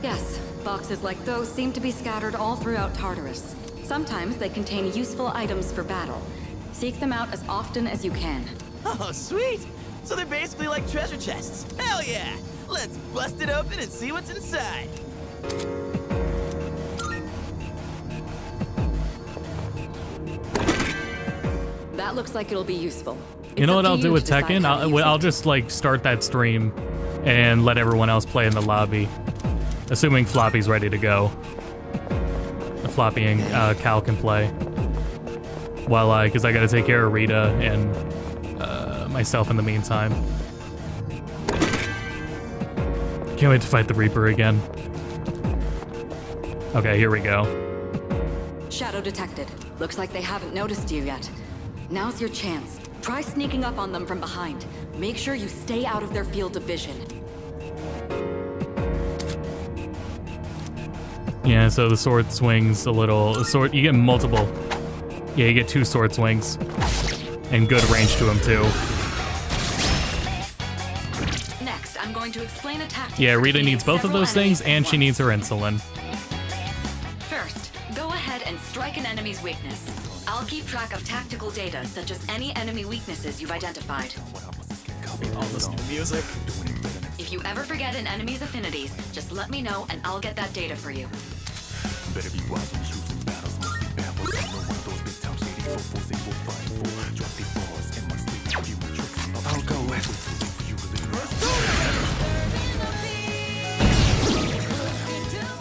Yes, boxes like those seem to be scattered all throughout Tartarus. Sometimes they contain useful items for battle. Seek them out as often as you can. Oh, sweet! So they're basically like treasure chests. Hell yeah! Let's bust it open and see what's inside. That looks like it'll be useful. You know what I'll do with Tekken? I'll just like start that stream and let everyone else play in the lobby. Assuming Floppy's ready to go. Floppy and Cal can play. While because I gotta take care of Rita and myself in the meantime. Can't wait to fight the Reaper again. Okay, here we go. Shadow detected. Looks like they haven't noticed you yet. Now's your chance. Try sneaking up on them from behind. Make sure you stay out of their field of vision. Yeah, so the sword swings a little. You get multiple. Yeah, you get 2 sword swings. And good range to them, too. Next, I'm going to explain a tactic. Yeah, Rita needs both of those things, and she needs her insulin. First, go ahead and strike an enemy's weakness. I'll keep track of tactical data, such as any enemy weaknesses you've identified. All this new music. If you ever forget an enemy's affinities, just let me know and I'll get that data for you. Better be wise when choosing battles, mostly babbles. I know one of those big time shady fofos they will fight for. Drop these balls in my sleep, few tricks. I'll go with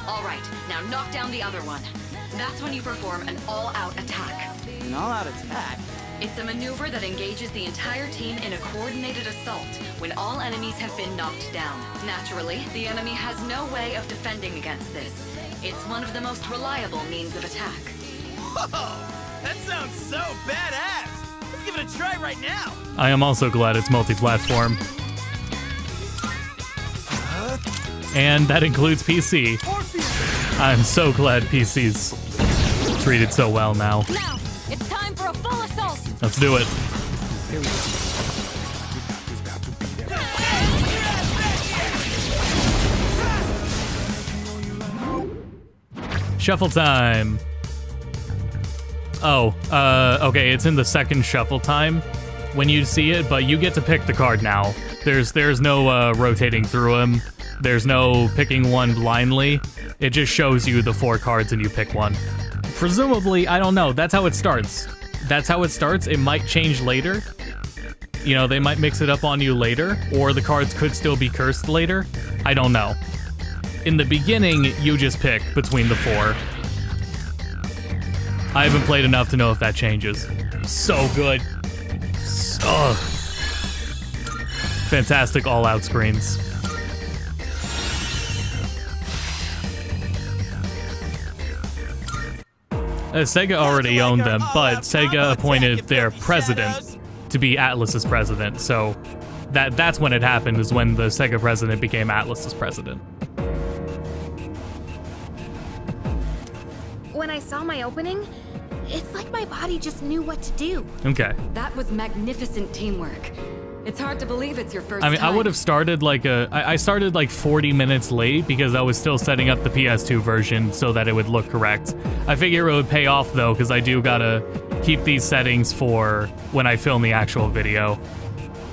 Alright, now knock down the other one. That's when you perform an all-out attack. An all-out attack? It's a maneuver that engages the entire team in a coordinated assault when all enemies have been knocked down. Naturally, the enemy has no way of defending against this. It's one of the most reliable means of attack. Whoa! That sounds so badass! Let's give it a try right now! I am also glad it's multi-platform. And that includes PC. I'm so glad PC's treated so well now. Now, it's time for a full assault. Let's do it. Shuffle time. Oh, okay, it's in the second shuffle time when you see it, but you get to pick the card now. There's no rotating through them. There's no picking one blindly. It just shows you the 4 cards and you pick one. Presumably, I don't know, that's how it starts. That's how it starts. It might change later. You know, they might mix it up on you later, or the cards could still be cursed later. I don't know. In the beginning, you just pick between the 4. I haven't played enough to know if that changes. So good. Ugh. Fantastic all-out screens. Sega already owned them, but Sega appointed their president to be Atlus's president, so that's when it happened, is when the Sega president became Atlus's president. When I saw my opening, it's like my body just knew what to do. Okay. That was magnificent teamwork. It's hard to believe it's your first I mean, time. I would have started I started like 40 minutes late because I was still setting up the PS2 version so that it would look correct. I figure it would pay off though, because I do gotta keep these settings for when I film the actual video.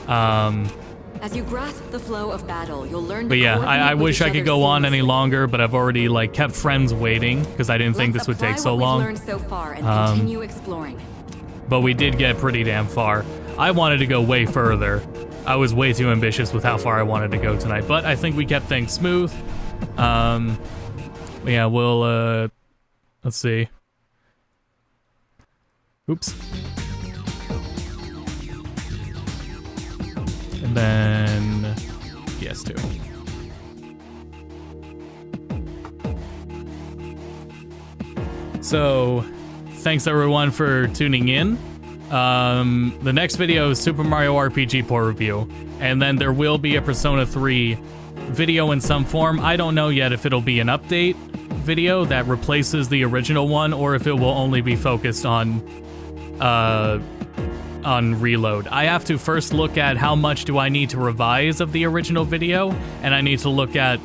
As you grasp the flow of battle, you'll learn. But yeah, I wish I could go on any longer, but I've already like kept friends waiting because I didn't think this would take so long. Learned so far and continue exploring. But we did get pretty damn far. I wanted to go way further. I was way too ambitious with how far I wanted to go tonight, but I think we kept things smooth. Yeah, we'll, let's see. Oops. And then PS2. So, thanks everyone for tuning in. The next video is Super Mario RPG port review, and then there will be a Persona 3 video in some form. I don't know yet if it'll be an update video that replaces the original one, or if it will only be focused on Reload. I have to first look at how much do I need to revise of the original video, and I need to look at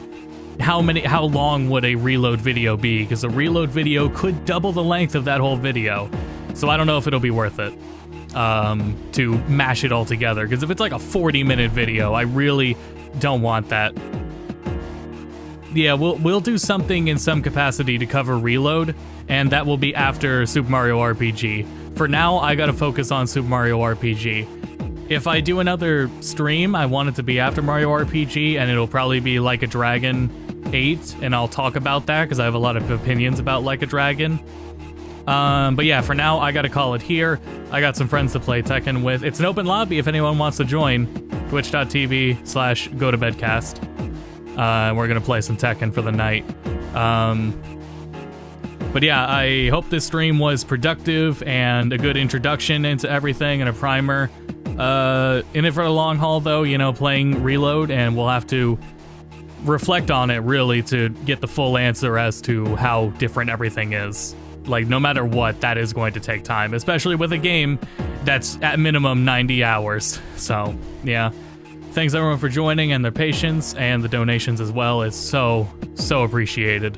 how long would a Reload video be, because a Reload video could double the length of that whole video. So I don't know if it'll be worth it to mash it all together, because if it's like a 40-minute video, I really don't want that. Yeah, we'll do something in some capacity to cover Reload, and that will be after Super Mario RPG. For now, I gotta focus on Super Mario RPG. If I do another stream, I want it to be after Mario RPG, and it'll probably be Like a Dragon 8, and I'll talk about that, because I have a lot of opinions about Like a Dragon. But yeah, for now, I gotta call it here. I got some friends to play Tekken with. It's an open lobby if anyone wants to join. Twitch.tv/GoToBedCast. We're gonna play some Tekken for the night. But But yeah, I hope this stream was productive and a good introduction into everything and a primer. In it for the long haul, though, you know, playing Reload, and we'll have to reflect on it really to get the full answer as to how different everything is. Like, no matter what, that is going to take time, especially with a game that's at minimum 90 hours. So, yeah. Thanks everyone for joining and their patience and the donations as well. It's so appreciated.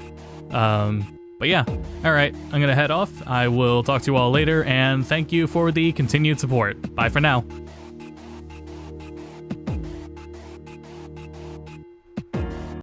But yeah, all right, I'm gonna head off. I will talk to you all later, and thank you for the continued support. Bye for now.